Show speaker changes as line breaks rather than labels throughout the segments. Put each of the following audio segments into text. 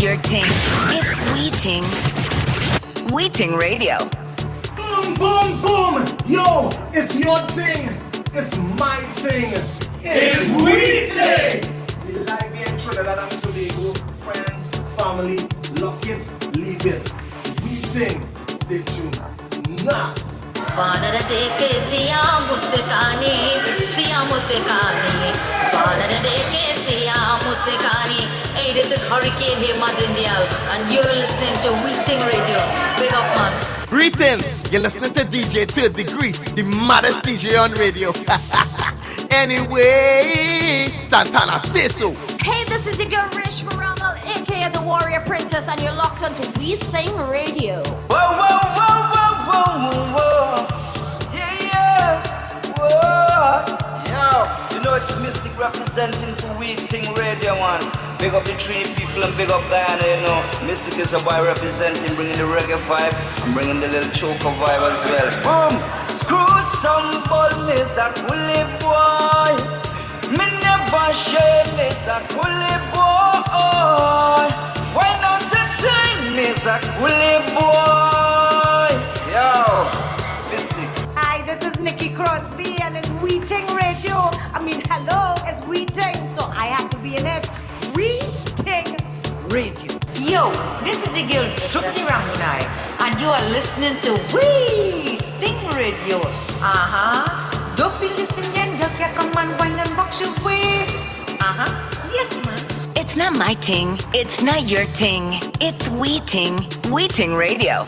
your ting. It's we ting. We ting radio.
Boom, boom, boom. Yo, it's your ting. It's my ting.
It's we ting.
We live here in Trinidad and Tobago. Friends, family, lock it, leave it. We ting. Stay tuned. Nah.
Banana deke siya musikani. Banana deke siya musikani. Hey, this is Hurricane here, Madindial, and you're listening to We Ting Radio. Big up, man.
Greetings, you're listening to DJ Third Degree, the maddest DJ on radio. Anyway, Santana say so.
Hey, this is your girl Rish Maramal, aka the Warrior Princess, and you're locked onto We Ting Radio.
Whoa, whoa, whoa, whoa, whoa, whoa. Yeah, yeah. Whoa. Yo, you know it's Mystic representing for We Ting Radio, man. Big up the three people and big up Diana, you know. Mystic is a boy representing, bringing the reggae vibe. I'm bringing the little choker vibe as well. Boom! Screw some ball, is a coolie boy. Me never shame, is a coolie boy. Why not the time, is a coolie boy? Yo, Mystic.
Hi, this is Nikki Crosby and it's We Ting Radio. I mean, hello, it's We Ting, so I have to be in it. We Ting Radio.
Yo, this is the girl Shukti Ramunai, and you are listening to We Ting Radio. Don't feel listening, you can come and wine and box your waist. Yes, man.
It's not my ting. It's not your ting. It's we ting. We ting radio.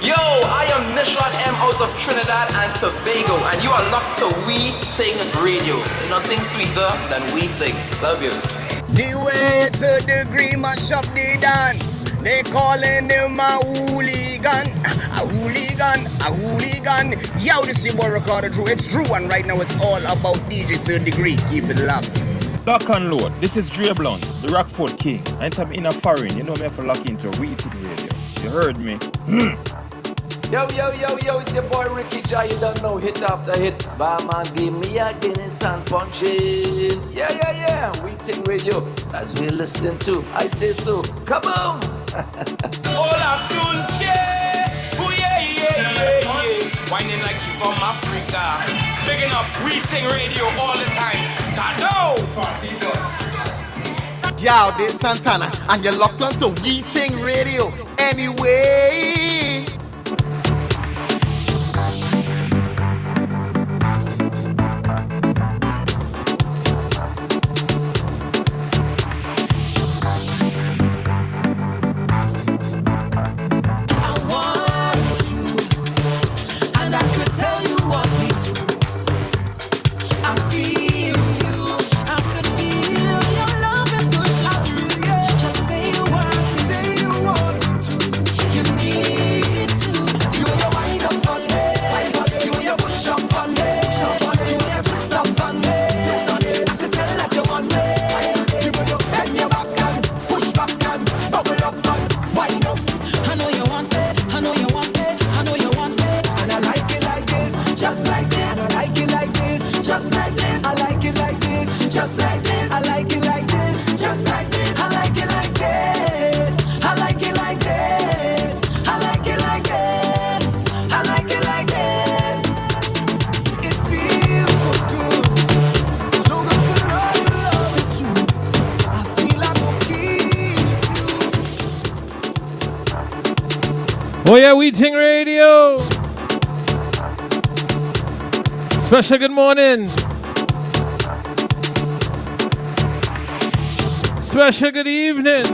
Yo, I am Nishran M out of Trinidad and Tobago, and you are locked to We Ting Radio. Nothing sweeter than We Ting. Love you.
The way to Degree mash up the dance. They calling him a hooligan. A hooligan, a hooligan. Yo, this is what recorded true. It's true, and right now it's all about DJ Third Degree. Keep it locked.
Lock and load. This is Dre Blunt, the Rockford King. Anytime in a foreign, you know me have to lock into We Ting Radio. You heard me?
Yo, it's your boy Ricky J, you don't know, hit after hit. Barman give me a Guinness and punching. Yeah, We Ting Radio, as we're listening to, I say so, kaboom!
Hola, Tunche. Oh, yeah. Whining like she from Africa. Bigging up We Ting Radio all the time. Kado!
Yo, this is Santana, and you're locked onto We Ting Radio. Anyway.
Oh yeah, We Ting Radio. Special good morning. Special good evening.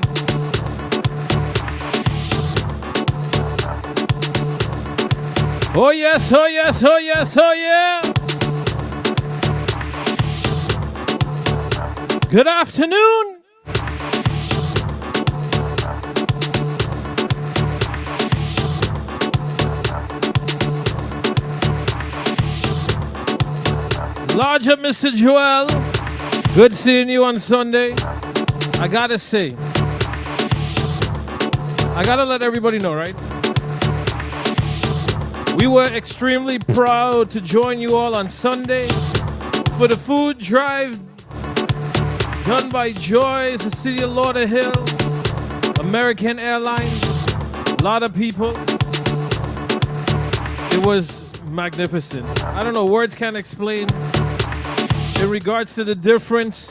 Oh yes, oh yes, oh yes, oh yeah. Good afternoon. Large up, Mr. Joel. Good seeing you on Sunday. I gotta say, I gotta let everybody know, right? We were extremely proud to join you all on Sunday for the food drive done by Joyce, the city of Lauderhill, American Airlines, a lot of people. It was magnificent. I don't know, words can't explain in regards to the difference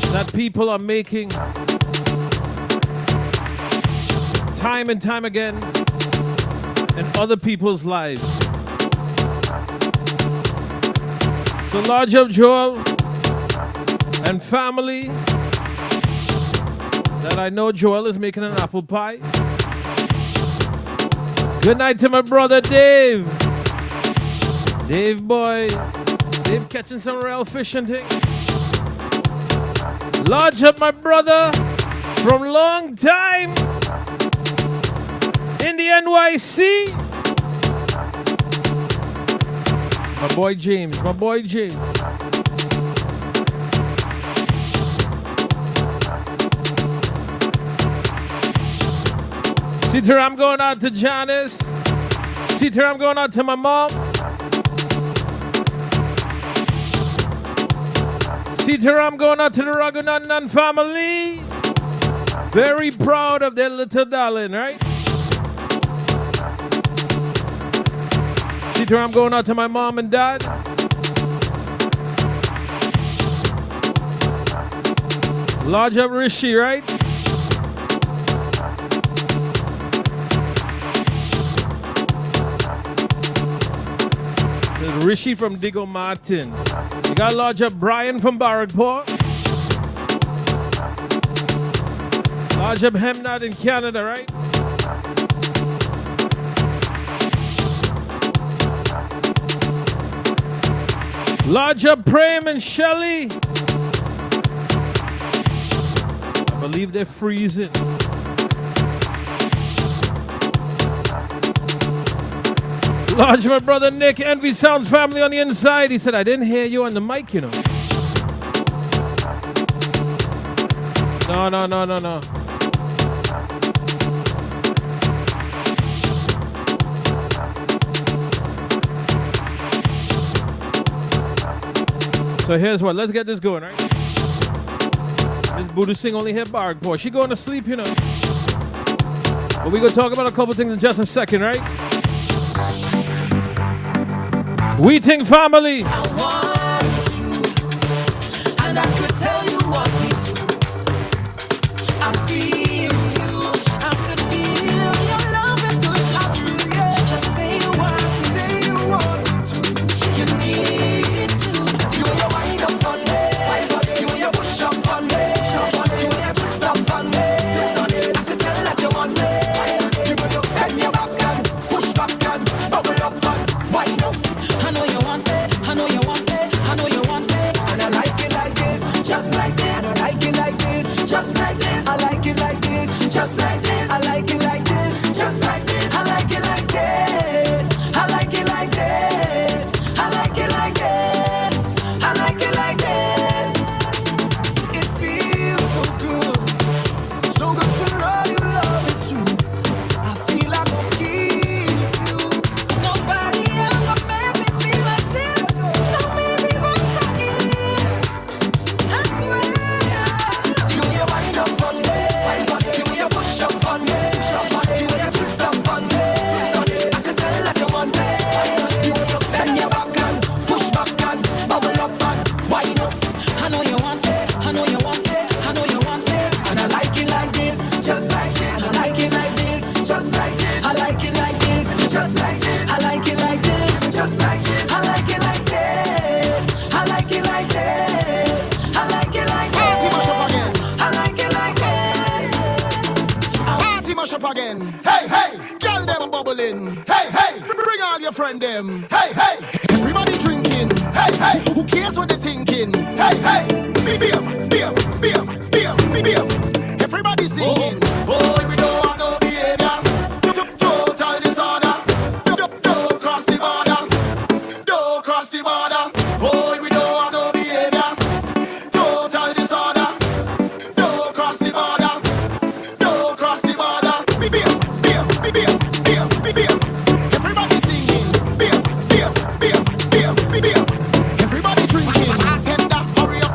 that people are making time and time again in other people's lives. So large up Joel and family that I know Joel is making an apple pie. Good night to my brother Dave. Dave boy. Dave catching some real fish and thing. Large up my brother from long time in the NYC. My boy James, my boy James. See here, I'm going out to Janice. See here, I'm going out to my mom. See here, I'm going out to the Ragunan family. Very proud of their little darling, right? See here, I'm going out to my mom and dad. Large up Rishi, right? So Rishi from Digo Martin. You got large up Brian from Barrackport. Large up Hemnad in Canada, right? Large up Prem and Shelly. I believe they're freezing. Large my brother Nick, Envy Sounds family on the inside. He said, I didn't hear you on the mic, you know. No. So here's what, let's get this going, right? Miss Buddha Singh only hit Barrackport. She going to sleep, you know. But we gonna talk about a couple things in just a second, right? We Ting family.
I want you, and I could tell you what me to. I feel you, I could feel your love and push out through you. Just say you want me to. You need to. You and your wind up on me, you and your push up on me, you and your twist up on me. I could tell that you want me. You and your bend your back and push back and bubble up and wind up. I know you want it, I know you want it, I know you want it. And I like it like this, just like this. I like it like this, just like this. I like it like this, just like this. I like it like this, just like this. I like it like this, I like it like this. I like it like this, I like it like this. It feels so good, so good to know you love it too. I feel like I'll keep you. Nobody ever made me feel like this. No, maybe but I swear. You and your wind up on me, you and your push up on me, you and your twist up on me. I could tell that you want me. You and your bend your back and push back and bubble up and wind up. I know you want it, I know you want it, I know you want it. And I like it like this, just like this. I like it like this, just like this. I like it like this, just like this. I like it like this, just like this. I like it like this, I like it like this. I like it like this, I like it like this.
Party mash up again. Hey, hey, girl them bubbling. Hey, hey, bring all your friend them. Hey, hey, everybody drinking. Hey, hey, who cares what they thinking? Hey, hey, be a friends, be a friends, be a friends, be a friends, be a friends. Everybody singing. Oh, we don't want no behavior. Total disorder. Don't cross the border. Don't cross the border. Oh, we don't want no behavior. Total disorder. Don't cross the border. Don't cross the border. Be a friends, be a friends, be a friends, be a friends, be a friends. Everybody singing. Be a friends, be a friends, be a friends, be a friends, be a friends. Everybody drinking. Tender, hurry up.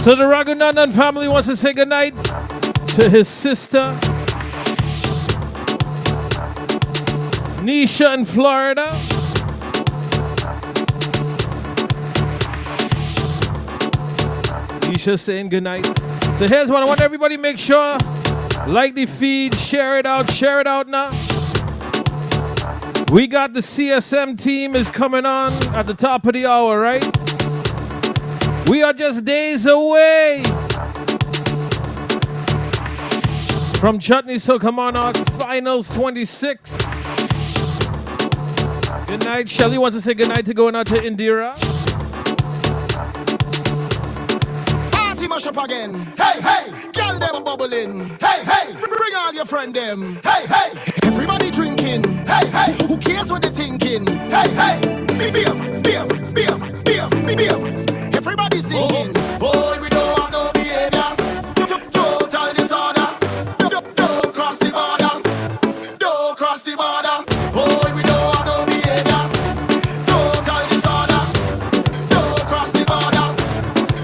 So the Raghunandan family wants to say goodnight to his sister, Nisha in Florida. Nisha saying goodnight. So here's what I want everybody to make sure. Like the feed, share it out now. We got the CSM team is coming on at the top of the hour, right? We are just days away from Chutney Sokamonok Finals 26. Good night. Shelly wants to say good night to going out to Indira.
Party mash up again. Hey, hey, girl them bubbling. Hey, hey, bring all your friend them. Hey, hey, everybody drinking. Hey, hey, who cares what they thinking? Hey, hey, be a friends, be a friends, be a friends, be a friends, be a friends. Everybody singing. Boy, we don't have no behavior. Total disorder. Don't cross the border. Don't cross the border. Boy, we don't have no behavior. Total disorder. Don't cross the border.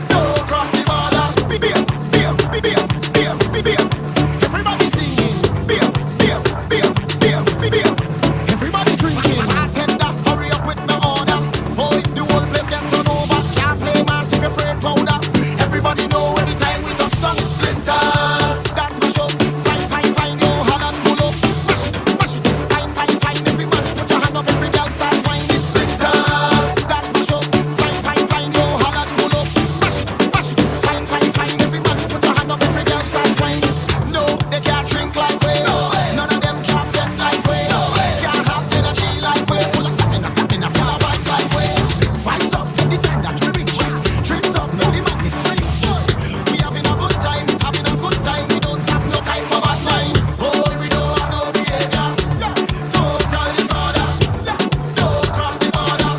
Don't cross the border. Be a friends, be a friends, be a friends, be a friends, be a friends. Everybody singing. Be a friends, be a friends, be a friends, be a friends, be a friends. Everybody drinking. Bartender, hurry up with my order. Boy, the whole place get turned over. Can't play massive afraid powder. Everybody know anytime we touch down it's splinters. That's my show. Fine, fine, fine, yo, hand and pull up. Mash it, fine, fine, fine. Every man put your hand up, every girl start whining. It's splinters. That's my show. Fine, fine, fine, yo, hand and pull up. Mash it, fine, fine, fine. Every man put your hand up, every girl start whining. No, they can't drink like we. None of them can't fit like we. Can't have energy like we. Full of stamina, full of vibes like we. Vibes up from the time that we reach. Drinks up, no the madness release. We having a good time, having a good time. We don't have no time for bad mind. Boy, we don't have no behavior. Total disorder. Don't cross the border.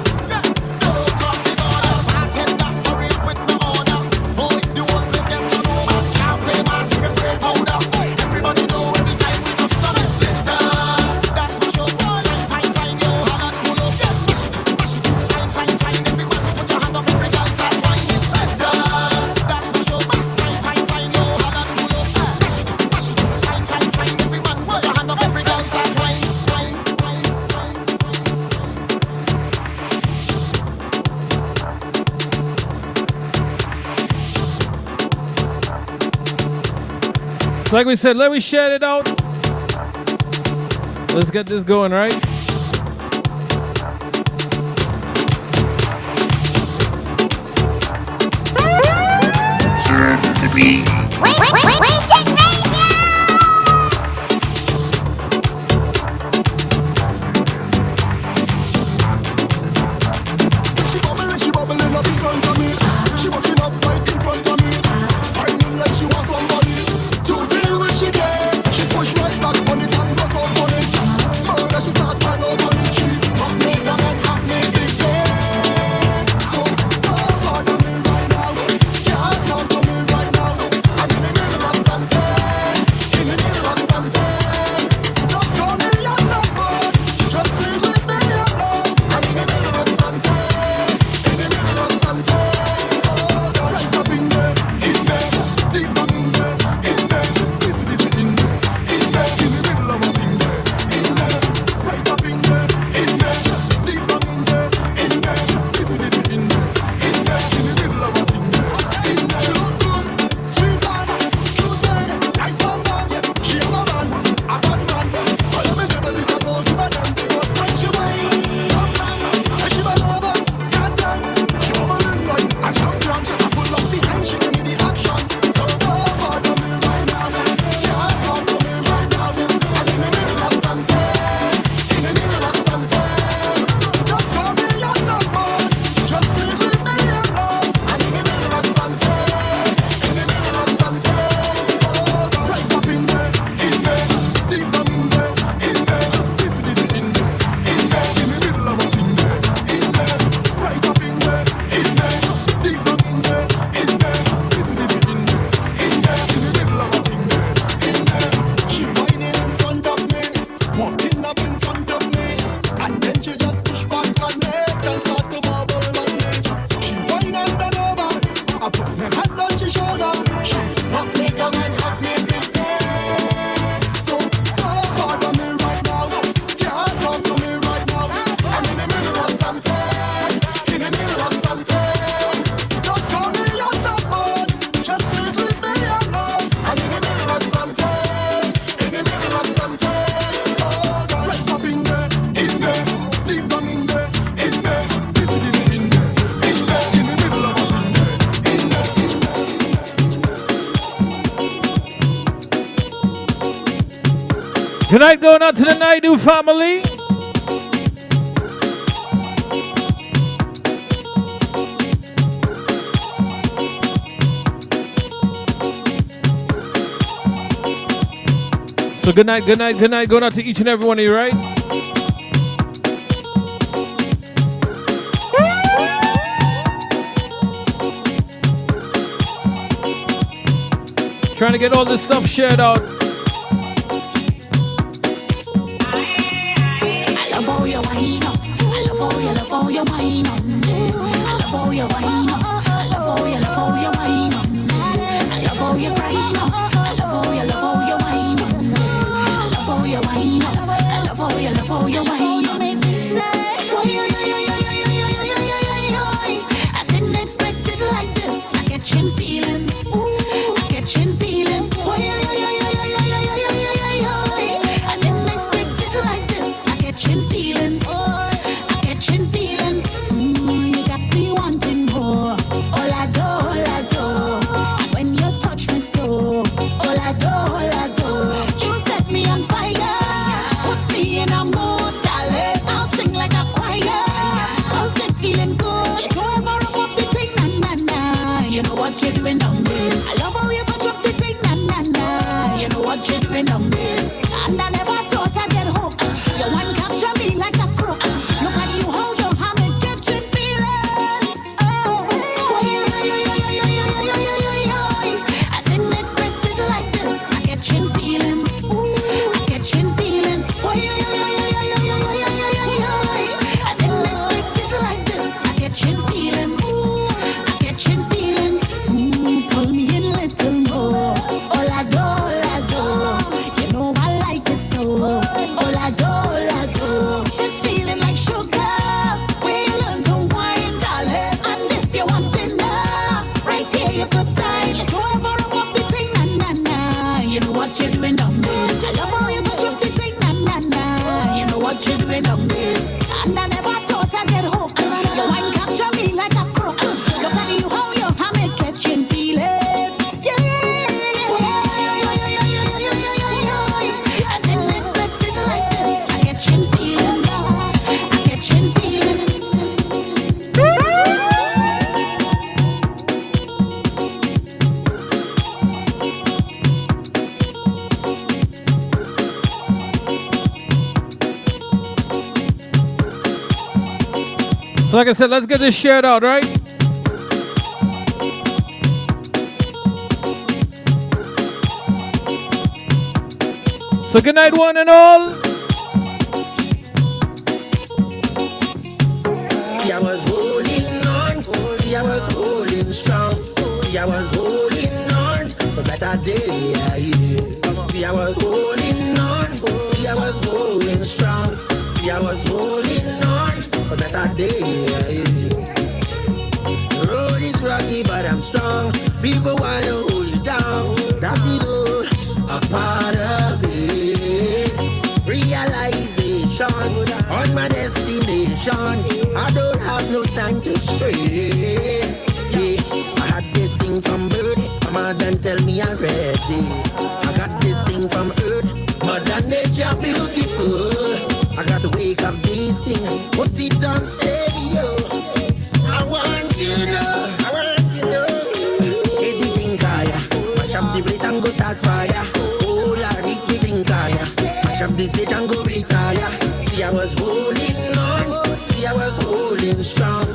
Don't cross the border. Bartender, hurry up with my order. Boy, the whole place get turned over. Can't play massive afraid powder. Everybody know every time we touch down it's splinters. That's my show. Fine, fine, fine, yo, hand and pull up. Mash it, fine, fine, fine. Every man put your hand up, every girl start whining. It's splinters. That's my show. Fine, fine, fine, yo, hand and pull up. Mash it, fine, fine, fine. Every man put your hand up, every girl start whining.
So like we said, let me share it out. Let's get this going, right?
She bubbling up in front of me. She walking up right in front of me. Whining like she wants somebody to deal with. She gets. She push right back on it and rock out on it. Murder, she start crying out on it. She pop me down and pop me big set. So don't bother me right now. Can't count on me right now. I'm in the middle of something. In the middle of something. Don't call me a number. Just please leave me alone. I'm in the middle of something. In the middle of something. Oh, right up in there, deep down in there, this in there, in the middle of a thing there, right up in there, deep down in there, this in there, in the middle of a thing there, she look good, sweet man, cute face, nice bum bum, she a man, a bad man, but I'm never this about you, but them because when she whine, jump down, and she bend over, goddamn, she bubbling like a champion. I pull up behind, she give me the action. So don't bother me right now. Can't talk to me right now. I'm in the middle of something. In the middle of something. Don't call me a number. Just please leave me alone. I'm in the middle of something. In the middle of something. Oh, right up in there, deep down in there, this in there, in the middle of a thing there, right up in there, deep down in there, this in there, in the middle of a thing there, she whining in front of me, walking up in front of me, and then she just push back on me and start to bubble on me. She whine and bend over, I put my hand on touch your shoulder. She knock me down and have me beside. So don't bother me right now. Can't talk to me right now. I'm in the middle of something. In the middle of something. Don't call me on the phone. Just please leave me alone. I'm in the middle of something. In the middle of something. Oh God, right up in there, deep down in there, this is in there, in the middle of it, in there.
Tonight going out to the Naidu family. So good night, going out to each and every one of you, right? Trying to get all this stuff shared out.
I love how you wind up. I love how you wind up. I love how you wind up. I love how you wind up. I love how you grind up. I love how you wind up. I love how you wind up. I love how you wind up. Make me say, I didn't expect it like this. I get chin feelings. I get chin feelings. I didn't expect it like this. I get chin feelings. I get chin feelings. You got me wanting more. All I do. And when you touch me so, all I do. You set me on fire. Put me in a mood, darling. I'll sing like a choir. How's it feeling good? You don't ever rub up the thing, na na na. You know what you're doing down there. I love how you touch up the thing, na na na. You know what you're doing down there. And I never thought I'd get hooked. You want capture me like a crook. Look at you, how you have me catching feelings. Oh, I didn't expect it like this. I get chin feelings. I get chin feelings. I didn't expect it like this. I get chin feelings. I get chin feelings. Pull me in little more. All I do. You know I like it so. All I do. This feeling like sugar. We learn to wine, darling. And if you want dinner, right here you could dine. You don't ever rub up the thing, na na na. You know what you're doing down there. I love how you touch up the thing, na na na. You know what you're doing down there. And I never thought I'd get hooked. You wine capture me like a crook. Look at you, how you have me catching feelings. I didn't expect it like this. I get chin feelings. I get chin feelings.
So like I said, let's get this shared out, right? So good night, one and all.
See, I was holding on. See, I was holding strong. See, I was holding on for better days. See, I was holding on. See, I was holding strong. See, I was holding on for better days. The road is rocky, but I'm strong. People wanna hold you down. That's the road, a part of it. Realization on my destination. I don't have no time to stray. Yeah, I had this thing from birth. My mother tell me already. I got this thing from earth. Mother nature beautiful. I got to wake up this thing, put it on stereo. I want you to know. Hit the thing higher. Mash up the place and go start fire. Oh, Lord, hit the thing higher. Mash up the stage and go retire. See, I was holding on. See, I was holding strong.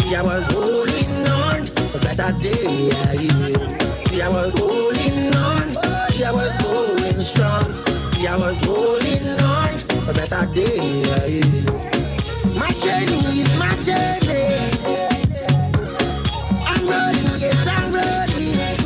See, I was holding on for better days. See, I was holding on. See, I was holding strong. See, I was holding on for better days. My journey is my journey. I'm rolling, yes, I'm rolling.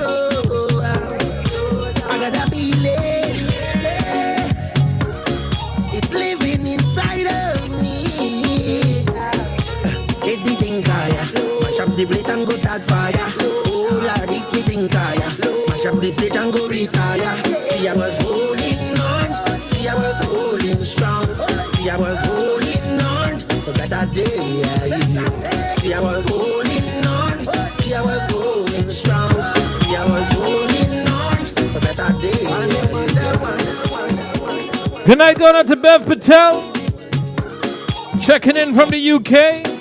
this it and go retire. See, I was holding on. See, I was holding strong. See, I was holding on for better day. See, I was holding on. See, I was holding strong. See, I was holding on for better day.
Good night, going out to Bev Patel. Checking in from the UK.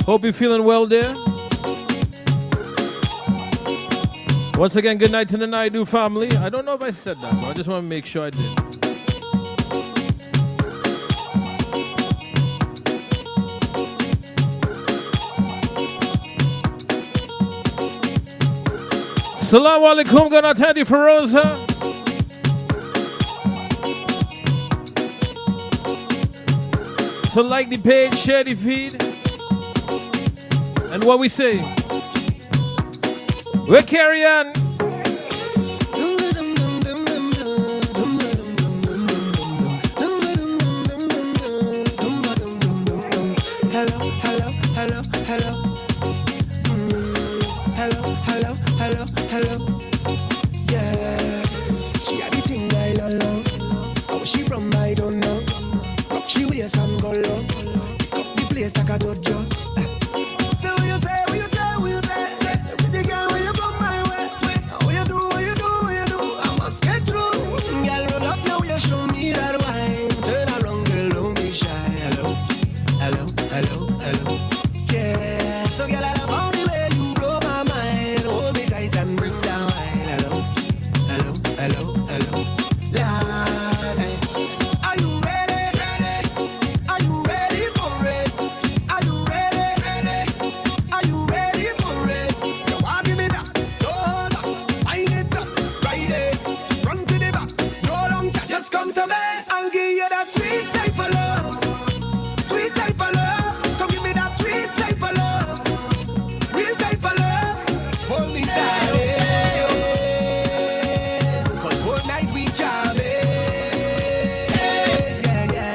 Hope you're feeling well there. Once again, good night to the Naidu family. I don't know if I said that, but I just want to make sure I did. Assalamu alaikum, going out to Eddie Feroza. So like the page, share the feed. And what we say? We'll carry on.
Hello, hello, hello, hello. Hello, hello, hello, hello. Yeah, she had the thing I love. How she from, I don't know. Rock she waist and go low. Pick up the place like a dojo. So what you say, what you say, what you say? Pretty girl, when you come my way. What you do, what you do, what you do? I must get through. Girl, roll up now, you show me that wine. Turn around, girl, don't be shy. Hello, hello, hello, hello. Yeah, so girl, I love all the way you blow my mind. Hold me tight and bring down wine. Hello, hello, hello, hello. Lord, are you ready? Are you ready for it? Are you ready? Are you ready for it? You want give me that? No, no. Wind it up, ride it. Front to the back, no long chat. Just come to me. I'll give you that sweet type of love. Sweet type of love. Come give me that sweet type of love. Real type of love. Hold me tight. Cause whole night we jamming. Yeah, yeah,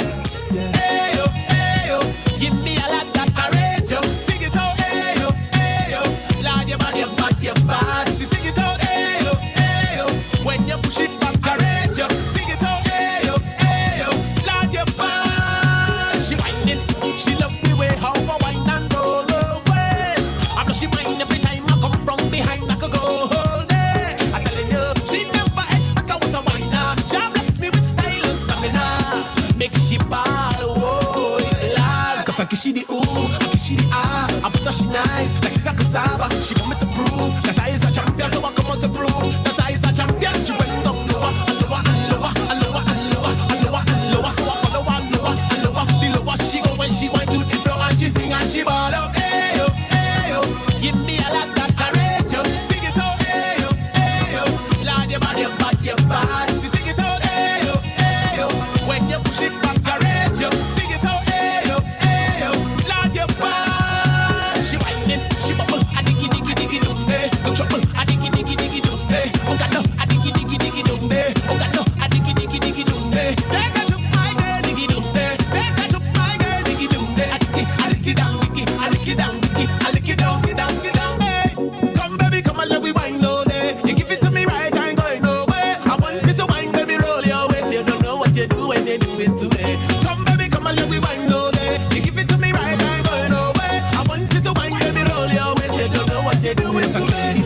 yeah. Ayo, ayo. Give me a lot that I rate you. Sing it out, ayo, ayo. Lord, your bad, your bad, your bad. She sing it out, ayo, ayo. When you push it back, I rate you. Sing it out, ayo, ayo. Lord, your bad. She whining, she love the way how I whine and roll her waist. I know she whine every time I come from behind. I could go whole day. I'm telling you, she never expect I was a whiner. She bless me with style and stamina. Make she ball, oh, Lord. Cause I kiss she the ooh, I kiss she the ah. I put her she nice, like she's a cassava. She want me to prove that I is a champion, so I come out to prove that I is a champion. She went up lower and lower and lower and lower and lower and lower and lower. So I follow her lower and lower. The lower she go when she went to the floor and she sing and she ball out. Ayo, ayo, give me a lot that I rate you. Sing it out, ayo, ayo. Lord, your bad, your bad, your bad. She sing it out, ayo, ayo. When you push it back, I rate you. Sing it out, ayo, ayo. Lord, your bad. She whining, she bubble, a diggy diggy diggy doom day. No trouble, a diggy diggy diggy doom day. Oh God no, a diggy diggy diggy doom day. Oh God no, a diggy diggy diggy doom day. Take a chop, my girl, diggy doom day. Take a chop, my girl, diggy doom day. A diggy down, diggy, a diggy down, diggy, a diggy down, get down, get down. Hey, come baby, come and let me wine low day. You give it to me right, I ain't going nowhere. I want you to wine, baby, roll your waist. You don't know what you do when you do it to me. Come baby, come and let me wine low day. You give it to me right, I ain't going nowhere. I want you to wine, baby, roll your waist. You don't know what you do it to me.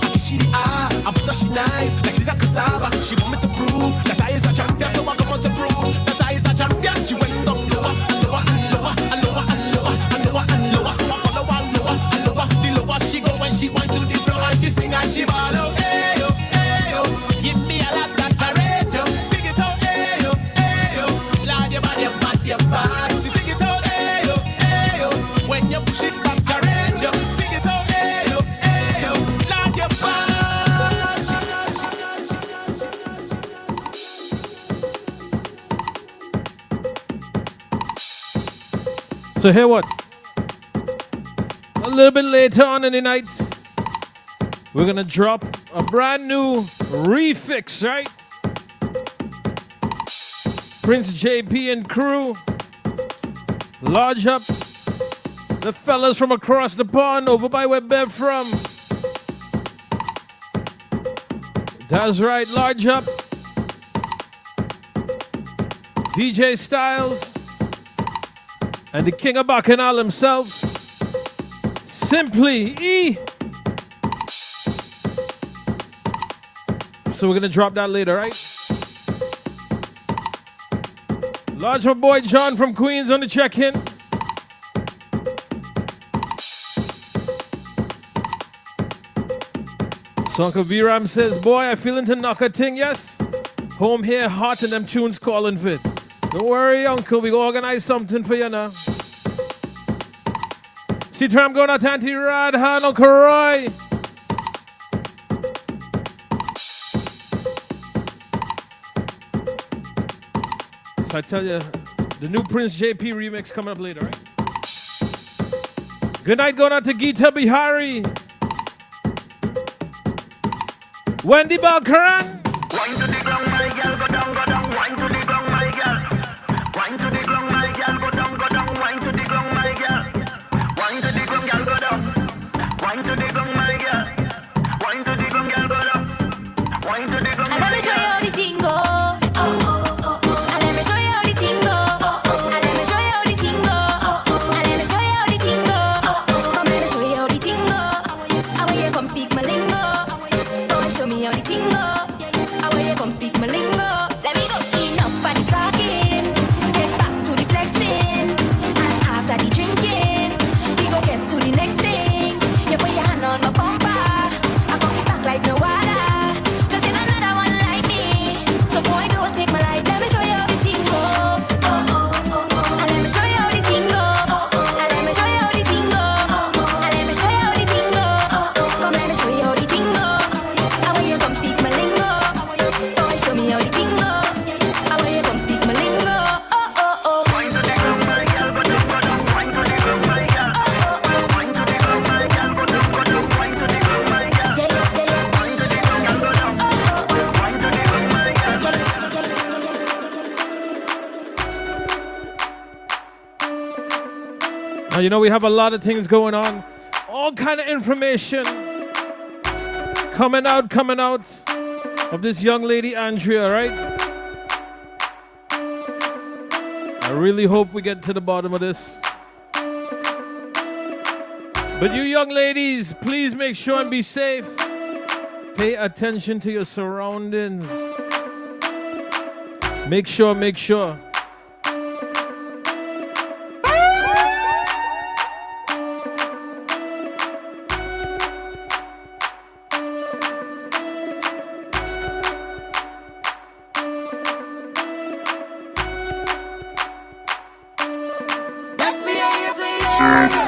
I kiss she the ah, I put her she nice, like she's a cassava. She want me to prove that I is a champion, so I come out to prove that I is a champion. She went up lower and lower and lower and lower and lower and lower and lower. So I follow her lower and lower. The lower she go when she went to the floor and she sing and she ball out. Ayo, ayo, give me a lot that I rate you. Sing it out, ayo, ayo. Lord, your bad, your bad, your bad. She sing it out, ayo, ayo. When you push it back, I rate you. Sing it out, ayo, ayo. Lord, your bad.
So hear what? A little bit later on in the night, we're gonna drop a brand new refix, right? Prince JP and crew, Lodge Up, The fellas from across the pond over by where Bev from. That's right, large up. DJ Styles. And the king of Bacchanal himself. Simply E. So we're gonna drop that later, right? Large my boy John from Queens on the check-in. So Uncle V-Ram says, boy, I feeling to knock a thing, yes? Home here hot and them tunes calling fit. Don't worry, Uncle, we go organize something for you now. See, I'm going out to Auntie Radha and Uncle Roy. So I tell you, the new Prince JP remix coming up later, right? Good night going out to Geeta Bihari. Wendy Balkaran.
Wine to the ground, my girl, go down, go down. Wine to the ground, my girl. Wine to the ground, my girl, go down, go down. Wine to the ground, my girl. Wine to the ground, girl, go down. Wine to the ground, my girl. Wine to the ground, girl, go down. Wine to the ground.
And let me show you how the thing go. And let me show you how the thing go. And let me show you how the thing go. And let me show you how the thing go. Come let me show you how the thing go. And when you come speak my lingo. Show me how the thing go. How will you come speak my lingo? Let me go. Enough for the talking. Get back to the flexing. And after the drinking, we go get to the next thing. You put your hand on my bumper. I pop it back like no water. Cause in another one like me. So boy, don't take my life. Let me show you how the thing go. And let me show you how the thing go. And let me show you how the thing go. And let me show you how the thing go. Come let me show you how the thing go. Come speak my lingo. Boy, show me how the thing go. How will you come speak my lingo? Oh, oh, oh.
Wine to the ground, my girl, go down, go down. Wine to the ground, my girl. Wine to the ground, my girl, go down, go down. Wine to the ground, my girl.
Yeah, yeah, yeah, yeah.
Wine to the ground, girl, go down. Wine to the ground, my girl.
Now, you know, we have a lot of things going on. All kind of information coming out of this young lady, Andrea, right? I really hope we get to the bottom of this. But you young ladies, please make sure and be safe. Pay attention to your surroundings. Make sure.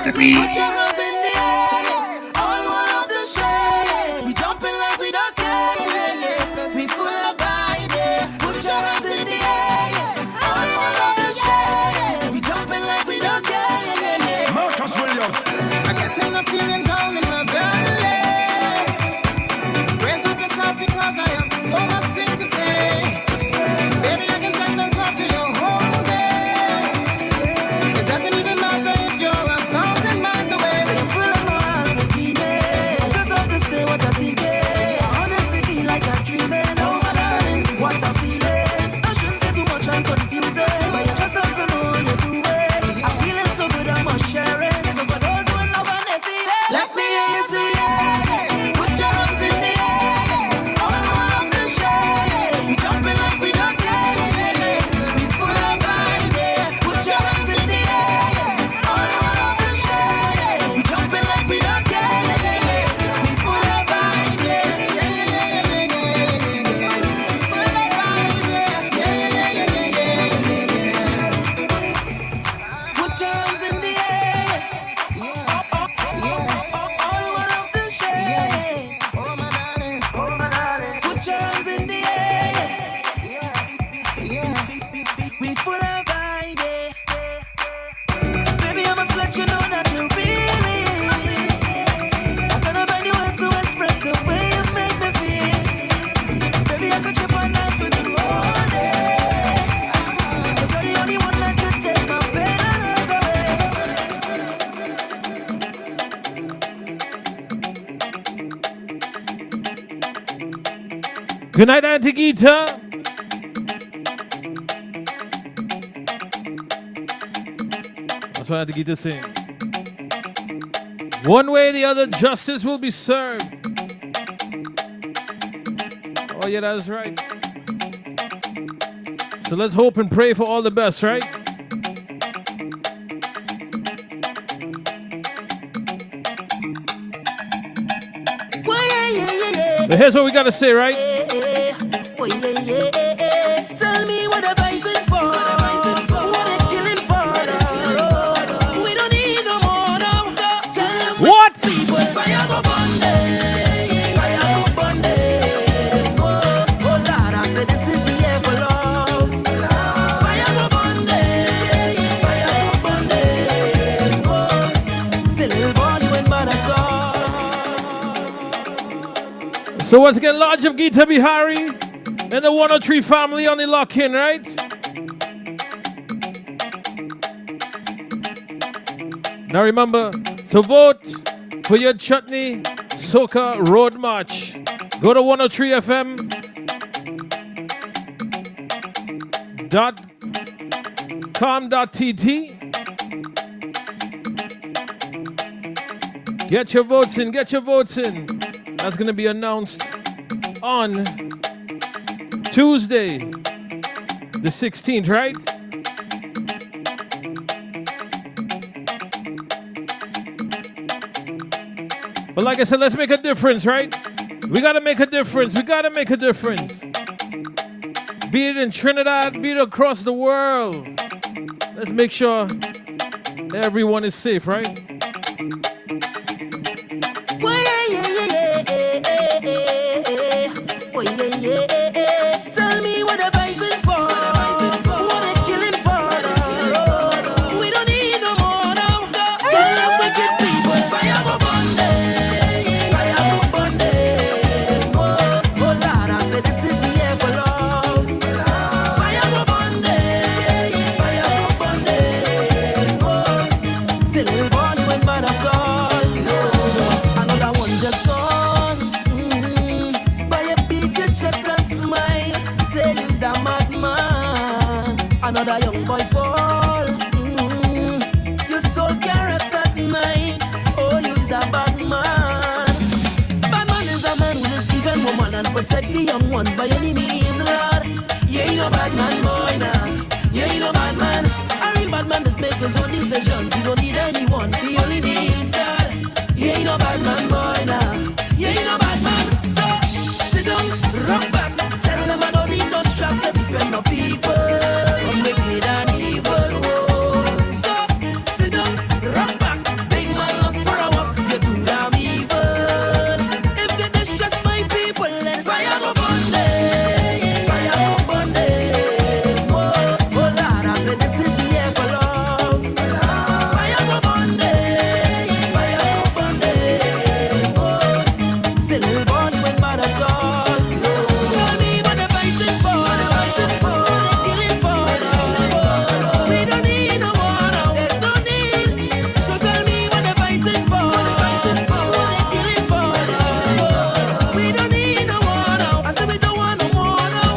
The beat. Put your hands in the air, all one of the shade. We jumping like we don't care, cause we full of vibe. Put your hands in the air, all one of the shade. We jumping like we don't care. Marcus Williams. I can tell the feeling down in my belly. Raise up yourself because I have so much things to say. Baby, I can text and talk to you whole day. It doesn't even matter if you're
Good night, Auntie Gita. That's what Auntie Gita saying. One way or the other, justice will be served. Oh yeah, that's right. So let's hope and pray for all the best, right? But here's what we gotta say, right?
Tell me what I'm fighting for. What I'm killing for. We don't need no more now.
What?
People, fire go burn them. Fire go burn them. Oh Lord, I said this is the air for love. Fire go burn them. Fire go burn them. Oh, still little boy, you ain't mad at all.
So once again, Lodge of Gita Bihari and the 103 family on the lock-in, right? Now remember to vote for your Chutney Soca Road March. Go to 103fm. .com.tt. Get your votes in, get your votes in. That's going to be announced on Tuesday, the 16th, right? But like I said, let's make a difference, right? We got to make a difference. We got to make a difference. Be it in Trinidad, be it across the world. Let's make sure everyone is safe, right?
Tell me what I'm fighting for. What I'm killing for. We don't need no more now. Tell them wicked people, fire go burn them. Fire go burn them. Oh Lord, I said this is the air for love. Fire go burn them. Fire go burn them. Oh, still little boy, you ain't mad at all. Another one just gone. By a beat your chest and smile. Say you's a madman. Another young boy fall. Your soul can rest at night. Oh, you's a bad man. Bad man is a man who lives to even woman and protect the young ones by any means, Lord. You ain't no bad man, boy, nah. You ain't no bad man. A real bad man just make his own decisions. He don't need anyone. He only needs God. You ain't no bad man, boy, nah. You ain't no bad man. So sit down, rock back. Tell them I don't need no strap to defend my people from wicked and evil. Oh. So sit down, rock back. Big man look for a walk. You're too damn evil. If they distress my people, then fire go burn them. Fire go burn them. Oh Lord, I said this is the air for love. Fire go burn them. Fire go burn them. Oh, still little boy, you ain't mad at all. Tell me what I'm fighting for. Killing for. We don't need no more now. There's no need. So tell me what I'm fighting for. Killing for. We don't need no more now. I said we don't want no more now.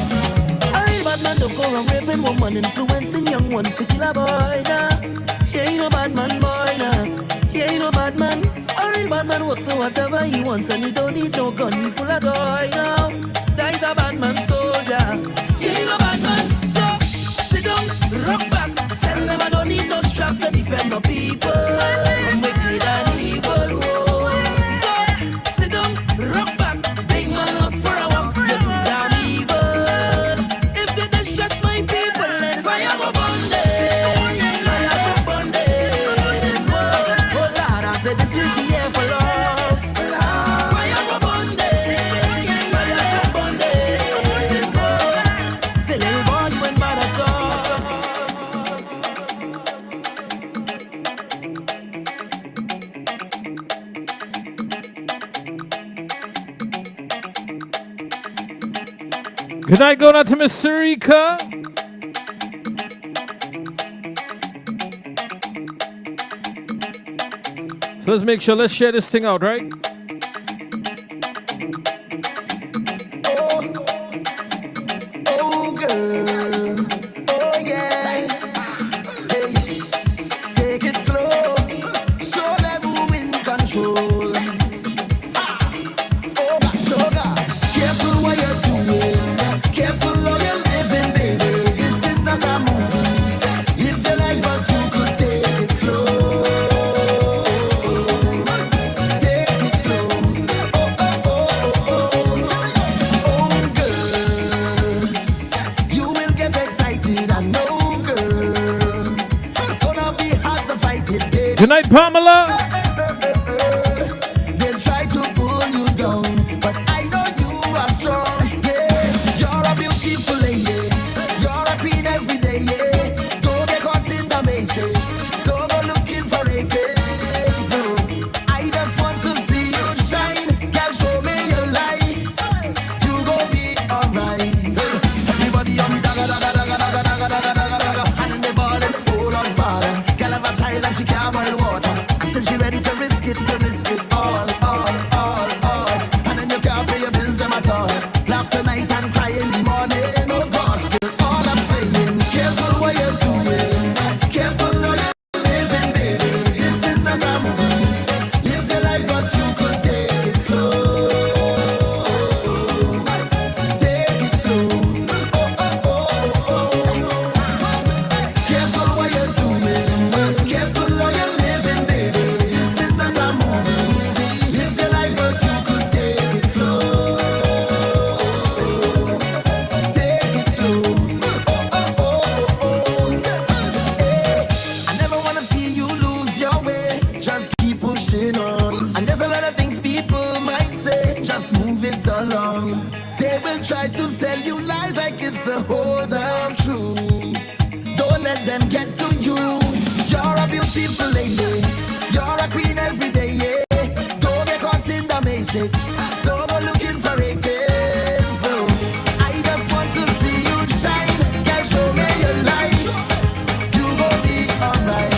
A real bad man don't go around raping woman, influencing young ones to kill a boy now. He ain't no bad man, boy now. He ain't no bad man. A real bad man works for whatever he wants and he don't need no gun. He full of joy now. That is a bad man soldier. He ain't no bad man. So sit down, rock back. Tell them I don't need no strap to defend my people from wicked and evil. Oh. So sit down, rock back. Big man look for a walk. You're too damn evil. If they distress my people, then fire go burn them. Fire go burn them. Oh Lord, I said this is the air for love. Fire go burn them. Fire go burn them. Oh, still little boy, you ain't mad at all.
Good night, going out to Miss Sarika. So let's make sure, let's share this thing out, right? Good night, Pamela.
They try to pull you down, but I know you are strong. Yeah, you're a beautiful lady. You're a queen every day. Yeah, don't get caught in the matrix. Don't go looking for ratings. No, I just want to see you shine. Girl, show me your light. You gon' be alright. Everybody on me, daga daga daga daga daga daga daga daga, and they ballin', hold on fire. Girl have a child and she can't boil water. I said she ready to risk it all. And then you can't pay your bills them at all. Laugh tonight and cry in the morning. Oh gosh, girl, all I'm saying, careful what you're doing. Careful how you're living, baby. This is not a movie. Live your life, but you could take it slow. Take it slow. Careful what you're doing. Careful how you're living, baby. This is not a movie. Live your life, but you could take it slow. Take it slow. I never wanna see you lose your way. Just keep pushing on. And there's a lot of things people might say. Just move it along. They will try to sell you lies like it's the whole damn truth. Don't let them get to you. You're a beautiful lady. You're a queen every day, yeah. Don't get caught in the matrix. Don't go looking for ratings. No, I just want to see you shine. Girl, show me your light. You gon' be alright.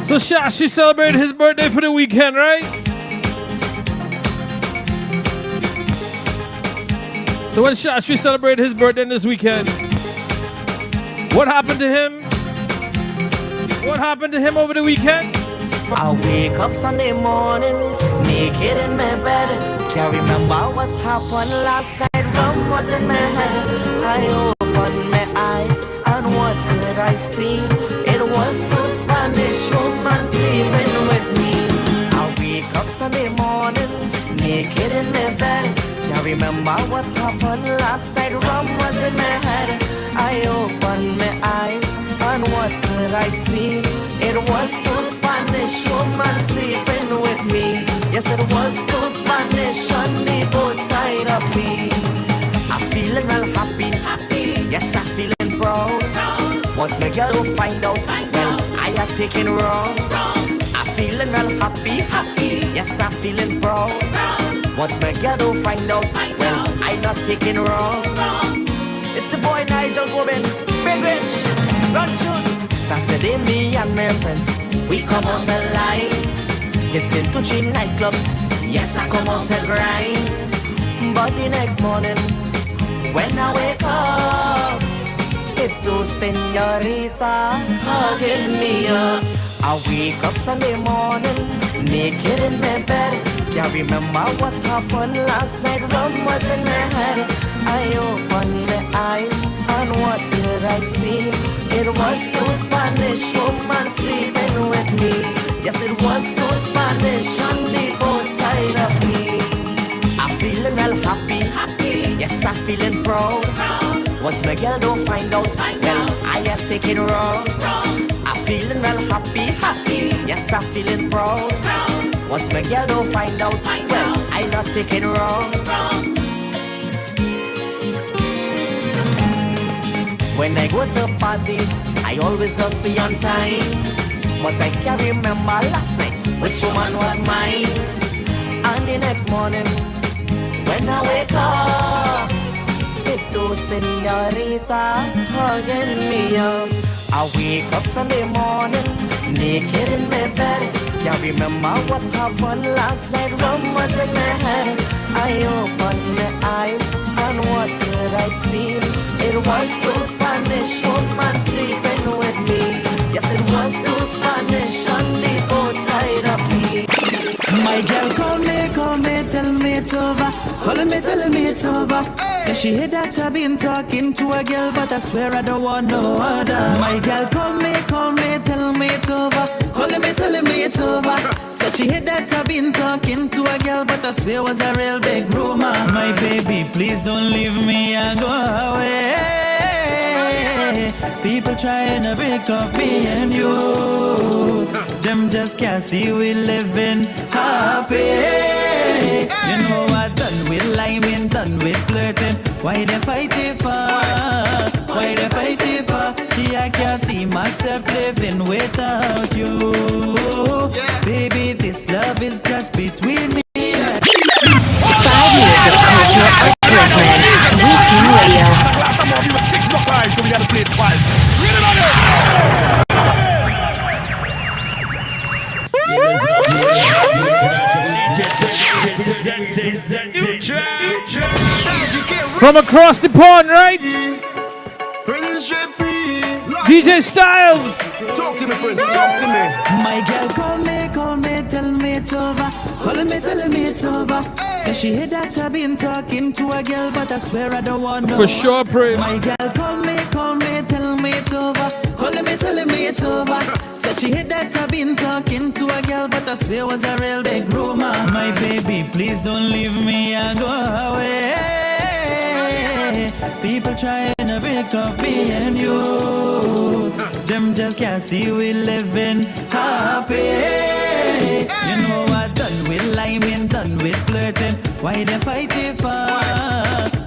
So Shashi celebrated his birthday for the weekend, right? So when Shashi celebrated his birthday this weekend, what happened to him? What happened to him over the weekend?
I wake up Sunday morning, naked in my bed. Can't remember what's happened last night. Rum was in my head. I opened my eyes, and what could I see? It was the Spanish woman sleeping with me. I wake up Sunday morning, naked in my bed. Can't remember what's happened last night. Rum was in my head. I opened my eyes, and what could I see? It was two Spanish women sleeping with me. Yes, it was two Spanish on the both side of me. I'm feeling real happy. Yes, I'm feeling proud. Once my girl will find out, well, I am taking wrong. I'm feeling real happy. Yes, I'm feeling proud. Once my girl will find out, well, I'm not taking wrong. It's a boy Nigel Gobin, Big Rich, Run Tune. Saturday, me and my friends, we come out alive. Get into 3 nightclubs, yes, I come out and grind. But the next morning, when I wake up, it's two señorita hugging me up. I wake up Sunday morning, naked in my bed. Can't remember what happened last night. Rum was in my head. I opened my eyes, and what did I see? It was two Spanish women sleeping with me. Yes, it was two Spanish on the both side of me. I'm feeling real happy. Yes, I'm feeling proud. Once my girl don't find out, well, I am taking wrong. I'm feeling real happy. Yes, I'm feeling proud. Once my girl don't find out, well, I'm not taking wrong. When I go to parties, I always just be on time. But I can't remember last night which woman was mine. And the next morning, when I wake up, it's two señorita hugging me up. I wake up Sunday morning, naked in my bed. Can't remember what happened last night. Rum was in my head. I opened my eyes, and what did I see? It was two Spanish women sleeping with me. Yes, it was two Spanish on the both side of me.
My girl call me, tell me
it's over. Calling me, telling me it's over. So she hit that I've been talking to a girl, but I swear I don't want no other. My girl call me, tell me it's over. Calling me, telling me it's over. So she hit that I've been talking to a girl, but I swear was a real big rumor. My baby, please don't leave me and go away. People trying to break up me and you. Them just can't see we living happy. You know I done with liming, done with flirting. Why they fighting for? Why they fighting for? See I can't see myself living without you. Baby, this love is just between me and you.
5 years of cultural upliftment. Weekend Radio.
So we gotta play it twice.
From across the pond, right? DJ Styles.
Talk to me, Prince. Talk to me.
My girl call me, tell me it's over. Calling me, telling me it's over. So she hit that I've been talking to a girl, but I swear I don't want no.
For sure, pray.
My girl call me, tell me it's over. Calling me, telling me it's over. So she hit that I've been talking to a girl, but I swear was a real big rumor. My baby, please don't leave me and go away. People trying to break up me and you. Them just can't see we living happy. You know I done with liming, done with flirting. Why they fighting for?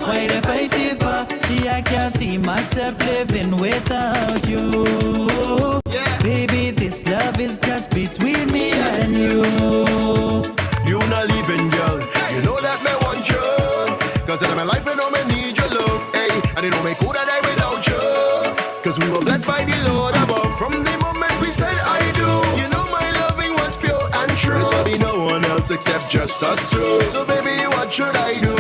Why they fighting for? See I can't see myself living without you. Baby, this love is just between me and you.
You not leaving, girl. You know that me want you. Cause in my life I know me need your love. Hey, and you know me coulda die without you. Cause we were blessed by the Lord above. From the moment we said I do, you know my loving was pure and true. There shall be no one else except just us two. So baby, what should I do?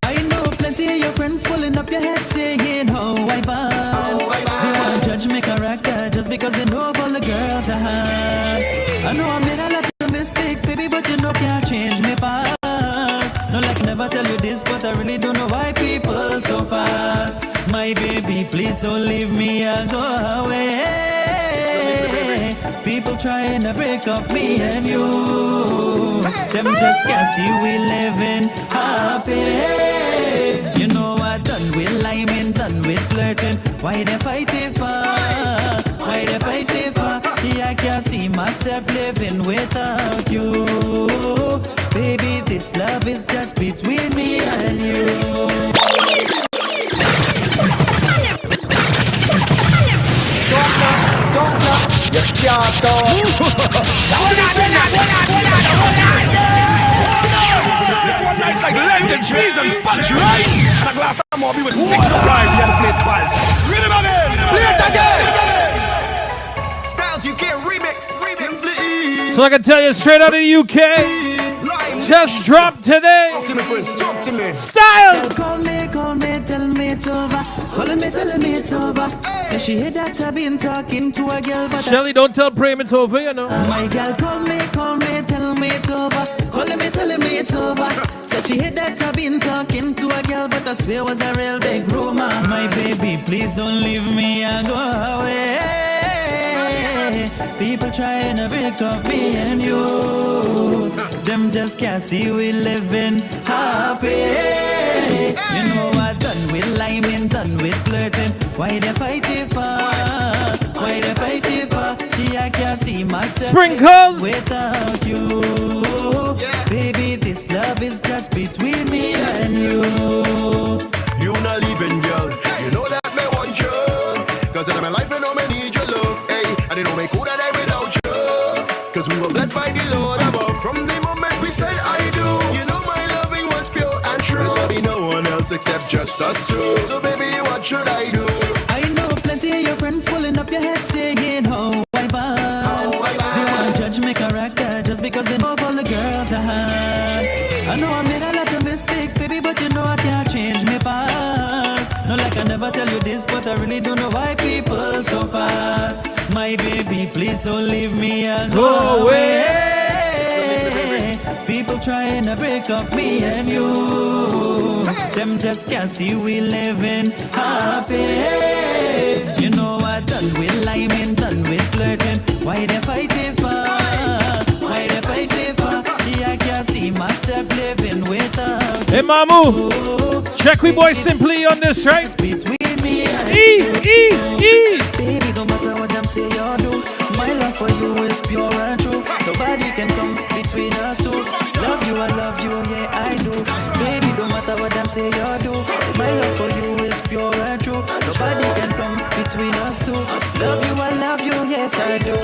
I know plenty of your friends pulling up your head saying, oh, I bad. They wanna judge my character just because they know of all the girls I had. I know I made a lot of mistakes, baby, but you know can't change me past. No, like never tell you this, but I really don't know why people so fast. My baby, please don't leave me and go away. People trying to break up me and you. Them just can't see we living happy. You know I done with liming, done with flirting. Why they fighting for? Why they fighting for? See I can't see myself living without you. Baby, this love is just between me and you.
Don't knock, you can't talk. One night like London, trees and punch right. And a glass of more with 6 guys. You gotta play it twice. Read it again. Play it again. Styles UK remix. Simply.
So I can tell you straight out of the UK. Just dropped today.
Talk to me, Prince. Talk to me.
Style.
Call me, tell me it's over. Calling me, telling me it's over. So she hit that I've been talking to a girl, but
Shelly, don't tell Prem it's over, you know.
My girl call me, tell me it's over. Calling me, telling me it's over. So she hit that I've been talking to a girl, but I swear was a real big rumor. My baby, please don't leave me and go away. People trying to break up me and you. Them just can't see we living happy. You know I done with liming, done with flirting. Why they fighting for? Why they fighting for? See I can't see myself
Sprinkles
without you. Baby, this love is just between me and you.
You not leaving, girl. You know that me want you. Cause in my life I know me need your love. Hey, and you know me coulda die without you. Cause we were blessed by the Lord above. From the moment we said I do, you know my loving was pure and true. There shall be no one else except just us two. So baby, what should I do?
I know plenty of your friends pulling up your head saying, oh, I bad. They wanna judge my character just because they know of all the girls I had. I know I made a lot of mistakes, baby, but you know I can't change my past. No, like I never tell you this, but I really don't know why people so fast. My baby, please don't leave me and go away.
People trying to break up me and you. Them just can't see we living happy. You know I done with liming, done with flirting. Why they fighting for? Why they fighting for? See, I can't see myself living without.
Hey Mamu, check we boy Simply on this, right?
Between me and
E.
Baby, no matter what them say or do, my love for you is pure and true. Nobody can come between us two. Love you, I love you, yeah I do. Baby, no matter what them say or do, my love for you is pure and true. Nobody can come between us two. Love you, I love you, yes I do.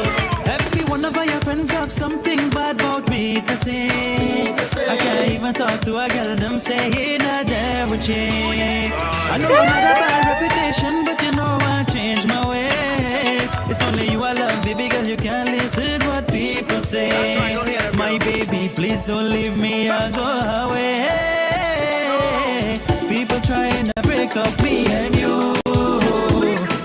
Every one of your friends have something bad about me to say. I can't even talk to a girl, them saying that they would change. I know I had a bad reputation, but you know I changed my way. It's only you I love, baby girl, you can't listen what people say. My baby, please don't leave me or go away. People trying to break up me and you.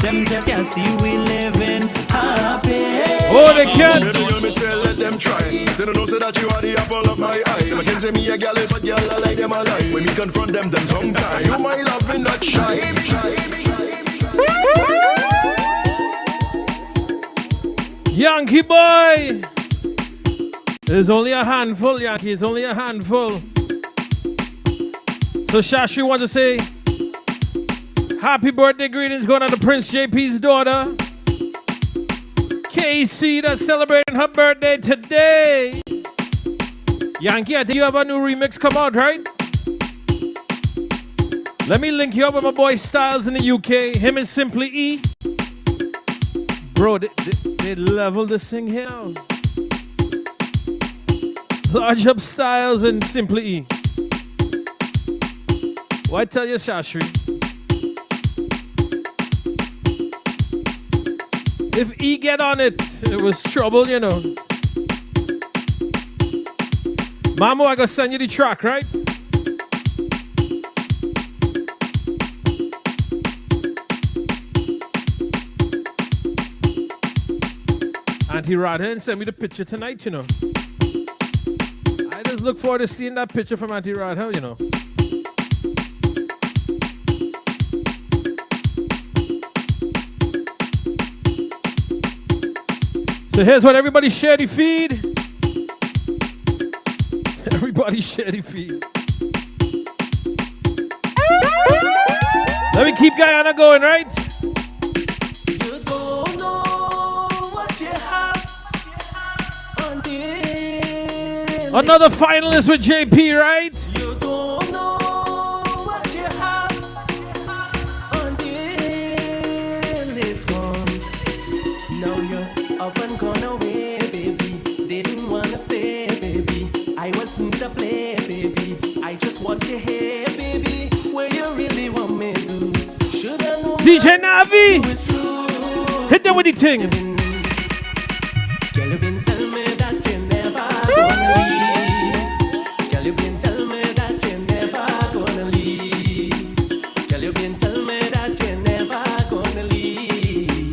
Them just can't see we living happy.
Oh, they can't.
Baby girl, me say let them try. They don't know say that you are the apple of my eye. Them can say me a gal is, but y'all I like them alive. When me confront them tongue tie. You my love in that shy.
Yankee boy! There's only a handful, Yankee. It's only a handful. So Shashi wants to say happy birthday greetings going on to Prince JP's daughter, Casey, that's celebrating her birthday today. Yankee, I think you have a new remix come out, right? Let me link you up with my boy Styles in the UK. Him and Simply E. Bro, they leveled this thing here. Large Up Styles and Simply E. Why tell you, Shashri? If E get on it, it was trouble, you know. Mamo, I gotta send you the track, right? Auntie Radha sent me the picture tonight, you know. I just look forward to seeing that picture from Auntie Radha, you know. So here's what everybody share the feed. Everybody share the feed. Let me keep Guyana going, right?
You don't know what you have until
Another finalist with JP, right?
you don't know what you have until it's gone. Now you're up and gone away, baby. Didn't wanna stay, baby. I wasn't to play, baby. I just want to hear, baby, where you really want me to. Should I know
DJ Navi, hit them with the thing.
Girl, you been tell me that you never gonna leave. Girl, you been tell me that you never gonna leave. Girl, you been tell me that you never gonna leave.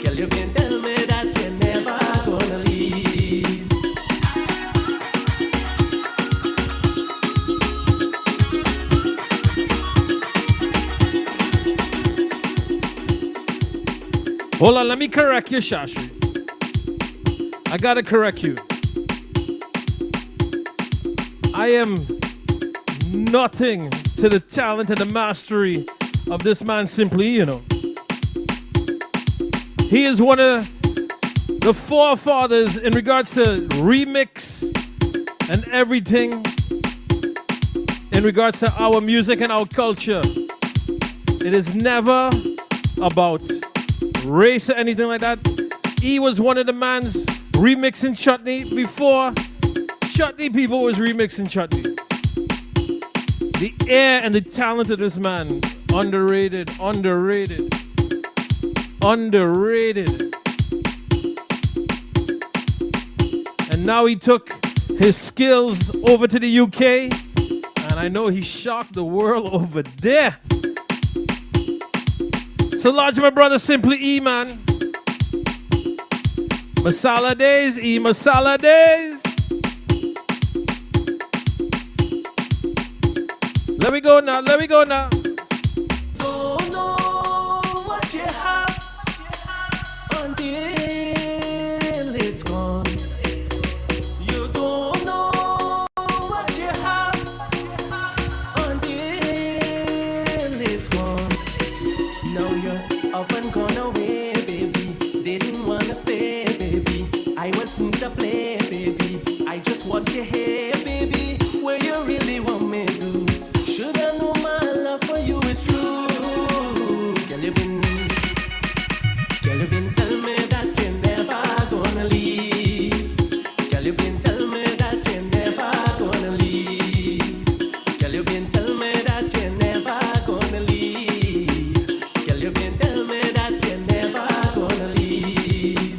Girl, you been tell me that you never gonna leave.
Hold on, let me correct you, Shashi. I gotta correct you. I am nothing to the talent and the mastery of this man Simply, you know. He is one of the forefathers in regards to remix and everything in regards to our music and our culture. It is never about race or anything like that. He was one of the mans remixing Chutney before Chutney people was remixing Chutney. The air and the talent of this man, underrated. And now he took his skills over to the UK, and I know he shocked the world over there. So large my brother Simply E, man. Masala days, E Masala days. Let me go now, let me go now.
Don't know what you have until it's gone. You don't know what you have until it's gone. Now you're up and gone away, baby. Didn't wanna stay, baby. I wasn't to play, baby. I just want to hear, baby, where you really want me to. Should I know my love for you is true? Girl, you been tell me that you're never gonna leave. Girl, you been tell me that you're never gonna leave. Girl, you been tell me that you're never gonna leave. Girl, you been tell me that you're never gonna leave.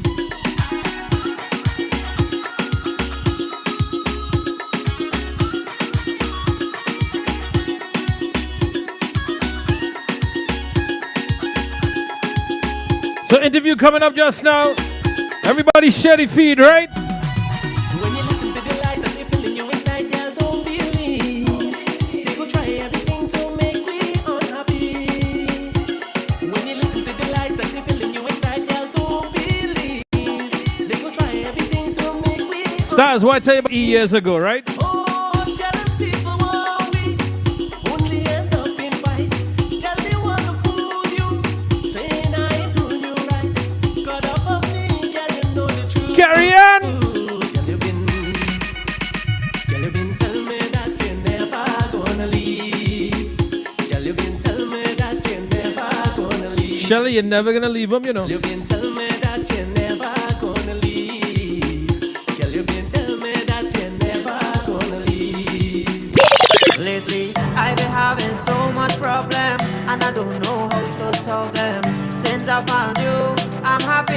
So interview coming up just now. Everybody share the feed, right?
When you listen to the lies that they feeling you inside, girl, don't believe. They go try everything to make me unhappy. When you listen to the lies that they feeling you inside, girl, don't believe. They go try everything to make me
Stars, what I tell you about years ago, right?
jealous people want we only end up in fight. Girl, they wanna fool you, saying I ain't doing you right. Got up of me, girl, you know the truth.
Carry on!
Girl, you been tell me that you're never gonna leave. Girl, you been tell me that you're never gonna leave.
Shelly, you're never gonna leave him, you know.
You been tell me that you're never gonna leave. Girl, you been tell me that you're never gonna leave.
Lately, I've been having so much problem, and I don't know how to solve them. Since I found you, I'm happy,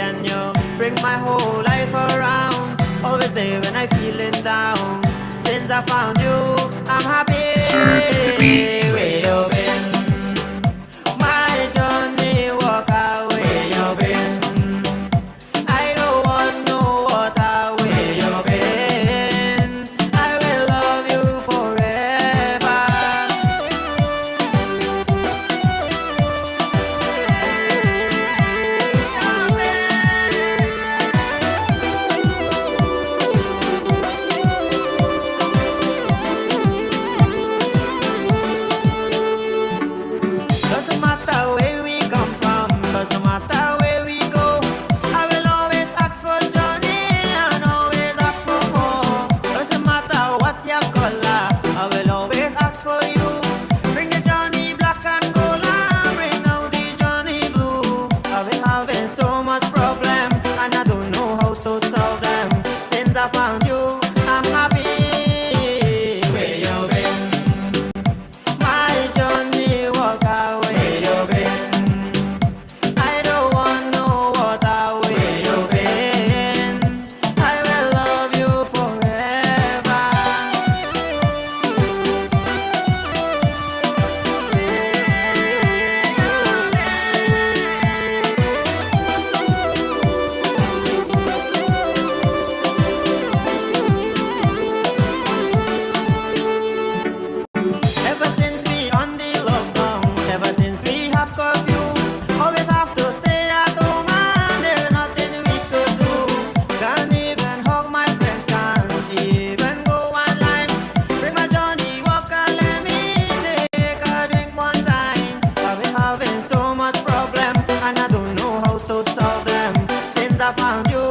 and you bring my whole life around. Always there when I'm feeling down. Since I found you, I'm happy. Where you been? My journey walk away. You been? I don't want no water. Where you been? I will love you forever. Doesn't matter where we come from, doesn't matter where we go. I will always ask for Johnny and always ask for more. Doesn't matter what your color, I will always ask for you. Bring the Johnny black and gold and bring out the Johnny blue. I've been having so much problem and I don't know how to solve them. Since I found you, I'm happy. Where you been? My Johnny walk away. You been? I don't want no water. Where you been? I will love you forever. Ever since we on the lockdown, ever since we have curfew, always have to stay at home and there's nothing we could do. Can't even hug my friends, can't even go online. Bring my Johnny Walker, let me take a drink one time. I've been having so much problem and I don't know how to solve them. Since I found you,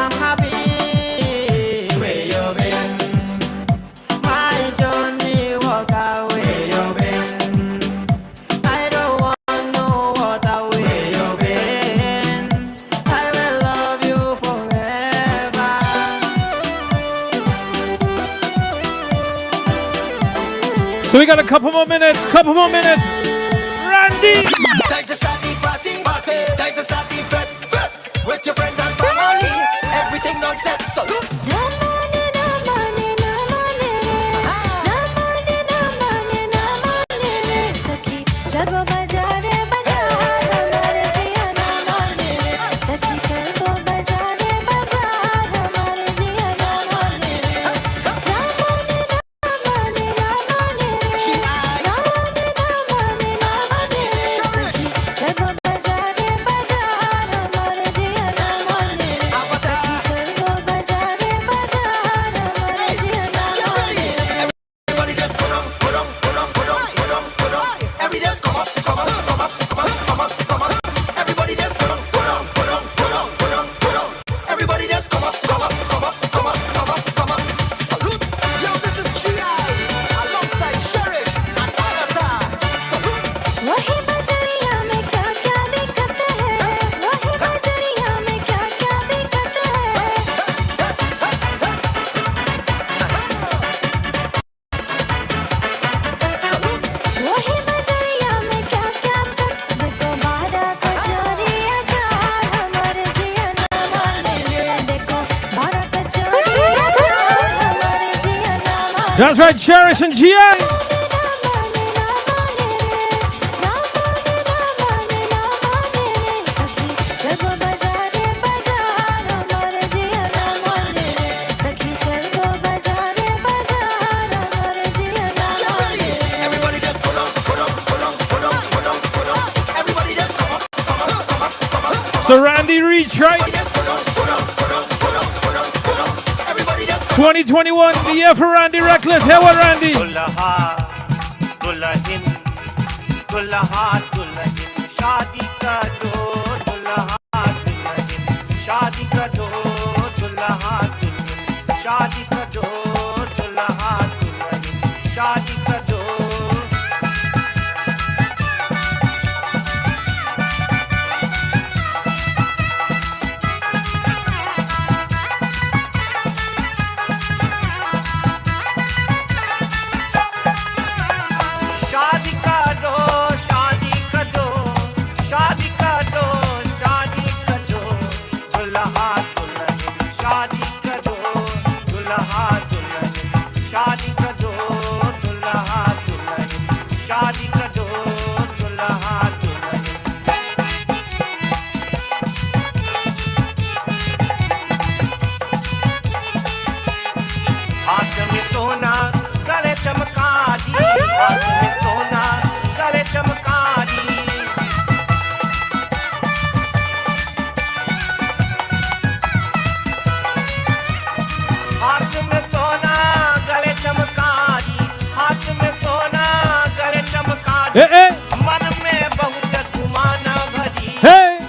I'm happy. Where you been? My Johnny Walker, where you been? I don't want no water. Where you been? I will love you forever.
So we got a couple more minutes, Randy!
Time to start the party, time to start the fret, with your friends and family. Everything nonsense, so look.
That's right, Cherish and GI. So Randy Reach, right? 2021, the year for Randy Reckless. Here what, Randy? Hey, hey. Hey.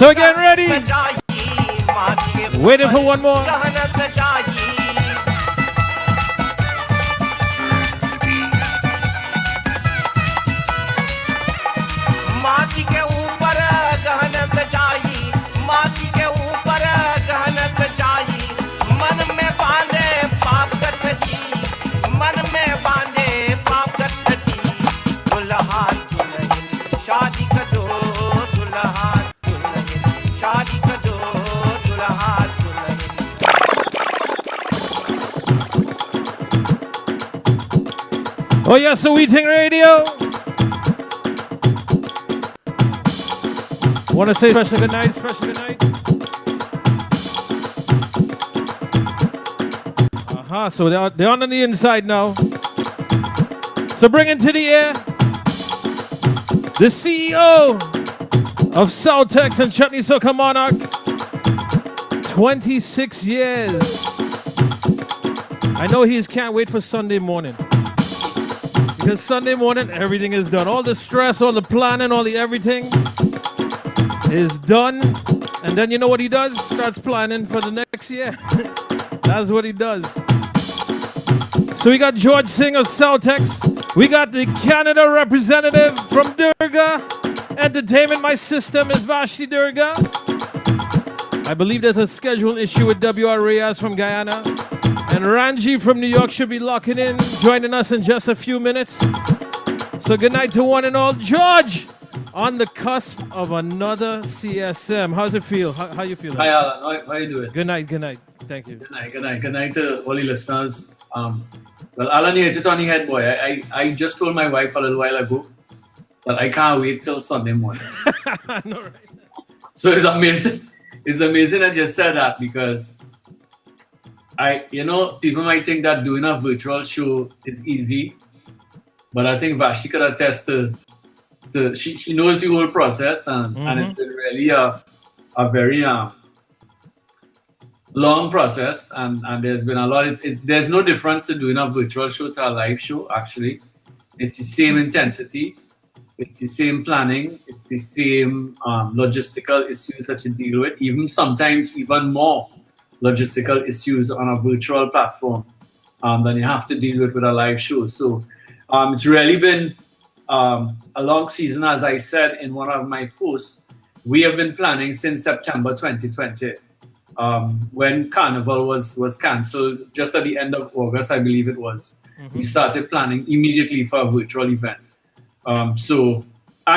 So we're getting ready. Waiting for one more. Oh yeah, so we Ting Radio. Want to say special good night, special good night. So they're on the inside now. So bring into the air the CEO of Soutex and Chutney Soca Monarch. 26 years. I know he can't wait for Sunday morning. Because Sunday morning, everything is done. All the stress, all the planning, all the everything is done. And then you know what he does? Starts planning for the next year. That's what he does. So we got George Singh of Soutex. We got the Canada representative from Durga Entertainment. My sister, Miss Vashti Durga. I believe there's a schedule issue with W.R. Reyes from Guyana. And Ranji from New York should be locking in, joining us in just a few minutes. So good night to one and all. George, on the cusp of another CSM. How's it feel? How you feeling?
Hi, Alan. How you doing?
Good night, good night. Thank you.
Good night, good night. Good night to all the listeners. Well, Alan, you hit it on the head, boy. I just told my wife a little while ago but I can't wait till Sunday morning. So it's amazing. It's amazing that you said that because people might think that doing a virtual show is easy, but I think Vashi could attest to she knows the whole process and it's been really a very long process and there's been a lot. There's no difference to doing a virtual show to a live show. Actually, it's the same intensity, it's the same planning, it's the same logistical issues that you deal with. Sometimes even more logistical issues on a virtual platform than you have to deal with a live show. So it's really been a long season, as I said in one of my posts. We have been planning since September 2020. When Carnival was cancelled just at the end of August, I believe it was. We started planning immediately for a virtual event. And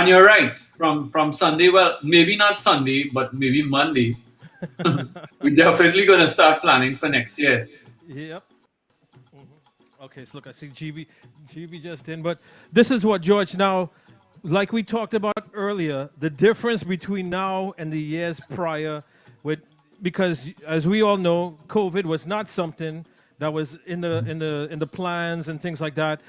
you're right, from Sunday, well, maybe not Sunday, but maybe Monday, we're definitely going to start planning for next year.
Yep. Okay, so look, I see GB just in, but this is what, George, now, like we talked about earlier, the difference between now and the years prior because as we all know, COVID was not something that was in the plans and things like that.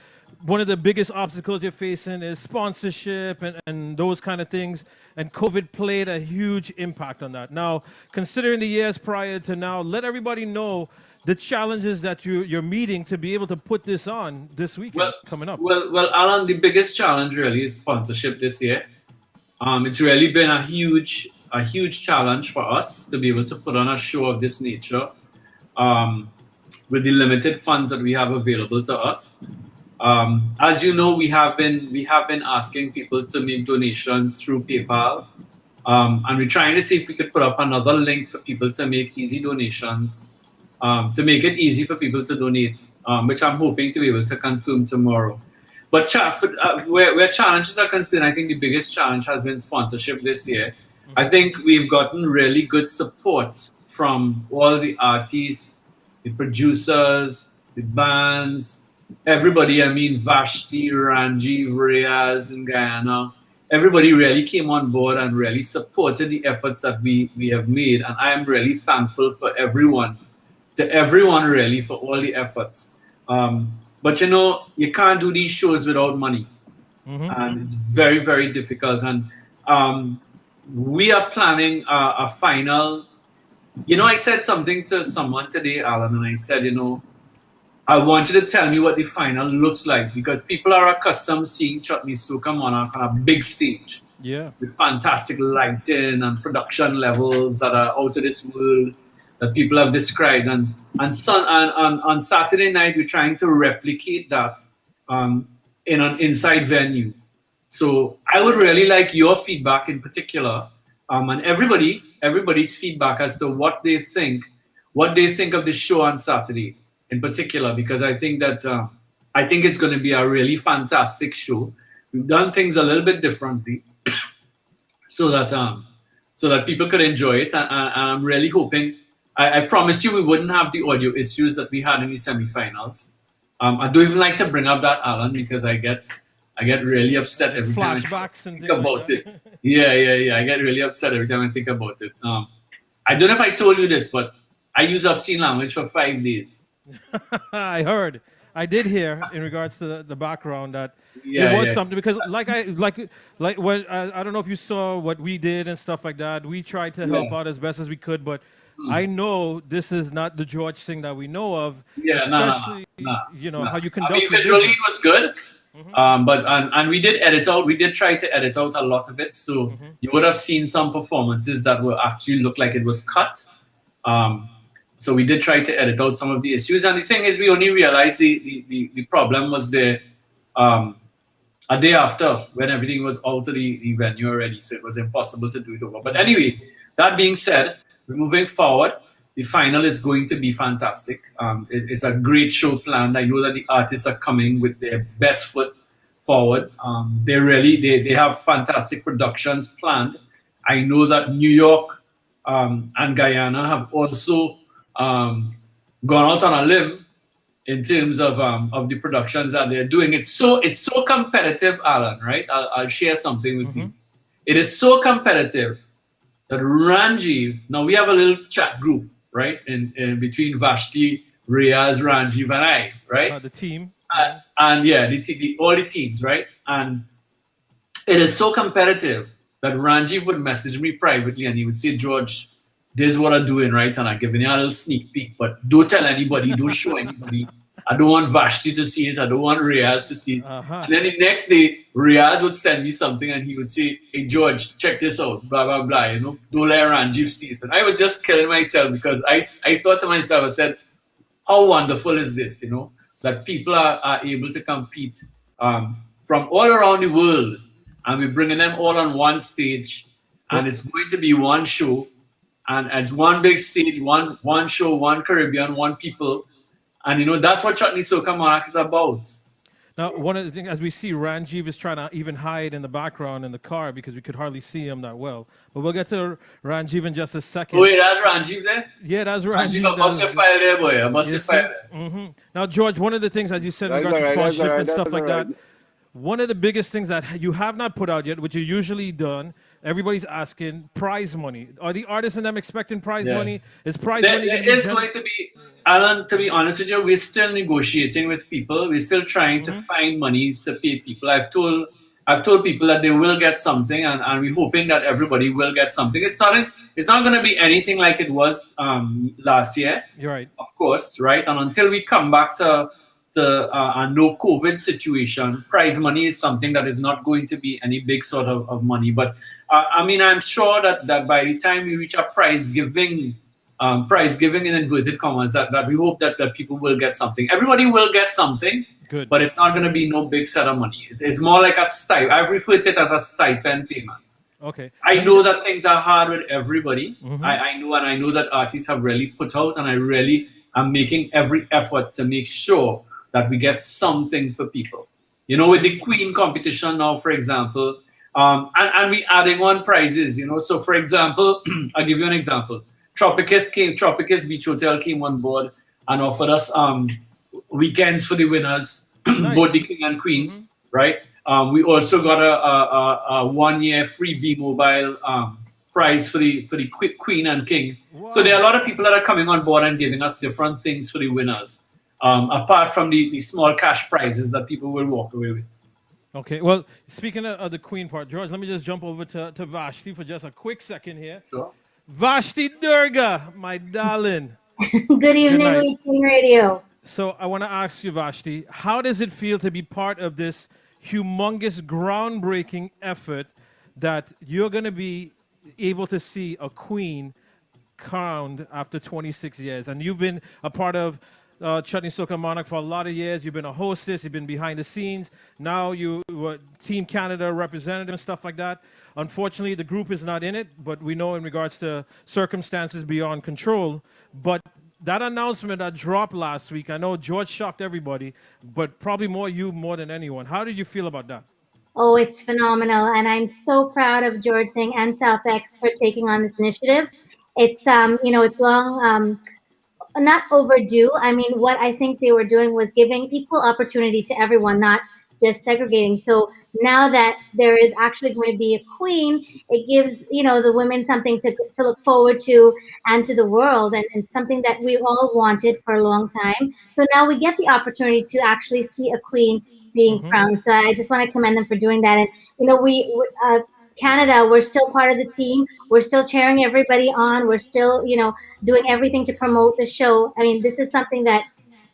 One of the biggest obstacles you're facing is sponsorship and those kind of things, and COVID played a huge impact on that. Now, considering the years prior to now, let everybody know the challenges that you're meeting to be able to put this on this weekend coming up.
Well, Alan, the biggest challenge really is sponsorship this year. It's really been a huge challenge for us to be able to put on a show of this nature with the limited funds that we have available to us. As you know, we have been asking people to make donations through PayPal, and we're trying to see if we could put up another link for people to make easy donations, to make it easy for people to donate, which I'm hoping to be able to confirm tomorrow. But where challenges are concerned, I think the biggest challenge has been sponsorship this year. I think we've gotten really good support from all the artists, the producers, the bands, everybody. I mean, Vashti, Ranji, Reyes in Guyana, everybody really came on board and really supported the efforts that we have made. And I am really thankful for everyone really for all the efforts. But you can't do these shows without money. And it's very, very difficult. And we are planning a final. I said something to someone today, Alan, and I said, I want you to tell me what the final looks like, because people are accustomed seeing Chutney Soca Monarch on a big stage.
Yeah.
With fantastic lighting and production levels that are out of this world that people have described. And on Saturday night, we're trying to replicate that in an inside venue. So I would really like your feedback in particular, and everybody's feedback as to what they think of the show on Saturday in particular, because I think it's going to be a really fantastic show. We've done things a little bit differently so that people could enjoy it, and I'm really hoping. I promised you we wouldn't have the audio issues that we had in the semifinals. I don't even like to bring up that, Alan, because I get really upset every time I think about it. Yeah. I get really upset every time I think about it. I don't know if I told you this, but I use obscene language for 5 days.
I did hear in regards to the background that it was something, because like what I don't know if you saw what we did and stuff like that. We tried to help out as best as we could, but I know this is not the George Singh that we know of.
Yeah,
especially
no.
how you conduct.
I mean, visually it was good, but we did edit out. We did try to edit out a lot of it, so you would have seen some performances that will actually look like it was cut. So we did try to edit out some of the issues, and the thing is, we only realized the problem was there a day after, when everything was out of the venue already, so it was impossible to do it over. But anyway, that being said, we're moving forward. The final is going to be fantastic. It's a great show planned. I know that the artists are coming with their best foot forward. They have fantastic productions planned. I know that New York and Guyana have also gone out on a limb in terms of the productions that they're doing. It's so competitive, Alan. Right? I'll share something with you. It is so competitive that Ranjiv. Now we have a little chat group, right? In between Vashti, Riaz, Ranjiv, and I, right?
The team.
And yeah, all the teams, right? And it is so competitive that Ranjiv would message me privately and he would say, George, this is what I'm doing, right? And I'm giving you a little sneak peek, but don't tell anybody, don't show anybody. I don't want Vashti to see it. I don't want Riaz to see it. And then the next day, Riaz would send me something and he would say, hey, George, check this out, blah, blah, blah. You know, don't let Ranjiv see it. And I was just killing myself because I thought to myself, I said, how wonderful is this, you know, that people are able to compete from all around the world, and we're bringing them all on one stage, and it's going to be one show, and it's one big stage, one show, one Caribbean, one people, and you know that's what Chutney Soca Monarch is about.
Now, one of the things, as we see, Ranjiv is trying to even hide in the background in the car because we could hardly see him that well. But we'll get to Ranjiv in just a second.
Oh, wait, that's Ranjiv there?
Yeah, that's Ranjiv.
I must have file there, boy. I must have file there.
Now, George, one of the things, as you said, in regards to sponsorship and stuff like that, one of the biggest things that you have not put out yet, which you usually done, everybody's asking prize money. Are the artists and them expecting prize money? Is prize money
going to be, Alan, to be honest with you, we're still negotiating with people. We're still trying to find monies to pay people. I've told people that they will get something, and we're hoping that everybody will get something. It's not going to be anything like it was last year.
You're right.
Of course, right? And until we come back to a no COVID situation, prize money is something that is not going to be any big sort of money. But I mean, I'm sure that by the time we reach a prize giving in inverted commas, that we hope that people will get something. Everybody will get something,
good,
but it's not going to be no big set of money. It's more like a stipend. I've referred to it as a stipend payment.
Okay.
I know that things are hard with everybody. I know that artists have really put out, and I really am making every effort to make sure that we get something for people. You know, with the Queen competition now, for example, and we adding on prizes, you know. So, for example, I'll give you an example. Tropicus Beach Hotel came on board and offered us weekends for the winners, both the King and Queen, right? We also got a 1 year free B-Mobile prize for the Queen and King. Wow. So there are a lot of people that are coming on board and giving us different things for the winners. Apart from the small cash prizes that people will walk away with.
Okay, well, speaking of the Queen part, George, let me just jump over to Vashti for just a quick second here.
Sure.
Vashti Durga, my darling.
Good evening, Weekend Radio.
So I want to ask you, Vashti, how does it feel to be part of this humongous, groundbreaking effort that you're going to be able to see a queen crowned after 26 years? And you've been a part of Chutney Soca Monarch for a lot of years. You've been a hostess. You've been behind the scenes. Now you were Team Canada representative and stuff like that. Unfortunately, the group is not in it, but we know in regards to circumstances beyond control. But that announcement that dropped last week, I know George shocked everybody, but probably more than anyone. How did you feel about that?
Oh, it's phenomenal. And I'm so proud of George Singh and South X for taking on this initiative. It's, it's long, not overdue. I mean, what I think they were doing was giving equal opportunity to everyone, not just segregating. So now that there is actually going to be a queen, it gives, the women something to look forward to and to the world, and something that we all wanted for a long time. So now we get the opportunity to actually see a queen being crowned. So I just want to commend them for doing that. And, we Canada, we're still part of the team. We're still cheering everybody on. We're still, doing everything to promote the show. I mean, this is something that,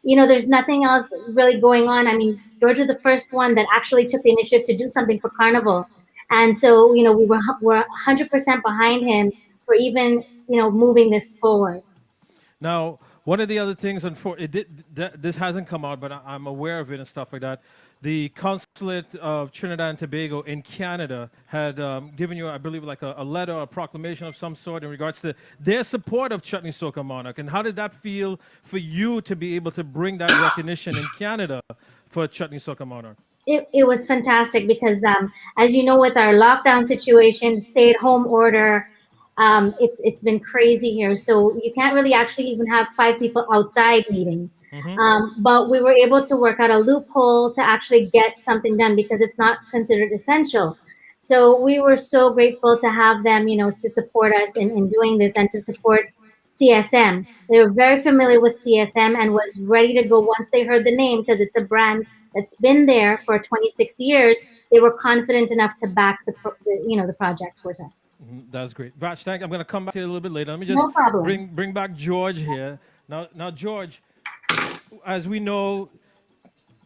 there's nothing else really going on. I mean, George was the first one that actually took the initiative to do something for Carnival. And so, we're 100% behind him for even, moving this forward.
Now, one of the other things, this hasn't come out, but I'm aware of it and stuff like that. The consulate of Trinidad and Tobago in Canada had given you, I believe, like a letter, a proclamation of some sort in regards to their support of Chutney Soca Monarch. And how did that feel for you to be able to bring that recognition in Canada for Chutney Soca Monarch?
It was fantastic because, as you know, with our lockdown situation, stay-at-home order, it's been crazy here. So you can't really actually even have 5 people outside meeting. But we were able to work out a loophole to actually get something done because it's not considered essential. So we were so grateful to have them, to support us in doing this and to support CSM. They were very familiar with CSM and was ready to go once they heard the name because it's a brand that's been there for 26 years. They were confident enough to back the project with us.
That's great. Vash, thank. I'm going to come back to you a little bit later. Let me just
No problem.
bring back George here. Now, George, as we know,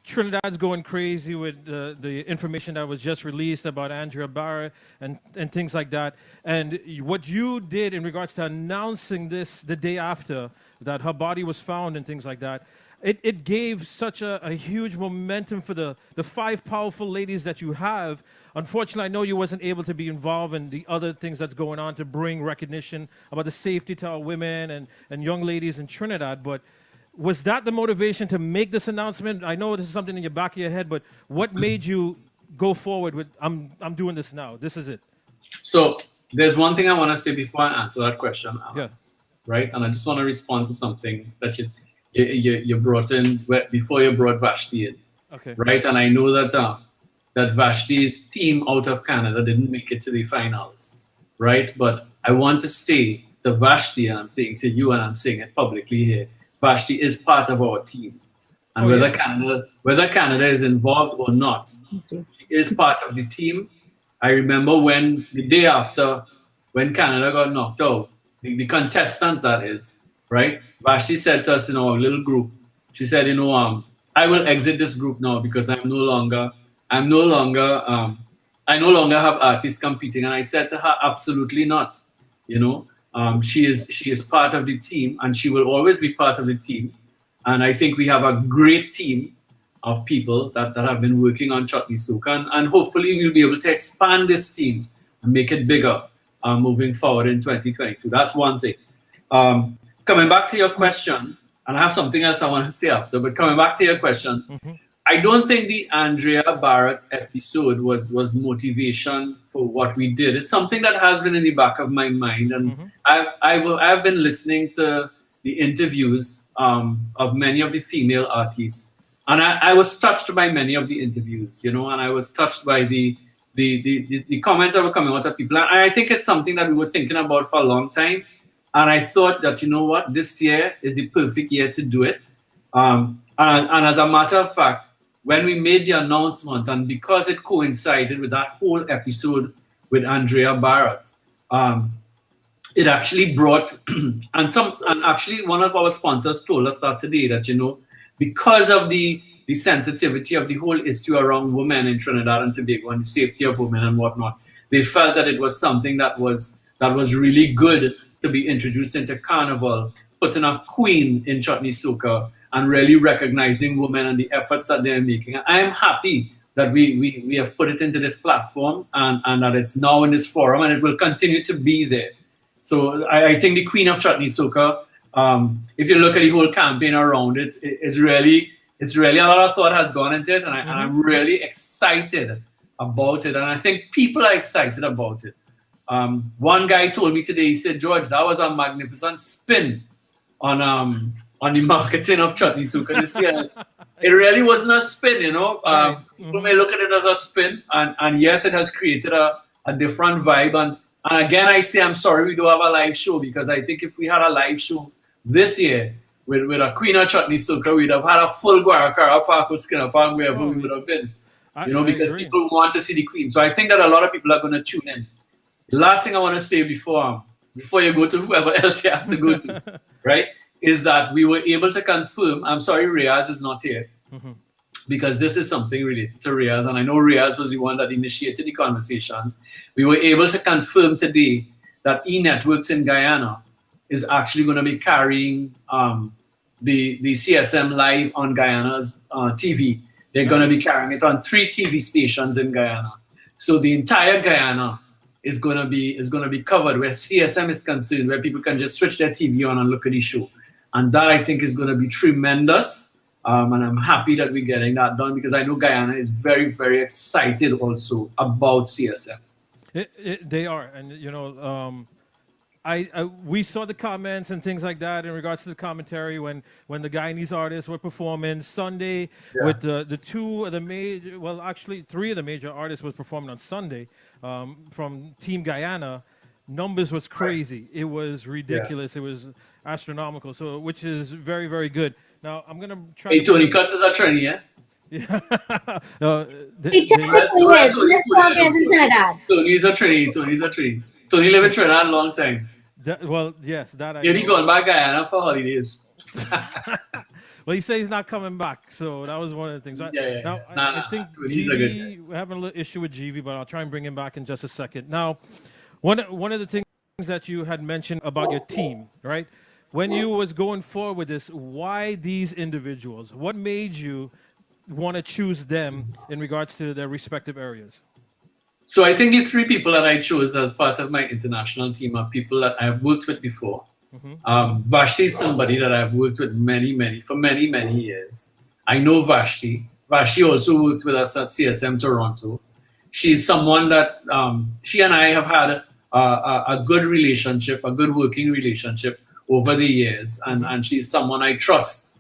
Trinidad's going crazy with the information that was just released about Andrea Barrett and things like that. And what you did in regards to announcing this the day after that her body was found and things like that, it gave such a huge momentum for the 5 powerful ladies that you have. Unfortunately, I know you wasn't able to be involved in the other things that's going on to bring recognition about the safety to our women and young ladies in Trinidad, but was that the motivation to make this announcement? I know this is something in your back of your head, but what made you go forward with, I'm doing this now, this is it?
So there's one thing I want to say before I answer that question.
Yeah.
Right? And I just want to respond to something that you brought in before you brought Vashti in.
Okay.
Right? And I know that that Vashti's team out of Canada didn't make it to the finals. Right? But I want to say to Vashti, and I'm saying to you, and I'm saying it publicly here, Vashti is part of our team. And whether Canada is involved or not, she is part of the team. I remember when the day after, when Canada got knocked out, the contestants that is, right? Vashti said to us in our little group, she said, I will exit this group now because I no longer have artists competing. And I said to her, absolutely not. She is part of the team, and she will always be part of the team. And I think we have a great team of people that have been working on Chutney Soca, and hopefully we'll be able to expand this team and make it bigger moving forward in 2022. That's one thing. Coming back to your question, and I have something else I want to say after, but coming back to your question, I don't think the Andrea Barrett episode was motivation for what we did. It's something that has been in the back of my mind, and I've been listening to the interviews of many of the female artists, and I was touched by many of the interviews, and I was touched by the comments that were coming out of people. And I think it's something that we were thinking about for a long time, and I thought that this year is the perfect year to do it. And as a matter of fact, when we made the announcement, and because it coincided with that whole episode with Andrea Barrett, it actually brought, and actually one of our sponsors told us that today, that, because of the sensitivity of the whole issue around women in Trinidad and Tobago and the safety of women and whatnot, they felt that it was something that was really good to be introduced into Carnival, putting a queen in Chutney Soca, and really recognizing women and the efforts that they're making. And I am happy that we have put it into this platform and that it's now in this forum, and it will continue to be there. So I think the Queen of Chutney Soca, if you look at the whole campaign around it, it's really a lot of thought has gone into it, and I'm really excited about it, and I think people are excited about it. One guy told me today, he said, George, that was a magnificent spin on the marketing of Chutney Soca this year. It really wasn't a spin, People may look at it as a spin, and yes, it has created a different vibe. And again, I say I'm sorry we don't have a live show, because I think if we had a live show this year with a Queen of Chutney Soca, we'd have had a full Guaracara Park or Skinner Park, wherever we would have been. Because people want to see the Queen. So I think that a lot of people are going to tune in. The last thing I want to say before you go to whoever else you have to go to, right, is that we were able to confirm, I'm sorry Riaz is not here, because this is something related to Riaz, and I know Riaz was the one that initiated the conversations. We were able to confirm today that E-Networks in Guyana is actually going to be carrying the CSM live on Guyana's TV. They're going to be carrying it on 3 TV stations in Guyana. So the entire Guyana is going to be covered where CSM is concerned, where people can just switch their TV on and look at the show. And that, I think, is going to be tremendous. And I'm happy that we're getting that done, because I know Guyana is very, very excited also about CSM.
They are. And, we saw the comments and things like that in regards to the commentary when the Guyanese artists were performing Sunday with the two of the major, well, actually three of the major artists was performing on Sunday from Team Guyana. Numbers was crazy. It was ridiculous. It was astronomical. So, which is very, very good. Now I'm gonna try.
Hey, Tony Cuts is a trainee, yeah.
Yeah.
He technically is. This song is in Trinidad.
Tony's a trainee. Tony's a trainee. Tony lived in Trinidad a long time.
Well, yes, that I
Yeah, he
know.
gone back Guyana for holidays.
Well, he says he's not coming back, so that was one of the things.
Yeah.
Now, I think
He's a good guy.
GV, we're having a little issue with GV, but I'll try and bring him back in just a second. Now, one of the things that you had mentioned about your team, right? When you was going forward with this, why these individuals? What made you want to choose them in regards to their respective areas?
So I think the three people that I chose as part of my international team are people that I've worked with before. Vashti is somebody that I've worked with many years. I know Vashti. Vashti also worked with us at CSM Toronto. She's someone that she and I have had a good relationship, a good working relationship over the years, and she's someone I trust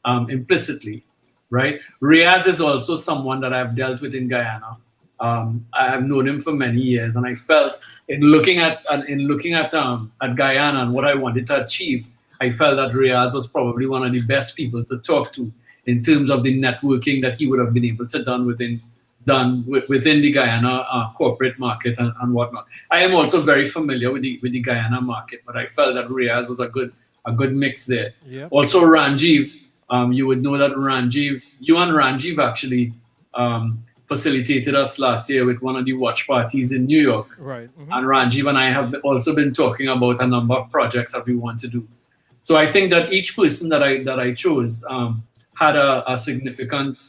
implicitly, right? Riaz is also someone that I've dealt with in Guyana. I have known him for many years, and I felt in looking at Guyana and what I wanted to achieve, I felt that Riaz was probably one of the best people to talk to in terms of the networking that he would have been able to done within the Guyana corporate market and whatnot. I am also very familiar with the Guyana market, but I felt that Riaz was a good mix there.
Yeah.
Also Ranjiv, you would know that you and Ranjiv actually facilitated us last year with one of the watch parties in New York.
Right.
And Ranjiv and I have also been talking about a number of projects that we want to do. So I think that each person that I chose had a significant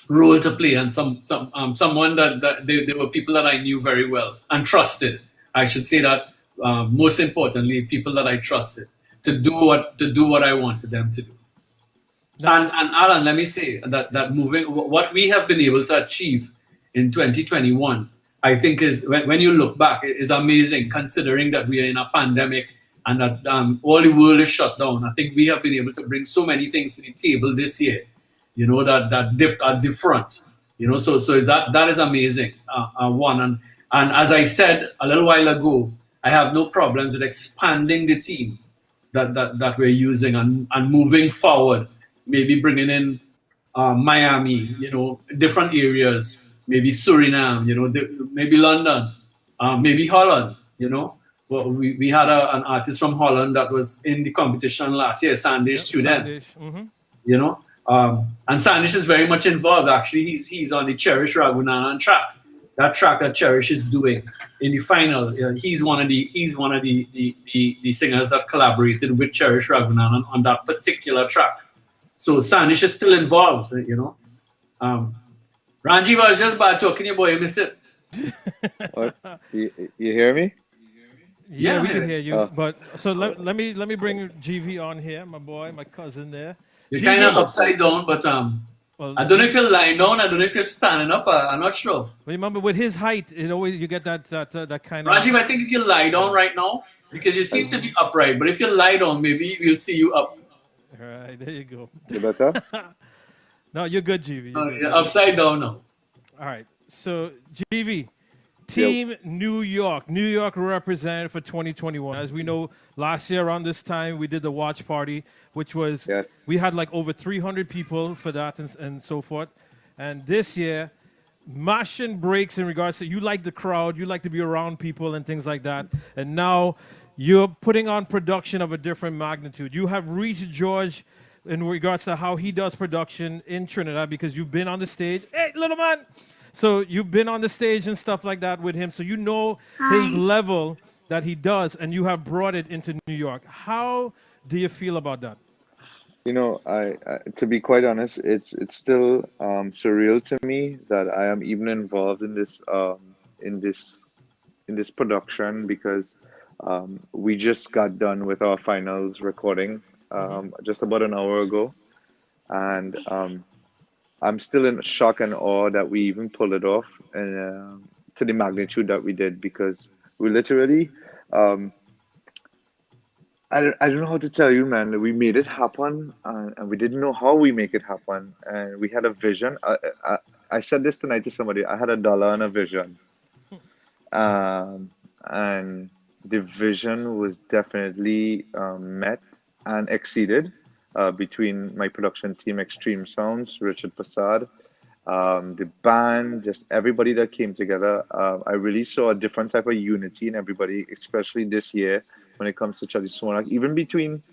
role to play, and someone that they were people that I knew very well and trusted. I should say that most importantly, people that I trusted to do what I wanted them to do. And Alan, let me say that moving what we have been able to achieve in 2021, I think is when you look back, it is amazing considering that we are in a pandemic and that all the world is shut down. I think we have been able to bring so many things to the table this year, you know, that are different, you know. So that is amazing. And as I said a little while ago, I have no problems with expanding the team that we're using and moving forward. Maybe bringing in Miami, you know, different areas, maybe Suriname, you know, maybe London, maybe Holland, you know. Well, we had an artist from Holland that was in the competition last year, Sandesh student, you know. And Sandesh is very much involved. Actually, he's on the Cherish Raghunanan track. That track that Cherish is doing in the final. He's one of the singers that collaborated with Cherish Raghunanan on that particular track. So Sandesh is still involved, you know. Ranjiv, I was just bad talking to you, boy. You miss it.
You hear me?
Yeah, we can hear you. But so let me bring GV on here, my boy, my cousin there.
You're kind of upside down, but I don't know if you're lying down. I don't know if you're standing up. I'm not sure.
But remember, with his height, it always you get that kind of.
Ranjiv, I think if you lie down right now, because you seem to be upright, but if you lie down, maybe we'll see you up.
All right, there you go.
You better?
No, you're good, GV.
You're upside down now.
All right, so GV, Team New York represented for 2021. As we know, last year around this time, we did the watch party, which was, we had like over 300 people for that and so forth. And this year, mashing breaks in regards to, you like the crowd, you like to be around people and things like that. And now you're putting on production of a different magnitude. You have reached George in regards to how he does production in Trinidad because you've been on the stage. Hey, little man! So you've been on the stage and stuff like that with him. So you know his level that he does, and you have brought it into New York. How do you feel about that?
You know, I to be quite honest, it's still surreal to me that I am even involved in this production because we just got done with our finals recording just about an hour ago, and I'm still in shock and awe that we even pulled it off and to the magnitude that we did, because we literally Um, I don't know how to tell you, man. We made it happen, and we didn't know how we make it happen. And we had a vision. I said this tonight to somebody. I had $1 and a vision, and the vision was definitely met and exceeded between my production team, Extreme Sounds, Richard Prasad, the band, just everybody that came together. I really saw a different type of unity in everybody, especially this year when it comes to Charlie Sonak. Even between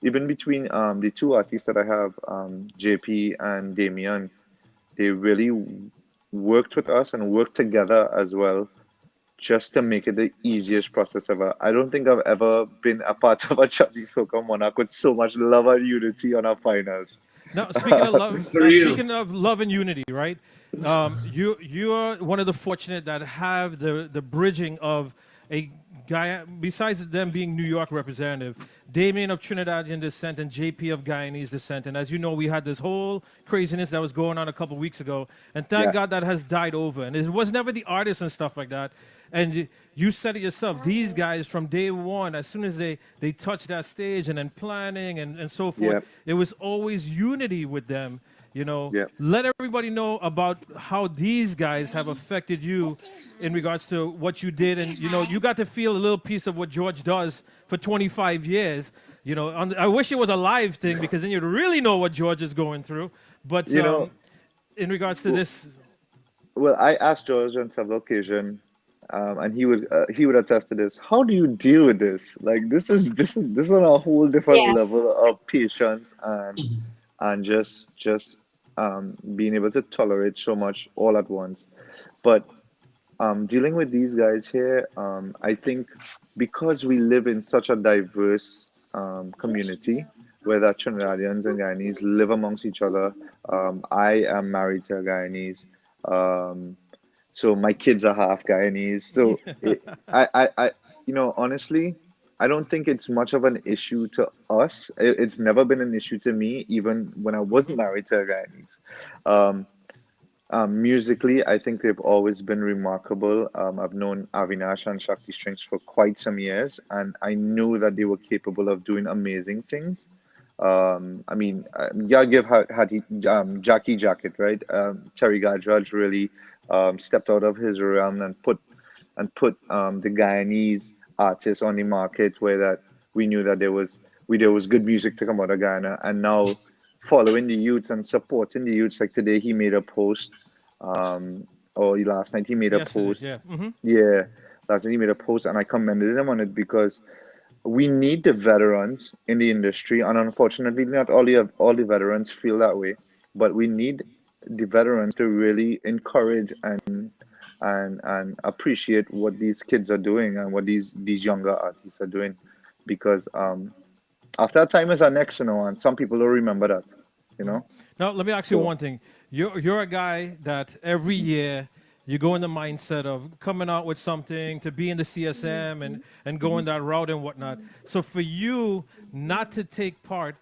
the two artists that I have, JP and Damien, they really worked with us and worked together as well just to make it the easiest process ever. I don't think I've ever been a part of a Charlie Soca Monarch with so much love and unity on our finals.
Now, speaking of love,
For
now
real.
speaking of love and unity, right? You are one of the fortunate that have the bridging of a guy. Besides them being New York representative, Damien of Trinidadian descent and JP of Guyanese descent. And as you know, we had this whole craziness that was going on a couple weeks ago, and thank
Yeah.
God that has died over. And it was never the artists and stuff like that. And you said it yourself. These guys from day one, as soon as they touched that stage and then planning and so forth,
Yep.
it was always unity with them.
Yep.
Let everybody know about how these guys have affected you in regards to what you did. And, you got to feel a little piece of what George does for 25 years. I wish it was a live thing because then you'd really know what George is going through. But
You know,
in regards to this,
well, I asked George on several occasions, and he would attest to this. How do you deal with this? Like this is on a whole different
Yeah.
level of patience and just being able to tolerate so much all at once. But dealing with these guys here, I think because we live in such a diverse community, where the Trinidadians and Guyanese live amongst each other. I am married to a Guyanese, so my kids are half Guyanese. So honestly, I don't think it's much of an issue to us. It's never been an issue to me, even when I wasn't married to a Guyanese. Um, Musically, I think they've always been remarkable. I've known Avinash and Shakti Strings for quite some years, and I knew that they were capable of doing amazing things. Yeah, give Hattie Jackie Jacket, right? Terry Gajraj really stepped out of his realm and put the Guyanese artists on the market where that we knew that there was good music to come out of Ghana, and now following the youths and supporting the youths. Like today, he made a post, or last night he made a
yesterday,
post.
yeah. Hmm.
Yeah, last night he made a post, and I commended him on it because we need the veterans in the industry, and unfortunately, not all the veterans feel that way. But we need the veterans to really encourage and appreciate what these kids are doing and what these younger artists are doing, because after that time is our next, and some people don't remember that.
Now, let me ask you
So
one thing. You're a guy that every year you go in the mindset of coming out with something to be in the CSM and going that route and whatnot. So for you not to take part,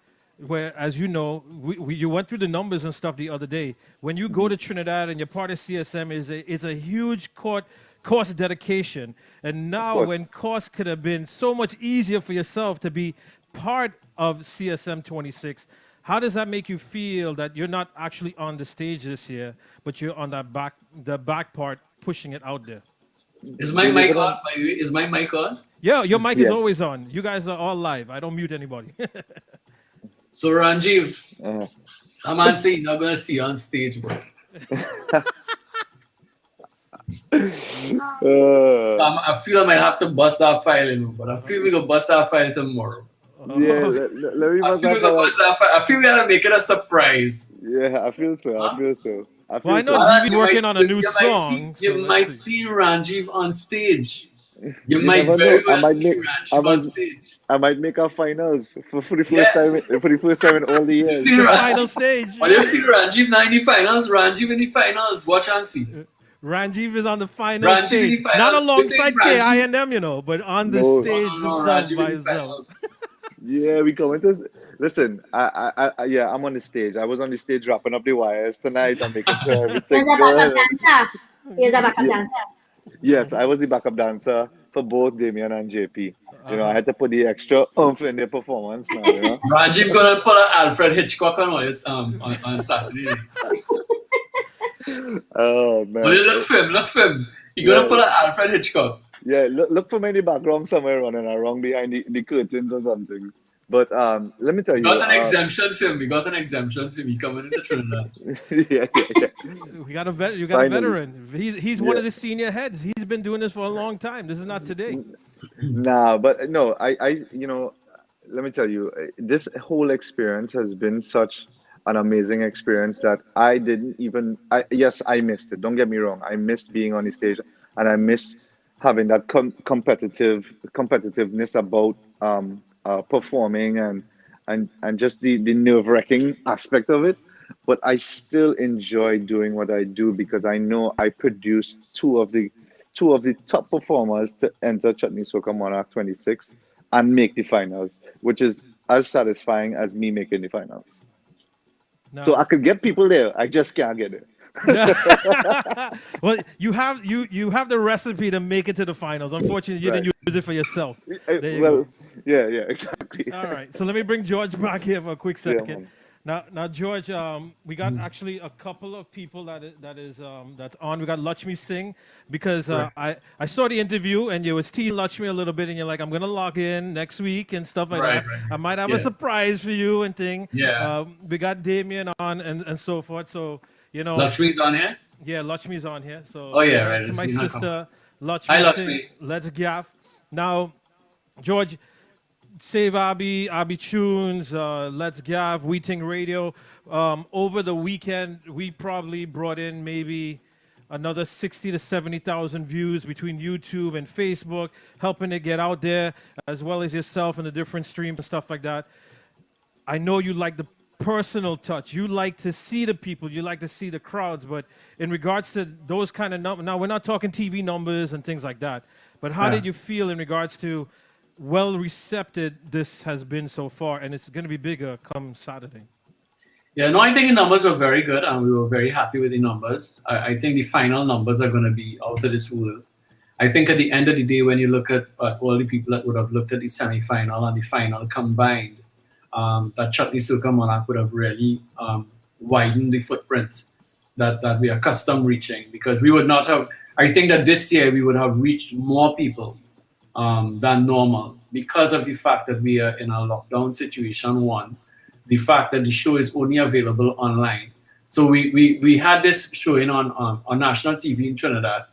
where, as you know, you went through the numbers and stuff the other day. When you go to Trinidad and you're part of CSM, is a huge course dedication. And now
course.
when course could have been so much easier for yourself to be part of CSM26, how does that make you feel that you're not actually on the stage this year, but you're on the back part pushing it out there?
Is my mic on, by the way? Is my mic on?
Yeah, your mic is
Yeah.
always on. You guys are all live. I don't mute anybody.
So Ranjiv,
Uh,
I'm not saying you're not gonna see you on stage, bro. I feel I might have to bust that file in, but I feel we gonna bust that file tomorrow.
yeah, let me
I
bust
feel we
that
gonna
file.
bust that file. I feel we gotta make it a surprise.
Yeah, I feel so. I feel so. I feel
Well, I know
so.
GV
You
working
might-
on a new
you
song.
Might see, you
so
might
let's
see Ranjiv on stage. You
You
might
never
very
know. I
well
might
see
make. I
Ranjiv on
might.
stage.
I might make our finals for the first
Yeah.
time. For the first time in all the years.
See
The
Ranjiv-
final stage.
What if you Ranjiv not in the finals? Ranjiv in the finals. Watch and see.
Ranjiv is on the final
Ranjiv in
stage.
the finals.
Not
You
alongside
think Ranjiv-
KINM, but on the
No.
stage
No,
himself
Ranjiv
by
in the
himself.
finals.
Yeah, we coming to. Listen, yeah, I'm on the stage. I was on the stage wrapping up the wires tonight and making sure
He's
everything
a backup
good.
dancer. He's a backup
Yeah.
dancer.
Yes, I was the backup dancer. for both Damien and JP. You know, I had to put the extra oomph in their performance now, you know.
Rajiv gonna put an Alfred Hitchcock on it on Saturday.
Oh man.
Well, look for him. He gonna put an Alfred Hitchcock.
Yeah, look for me in the background somewhere running around behind the curtains or something. But let me tell you.
We got an exemption film. We got an exemption film. He coming into Trinidad.
yeah.
We got a you got
Finally.
a veteran. He's one
Yeah.
of the senior heads. He's been doing this for a long time. This is not today.
Nah, but no, you know, let me tell you, this whole experience has been such an amazing experience that I didn't even. Yes, I missed it. Don't get me wrong. I missed being on the stage, and I miss having that competitiveness about performing and just the nerve-wracking aspect of it. But I still enjoy doing what I do because I know I produced two of the top performers to enter Chutney Soca Monarch 26 and make the finals, which is as satisfying as me making the finals.
No.
So I could get people there, I just can't get there.
Well, you have the recipe to make it to the finals. Unfortunately, you didn't use it for yourself. There you go.
Yeah, exactly.
All right, so let me bring George back here for a quick second.
man.
Now, George, we got actually a couple of people that's on. We got Lakshmi Singh because I saw the interview and you was teasing Lakshmi a little bit, and you're like, I'm gonna log in next week and stuff like that.
Right.
I might have a surprise for you and thing.
Yeah.
We got Damien on and so forth. So you know,
Lakshmi's on here.
Yeah, Lakshmi's on here. So
Oh, yeah, right.
To
It's
my
seen her
sister,
come.
Lakshmi
Hi,
Singh,
Lakshmi.
let's gaff. Now, George, Save Abby Tunes, Let's Gaff, We Ting Radio. Over the weekend, we probably brought in maybe another 60 to 70,000 views between YouTube and Facebook, helping it get out there, as well as yourself and the different streams and stuff like that. I know you like the personal touch. You like to see the people. You like to see the crowds. But in regards to those kind of numbers, now we're not talking TV numbers and things like that. But how did you feel in regards to well recepted this has been so far, and it's going to be bigger come Saturday?
Yeah, no, I think the numbers were very good, and we were very happy with the numbers. I think the final numbers are going to be out of this world. I think at the end of the day, when you look at all the people that would have looked at the semi-final and the final combined, that Chutney Soca Monarch would have really widened the footprint that we are accustomed reaching, because we would not have. I think that this year we would have reached more people than normal because of the fact that we are in a lockdown situation. One, the fact that the show is only available online. So we had this showing on national TV in Trinidad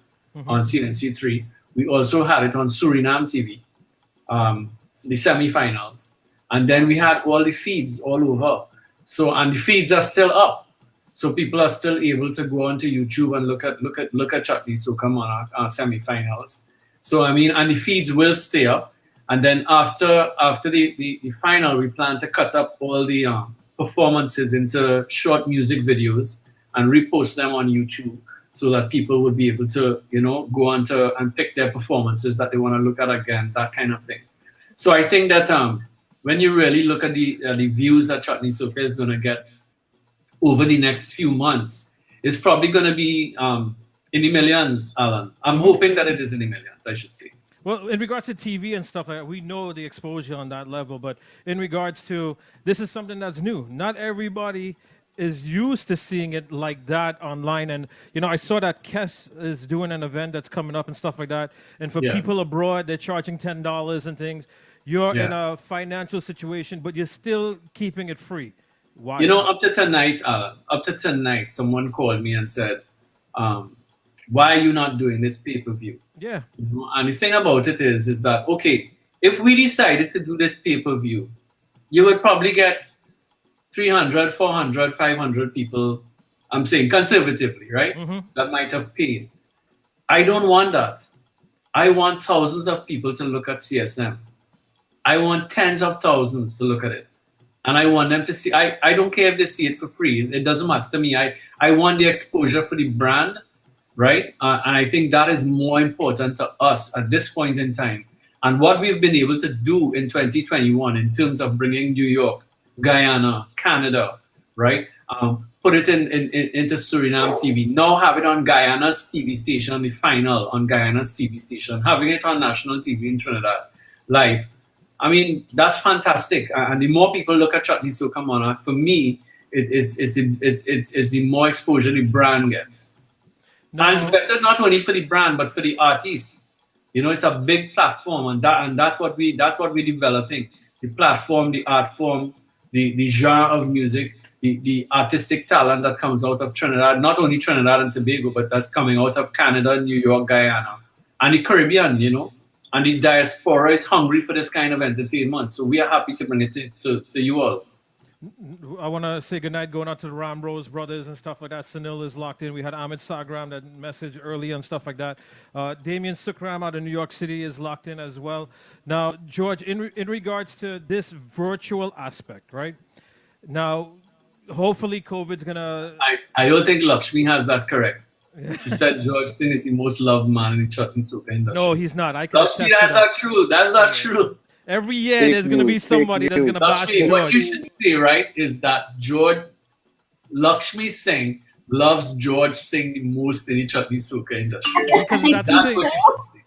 on CNC3. We also had it on Suriname TV, the semi-finals. And then we had all the feeds all over. So, and the feeds are still up. So people are still able to go onto YouTube and look at Chutney Soca Monarch semi-finals. So I mean, and the feeds will stay up. And then after the final, we plan to cut up all the performances into short music videos and repost them on YouTube, so that people would be able to, go on to and pick their performances that they want to look at again, that kind of thing. So I think that when you really look at the views that Chutney Soca is going to get over the next few months, it's probably going to be in the millions, Alan. I'm hoping that it is in the millions, I should say.
Well, in regards to TV and stuff like that, we know the exposure on that level. But in regards to, this is something that's new. Not everybody is used to seeing it like that online. And, I saw that Kess is doing an event that's coming up and stuff like that. And for people abroad, they're charging $10 and things. You're in a financial situation, but you're still keeping it free. Why?
Up to tonight, someone called me and said, why are you not doing this pay-per-view?
Yeah.
And the thing about it is that, okay, if we decided to do this pay-per-view, you would probably get 300, 400, 500 people, I'm saying conservatively, right? That might have paid. I don't want that. I want thousands of people to look at CSM. I want tens of thousands to look at it. And I want them to see, I don't care if they see it for free. It doesn't matter to me. I want the exposure for the brand, right? And I think that is more important to us at this point in time. And what we've been able to do in 2021 in terms of bringing New York, Guyana, Canada, right? put it into Suriname TV. Now have it on Guyana's TV station, the final on Guyana's TV station, having it on national TV in Trinidad live. I mean, that's fantastic. And the more people look at Chutney Soca Monarch, for me, it's the more exposure the brand gets. And it's better not only for the brand, but for the artists. You know, it's a big platform, and that's what we're developing. The platform, the art form, the genre of music, the artistic talent that comes out of Trinidad, not only Trinidad and Tobago, but that's coming out of Canada, New York, Guyana, and the Caribbean, you know. And the diaspora is hungry for this kind of entertainment. So we are happy to bring it to you all.
I want to say goodnight going out to the Ram Rose brothers and stuff like that. Sunil is locked in. We had Ahmed Sagram that message early and stuff like that. Damien Sukram out of New York City is locked in as well. Now, George, in regards to this virtual aspect, right? Now, hopefully COVID's going to...
I don't think Lakshmi has that correct. She said George Singh is the most loved man in the Chutney Soca industry.
No, he's not. I can
Lakshmi, that's not true. That's not true.
Every year there's going to be somebody that's going to bash George.
What you should say, right, is that Lakshmi Singh loves George Singh the most in the Chutney Soca industry.
That's what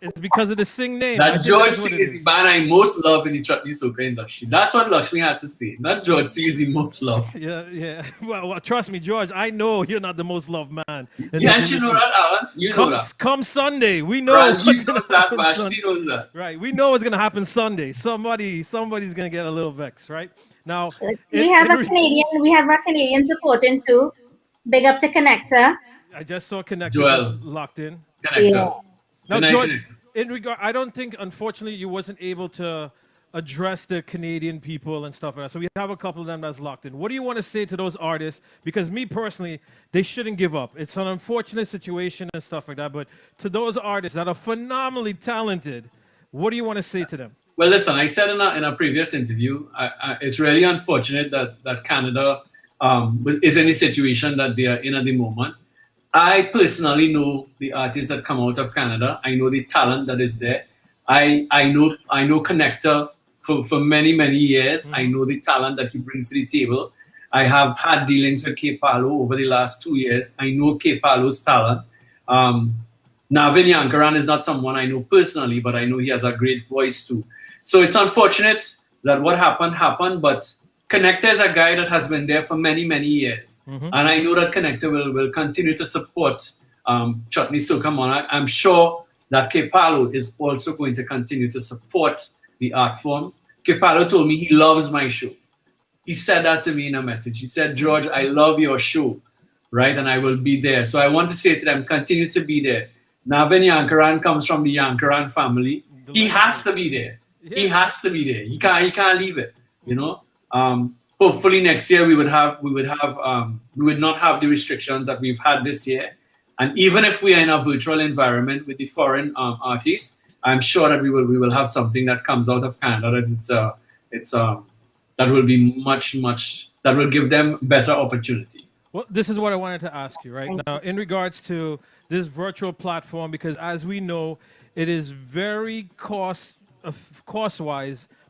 it's because of the Singh name.
That George Singh is the man I most love in the Chutney Soca industry. That's what Lakshmi has to say. Not George Singh is the most loved.
Yeah. Well, trust me, George, I know you're not the most loved man.
Yeah, and you know that, Alan. You know that.
Come Sunday, we know
Right,
what's going to happen
Sunday. Knows that.
Right, we know what's going to happen Sunday. Somebody's going to get a little vexed, right? Now,
we have a Canadian supporting too. Big up to Connector.
I just saw Connector
Joel.
locked in.
Connector.
Yeah.
Now,
Good night,
George,
Connector.
in regard, I don't think, unfortunately, you wasn't able to address the Canadian people and stuff like that. So we have a couple of them that's locked in. What do you want to say to those artists? Because me personally, they shouldn't give up. It's an unfortunate situation and stuff like that. But to those artists that are phenomenally talented, what do you want to say to them?
Well, listen, I said in a previous interview, it's really unfortunate that Canada is in a situation that they are in at the moment. I personally know the artists that come out of Canada. I know the talent that is there. I know Connector for many, many years. I know the talent that he brings to the table. I have had dealings with K. Palo over the last 2 years. I know K. Palo's talent. Navin Yankaran is not someone I know personally, but I know he has a great voice too. So it's unfortunate that what happened, but Connector is a guy that has been there for many, many years. And I know that Connector will continue to support Chutney Soca Monarch. I'm sure that Kepalo is also going to continue to support the art form. Kepalo told me he loves my show. He said that to me in a message. He said, George, I love your show, right? And I will be there. So I want to say to them, continue to be there. Navin Yankaran comes from the Yankaran family. He has to be there. Yeah. He has to be there. He can't leave it, you know? Hopefully next year we would not have the restrictions that we've had this year. And even if we are in a virtual environment with the foreign artists, I'm sure that we will have something that comes out of Canada that will be that will give them better opportunity.
Well, this is what I wanted to ask you right now in regards to this virtual platform, because as we know, it is very cost-wise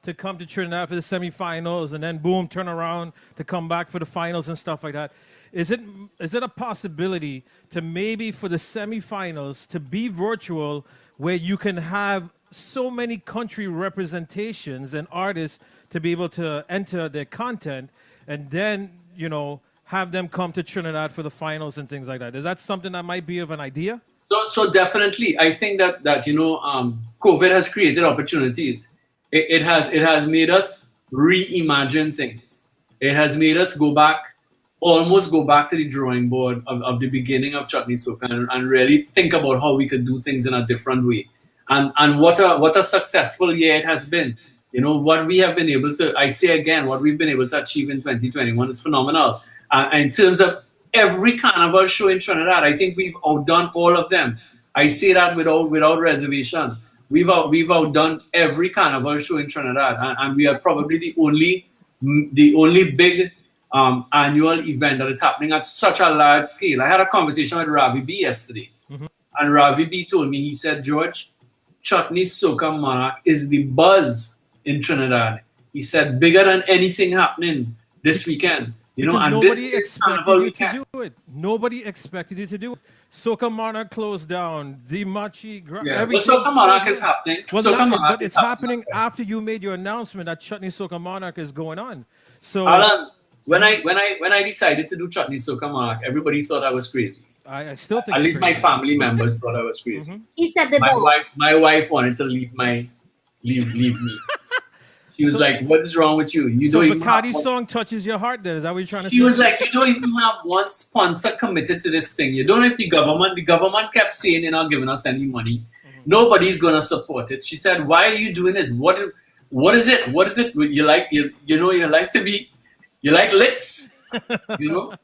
to come to Trinidad for the semifinals and then boom, turn around to come back for the finals and stuff like that. Is it a possibility to maybe for the semifinals to be virtual where you can have so many country representations and artists to be able to enter their content and then, you know, have them come to Trinidad for the finals and things like that? Is that something that might be of an idea?
So definitely, I think that you know, COVID has created opportunities. It has made us reimagine things. It has made us almost go back to the drawing board of the beginning of Chutney Soca and really think about how we could do things in a different way. And what a successful year it has been. You know, what we have been able to, I say again, what we've been able to achieve in 2021 is phenomenal. In terms of every carnival show in Trinidad, I think we've outdone all of them. I say that without reservation. We've outdone every carnival show in Trinidad, and we are probably the only big annual event that is happening at such a large scale. I had a conversation with Ravi B yesterday, and Ravi B told me, he said, George, Chutney Soca Monarch is the buzz in Trinidad. He said, bigger than anything happening this weekend. You know,
Because
and this
nobody
is
expected
Carnival
you to
weekend.
do it. Nobody expected you to do it. Soca Monarch closed down.
Yeah, but
Everything
Soca Monarch
closed
is
down.
happening.
Well,
Soca Monarch
but
is
it's
happening.
happening after you made your announcement that Chutney Soca Monarch is going on. So
Alan, when I decided to do Chutney Soca Monarch, everybody thought I was crazy.
I still think
At
you're
least my
crazy.
family members thought I was crazy.
He said the dog.
My wife wanted to leave me. She was
So-
like, "What is wrong with you? You
So
don't even have
Bacardi's
one."
song touches your heart. Then is that what you're trying to
She
say?
was like, "You don't even have one sponsor committed to this thing. You don't have the government. The government kept saying they're not giving us any money. Nobody's gonna support it." She said, "Why are you doing this? What is it? What is it? You like you like to be, you like licks, you know."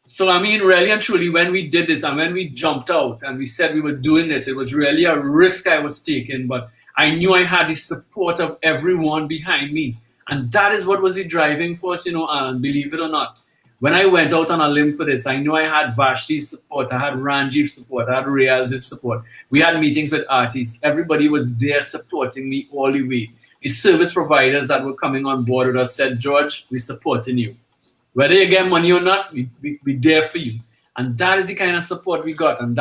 So I mean, really and truly, when we did this and when we jumped out and we said we were doing this, it was really a risk I was taking, but I knew I had the support of everyone behind me. And that is what was the driving force, and believe it or not. When I went out on a limb for this, I knew I had Vashti's support, I had Ranjiv's support, I had Riaz's support. We had meetings with artists. Everybody was there supporting me all the way. The service providers that were coming on board with us said, "George, we're supporting you. Whether you get money or not, we there for you." And that is the kind of support we got. And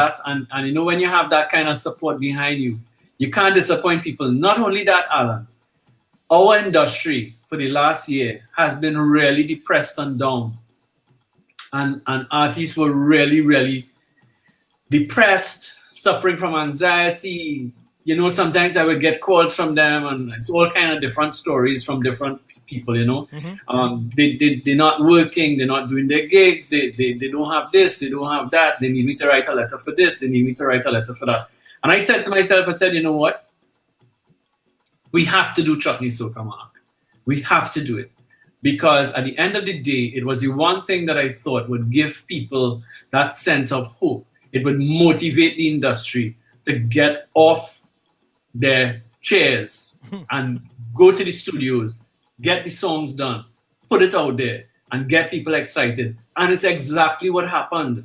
when you have that kind of support behind you, you can't disappoint people. Not only that, Alan, our industry for the last year has been really depressed and down. And artists were really, really depressed, suffering from anxiety. Sometimes I would get calls from them, and it's all kind of different stories from different people, they're not working, they're not doing their gigs, they don't have this, they don't have that, they need me to write a letter for this, they need me to write a letter for that. And I said to myself, you know what? We have to do Chutney Soca Monarch. We have to do it. Because at the end of the day, it was the one thing that I thought would give people that sense of hope. It would motivate the industry to get off their chairs and go to the studios, get the songs done, put it out there, and get people excited. And it's exactly what happened.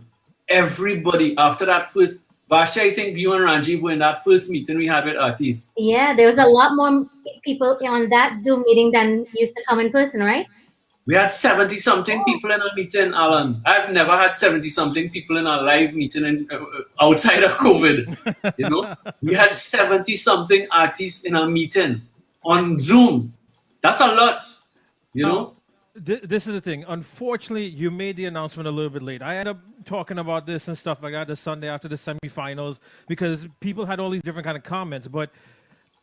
Everybody, after that first, Vasha, I think you and Ranjiv were in that first meeting we had with artists.
Yeah, there was a lot more people on that Zoom meeting than used to come in person, right?
We had 70-something people in a meeting, Alan. I've never had 70-something people in a live meeting outside of COVID. We had 70-something artists in a meeting on Zoom. That's a lot,
This is the thing. Unfortunately, you made the announcement a little bit late. I ended up talking about this and stuff like that the Sunday after the semifinals because people had all these different kind of comments. But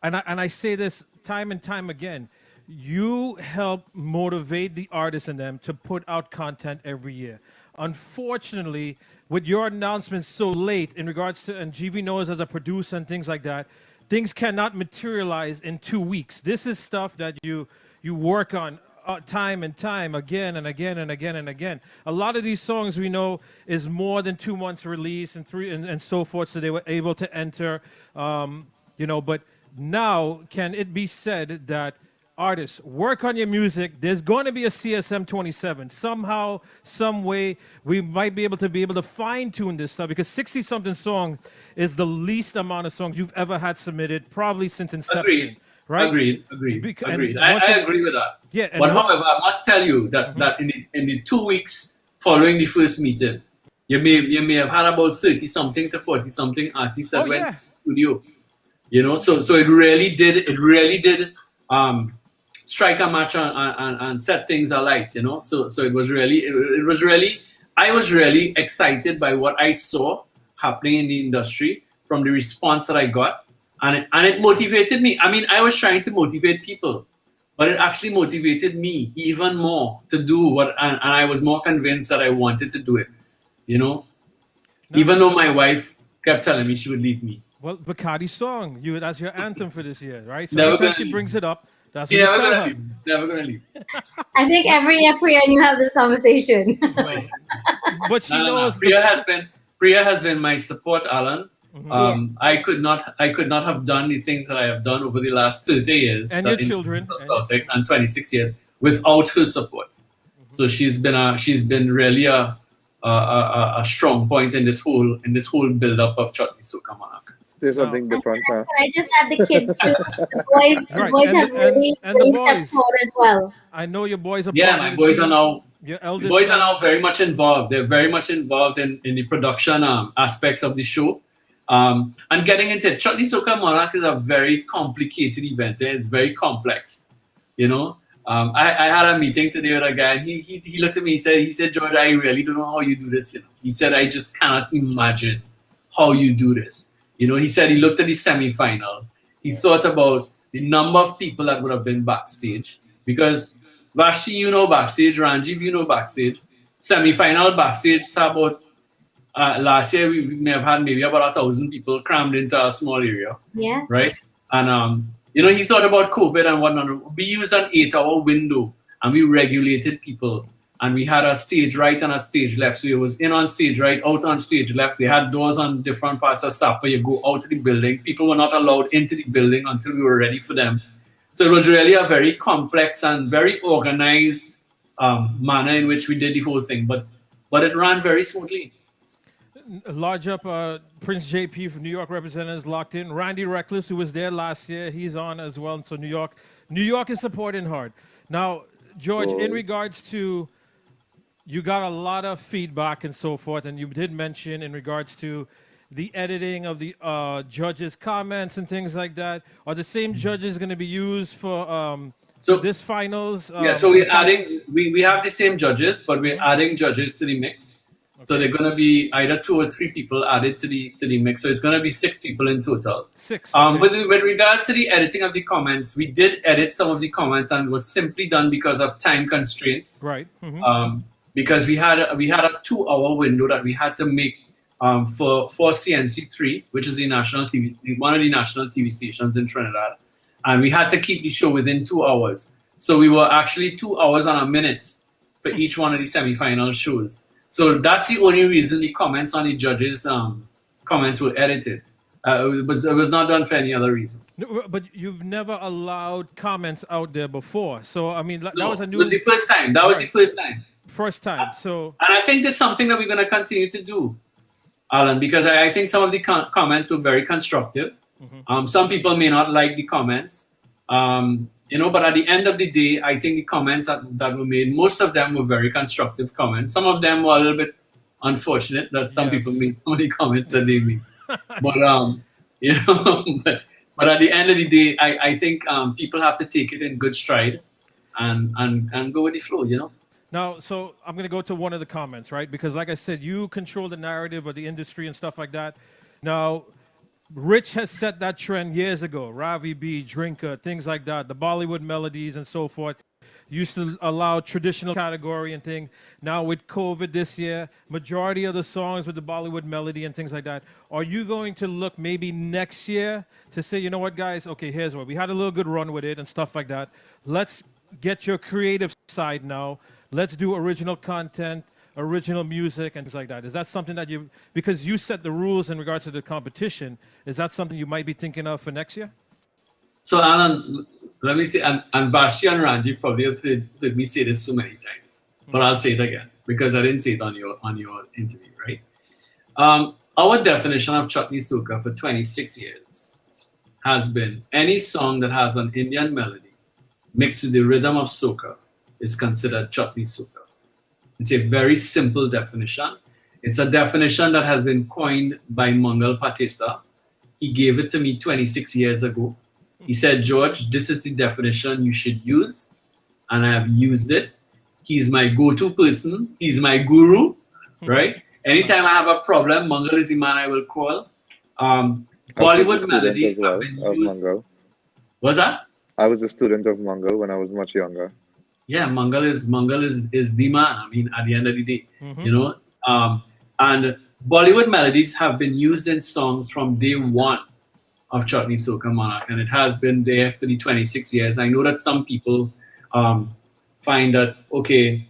and I say this time and time again. You help motivate the artists in them to put out content every year. Unfortunately, with your announcement so late in regards to, and GV knows as a producer and things like that, things cannot materialize in 2 weeks. This is stuff that you work on time and time again and again and again and again. A lot of these songs we know is more than 2 months release and three and so forth, so they were able to enter, but now can it be said that artists, work on your music. There's going to be a CSM27. Somehow, some way, we might be able to fine-tune this stuff because 60-something songs is the least amount of songs you've ever had submitted, probably since inception.
Agreed.
Right?
Agreed. I agree with that.
Yeah.
But however, I must tell you that in the 2 weeks following the first meeting, you may have had about 30-something to 40-something artists that went to the studio. So it really did strike a match and set things alight, So it was really I was really excited by what I saw happening in the industry from the response that I got, and it motivated me. I mean, I was trying to motivate people, but it actually motivated me even more to do what, and I was more convinced that I wanted to do it, even though my wife kept telling me she would leave me.
Well, Bacardi's song, that's your anthem for this year, right? So
Never
every time
gonna
she
leave.
brings it up, that's
Never
what you tell
gonna
her.
leave. Never gonna leave.
I think every year, Priya, you have this conversation.
But she
No.
knows.
Priya has been my support, Alan. I could not have done the things that I have done over the last 30 years
And your children.
Celtics and 26 years without her support. So she's been really a strong point in this whole build up of Chutney Soca Monarch.
Say something different, man.
I just had the kids too. The boys
Right,
have
and
really
the boys.
stepped forward as well.
I know your boys are.
Yeah,
part of
my
the
boys
team.
are now
Your
The
eldest
boys are
son.
now very much involved. They're very much involved in the production aspects of the show. And getting into it, Chutney Soca Monarch is a very complicated event. It's very complex, you know. I had a meeting today with a guy, and he looked at me. He said, George, I really don't know how you do this. You know? He said, I just cannot imagine how you do this. You know, he said he looked at the semi-final. He thought about the number of people that would have been backstage because Vashti, you know, backstage, Ranjiv, you know, backstage. Semi-final backstage, about last year we may have had maybe about 1,000 people crammed into a small area,
Yeah.
right? And you know, he thought about COVID and whatnot. We used an 8-hour window and we regulated people. And we had a stage right and a stage left. So it was in on stage right, out on stage left. They had doors on different parts of Sapa. You go out of the building. People were not allowed into the building until we were ready for them. So it was really a very complex and very organized manner in which we did the whole thing. But it ran very smoothly.
Large up Prince JP from New York Representatives locked in. Randy Reckless, who was there last year, he's on as well. So New York is supporting hard. Now, George, in regards to, you got a lot of feedback and so forth, and you did mention in regards to the editing of the judges' comments and things like that. Are the same judges going to be used for this finals?
So we're adding, we have the same judges, but we're adding judges to the mix. So they're going to be either 2 or 3 people added to the mix. So it's going to be 6 people in total.
6.
With regards to the editing of the comments, we did edit some of the comments and was simply done because of time constraints.
Right.
Because we had a 2-hour window that we had to make for CNC3, which is the national TV, one of the national TV stations in Trinidad, and we had to keep the show within 2 hours. So we were actually 2 hours and a minute for each one of the semi-final shows. So that's the only reason the comments on the judges' comments were edited. It was not done for any other reason.
No, but you've never allowed comments out there before. So, I mean, that was a new...
It was the first time. That was the first time.
First time, so...
And I think that's something that we're going to continue to do, Alan, because I think some of the comments were very constructive. Some people may not like the comments, you know, but at the end of the day, I think the comments that were made, most of them were very constructive comments. Some of them were a little bit unfortunate that some people made some of the comments that they made. But, you know, but at the end of the day, I think people have to take it in good stride and go with the flow, you know.
Now, so I'm going to go to one of the comments, right? Because like I said, you control the narrative of the industry and stuff like that. Now, Rich has set that trend years ago. Ravi B, Drinker, things like that. The Bollywood melodies and so forth. Used to allow traditional category and thing. Now with COVID this year, majority of the songs with the Bollywood melody and things like that. Are you going to look maybe next year to say, you know what, guys? Okay, here's what. We had a little good run with it and stuff like that. Let's get your creative side now. Let's do original content, original music, and things like that. Is that something that you, because you set the rules in regards to the competition, is that something you might be thinking of for next year?
So, Alan, let me say, and Vashti and Ranji probably have heard me say this so many times, but I'll say it again because I didn't say it on your interview, right? Our definition of Chutney Soca for 26 years has been any song that has an Indian melody mixed with the rhythm of soca is considered Chutney Soca. It's a very simple definition. It's a definition that has been coined by Mangal Patesa. He gave it to me 26 years ago. He said, George, this is the definition you should use. And I have used it. He's my go-to person. He's my guru, right? Anytime I have a problem, Mangal is the man I will call. Bollywood melodies have been used.
Mangal.
What's that?
I was a student of Mangal when I was much younger.
Yeah, Mangal is the man. I mean, at the end of the day, you know. And Bollywood melodies have been used in songs from day one of Chutney Soca Monarch, and it has been there for the 26 years. I know that some people find that, okay,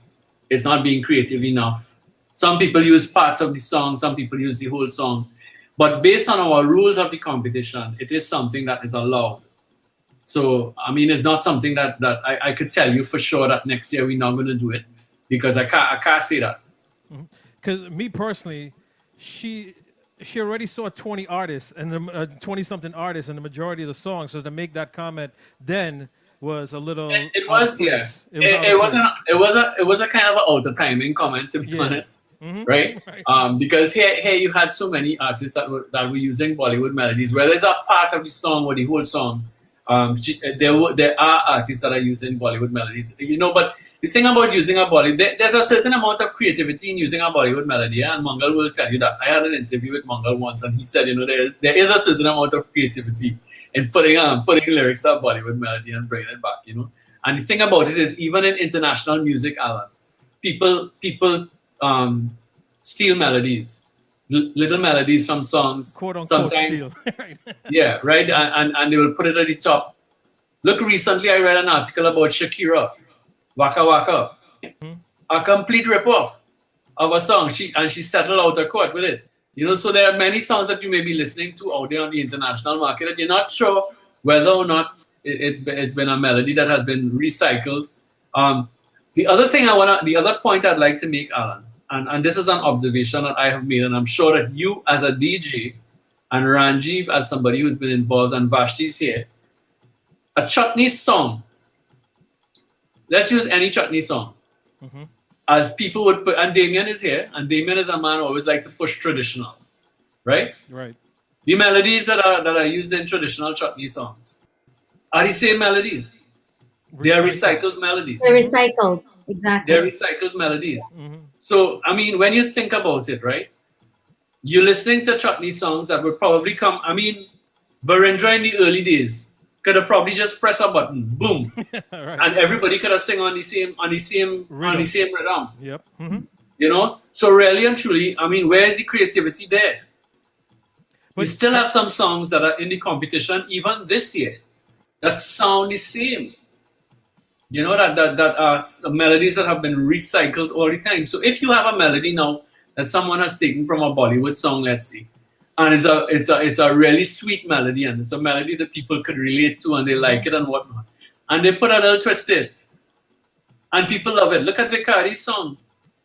it's not being creative enough. Some people use parts of the song, some people use the whole song. But based on our rules of the competition, it is something that is allowed. So, I mean, it's not something that I could tell you for sure that next year we're not going to do it, because I can't say that.
Because me personally, she already saw 20 artists and 20-something artists in the majority of the songs. So to make that comment then, was a little
It
out of
was, yeah.
place. It was out of place.
It was a kind of an out of timing comment, to be honest, right? Because here you had so many artists that were using Bollywood melodies, whether it's a part of the song or the whole song. There are artists that are using Bollywood melodies, but the thing about using a Bollywood, there's a certain amount of creativity in using a Bollywood melody, and Mangal will tell you that. I had an interview with Mangal once, and he said, there is a certain amount of creativity in putting lyrics to a Bollywood melody and bringing it back, And the thing about it is, even in international music, Alan, people steal melodies, little melodies from songs,
quote unquote
sometimes,
steal.
yeah, right, and they will put it at the top. Look, recently I read an article about Shakira, Waka Waka, a complete ripoff of a song. She settled out of court with it. So there are many songs that you may be listening to out there on the international market that you're not sure whether or not it's been a melody that has been recycled. The other point I'd like to make, Alan, and this is an observation that I have made, and I'm sure that you as a DJ and Ranjiv as somebody who's been involved, and Vashti's here, a chutney song. Let's use any chutney song. As people would put, and Damien is here, and Damien is a man who always like to push traditional, right?
Right.
The melodies that are used in traditional chutney songs are the same melodies. They are recycled melodies.
They're recycled, exactly.
They're recycled melodies. So, I mean, when you think about it, right? You're listening to chutney songs that would probably come. I mean, Virendra in the early days could have probably just pressed a button, boom, and everybody could have sing on the same rhythm.
Yep.
So really and truly, I mean, where is the creativity there? We still have some songs that are in the competition even this year that sound the same. That are melodies that have been recycled all the time. So if you have a melody now that someone has taken from a Bollywood song, let's say, and it's a really sweet melody, and it's a melody that people could relate to and they like it and whatnot, and they put a little twist to it, and people love it. Look at Vikari's song,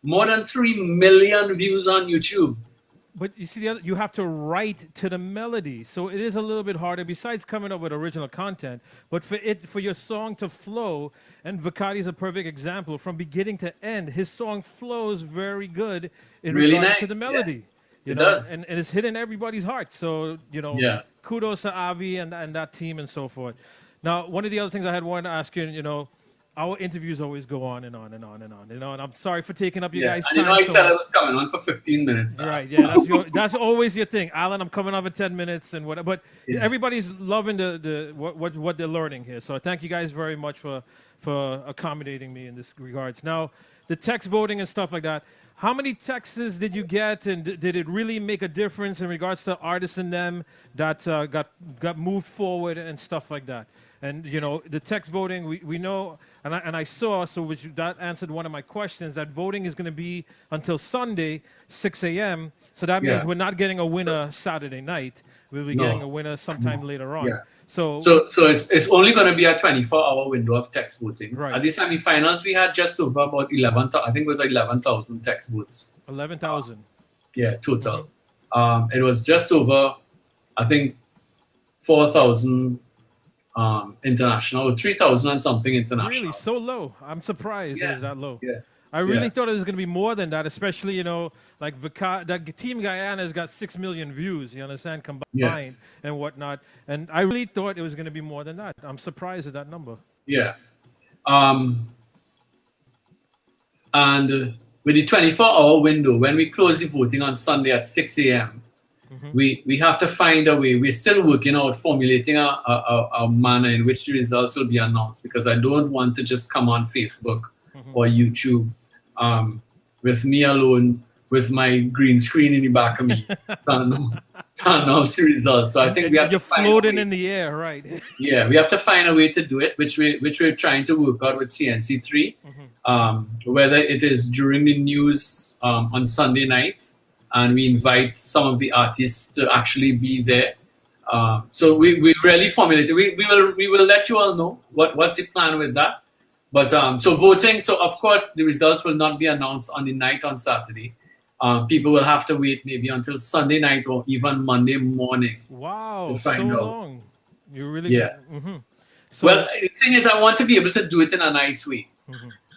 more than 3 million views on YouTube.
But you see, you have to write to the melody, so it is a little bit harder. Besides coming up with original content, but for your song to flow, and Vikari is a perfect example. From beginning to end, his song flows very good in
Really
regards
nice,
to the melody.
yeah.
You
It
know,
does.
and it's hitting everybody's heart. So
Yeah.
kudos to Avi and that team and so forth. Now, one of the other things I had wanted to ask you, our interviews always go on and on and on and on, and I'm sorry for taking up your guys'
And
time.
I
so
said I
much.
was coming on for 15 minutes.
Right, yeah, that's always your thing, Alan. I'm coming off in 10 minutes and whatever, but everybody's loving what they're learning here. So thank you guys very much for accommodating me in this regards. Now, the text voting and stuff like that. How many texts did you get, and did it really make a difference in regards to artists and them that got moved forward and stuff like that? And the text voting, we know, and I saw, that answered one of my questions, that voting is going to be until Sunday, 6 a.m. So that means we're not getting a winner Saturday night. We'll be getting a winner sometime later on.
Yeah.
So
it's only going to be a 24-hour window of text voting.
Right.
At the semi-finals, we had just over about 11,000. I think it was 11,000 text votes.
11,000.
Yeah, total. It was just over, I think, 4,000 international, 3,000 and something international.
Really, so low. I'm surprised it was that low.
Yeah.
I really thought it was going to be more than that, especially, like that Team Guyana's got 6 million views, you understand, combined and whatnot. And I really thought it was going to be more than that. I'm surprised at that number.
Yeah. And with the 24-hour window, when we close the voting on Sunday at 6 a.m., we have to find a way. We're still working out, formulating a manner in which the results will be announced, because I don't want to just come on Facebook or YouTube with me alone, with my green screen in the back of me, to announce the results. So I think we have
You're
to find
floating in the air, right?
Yeah, we have to find a way to do it, which we're trying to work out with CNC3. Whether it is during the news on Sunday night, and we invite some of the artists to actually be there. So we really formulated. We will let you all know what's the plan with that. But so voting. So of course the results will not be announced on the night on Saturday. People will have to wait maybe until Sunday night or even Monday morning.
Wow,
to
so
find out.
long. You really So,
well, the thing is, I want to be able to do it in a nice way,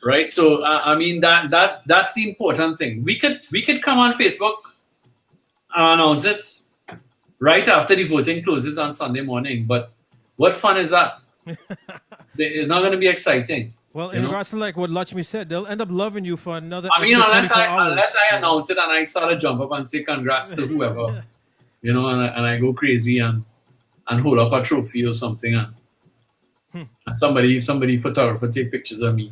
right? So, I mean, that's the important thing. We could come on Facebook and announce it right after the voting closes on Sunday morning. But what fun is that? It's not going to be exciting.
well,
You
in
know,
regards to like what Lakshmi said, they'll end up loving you for another
I mean,
extra 24 hours.
unless I announce it and I start to jump up and say congrats to whoever, you know, and I go crazy and hold up a trophy or something, and somebody photographer take pictures of me.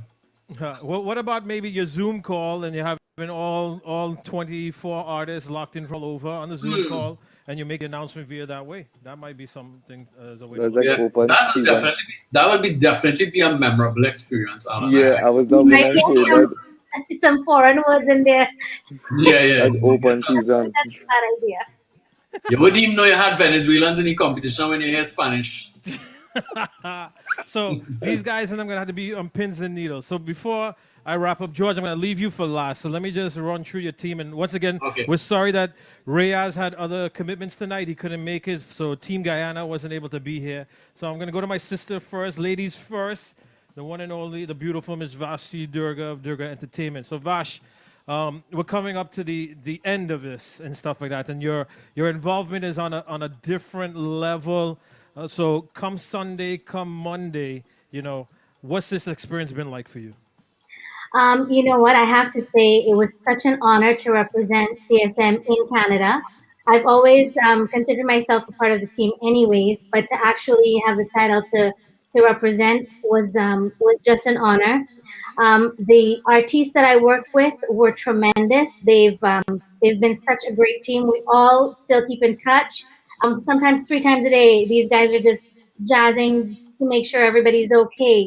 Well, what about maybe your Zoom call and you're having all 24 artists locked in from all over on the Zoom call, and you make the announcement via that way? That might be something as a way to
That's
look
like
at it.
open season.
That would be definitely be a memorable experience, Alan.
Yeah, I was
You
not
might
gonna
get
say that.
some foreign words in there.
Yeah.
That's open season.
That's a bad idea.
You wouldn't even know you had Venezuelans in the competition when you hear Spanish.
So these guys and I'm gonna have to be on pins and needles. So before I wrap up, George, I'm gonna leave you for last. So let me just run through your team. And once again,
Okay.
we're sorry that Reyes had other commitments tonight. He couldn't make it, so Team Guyana wasn't able to be here. So I'm gonna go to my sister first, ladies first. The one and only, the beautiful Miss Vashi Durga of Durga Entertainment. So Vash, we're coming up to the end of this and stuff like that, and your involvement is on a different level. So come Sunday, come Monday, what's this experience been like for you?
You know what? I have to say it was such an honor to represent CSM in Canada. I've always considered myself a part of the team, anyways, but to actually have the title to represent was just an honor. The artists that I worked with were tremendous. They've been such a great team. We all still keep in touch. Sometimes 3 times a day, these guys are just jazzing just to make sure everybody's okay.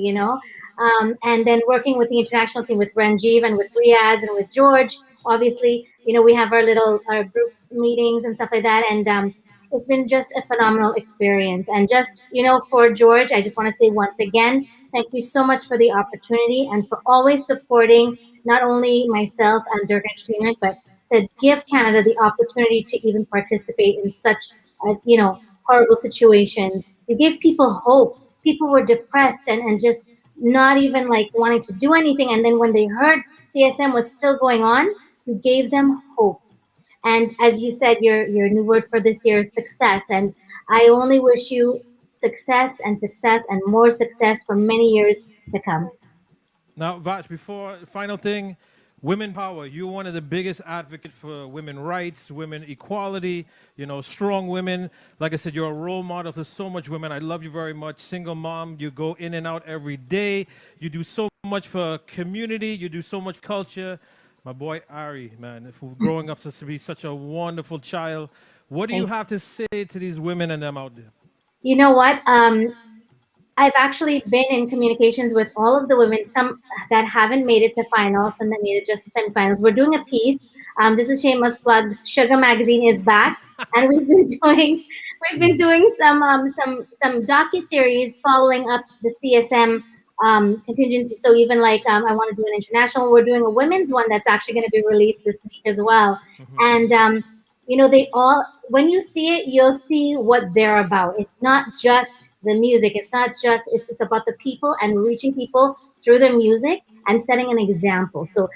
And then working with the international team with Ranjiv and with Riaz and with George, obviously, we have our group meetings and stuff like that. And it's been just a phenomenal experience. And just, for George, I just want to say once again, thank you so much for the opportunity and for always supporting not only myself and Dirk Entertainment, but to give Canada the opportunity to even participate in such, horrible situations. You gave people hope. People were depressed and just not even like wanting to do anything. And then when they heard CSM was still going on, you gave them hope. And as you said, your new word for this year is success. And I only wish you success and more success for many years to come.
Now, Vash, before final thing, women power. You're one of the biggest advocates for women rights, women equality, strong women. Like I said, you're a role model for so much women. I love you very much. Single mom, you go in and out every day. You do so much for community. You do so much culture. My boy Ari, man, growing up to be such a wonderful child. What do you have to say to these women and them out there?
You know what? I've actually been in communications with all of the women, some that haven't made it to finals, some that made it just to semifinals. We're doing a piece. This is shameless plug. Sugar Magazine is back, and we've been doing some docu-series following up the CSM contingency. So even like I want to do an international. We're doing a women's one that's actually going to be released this week as well. And they all, when you see it, you'll see what they're about. It's not just the music. It's just about the people and reaching people through the music and setting an example. So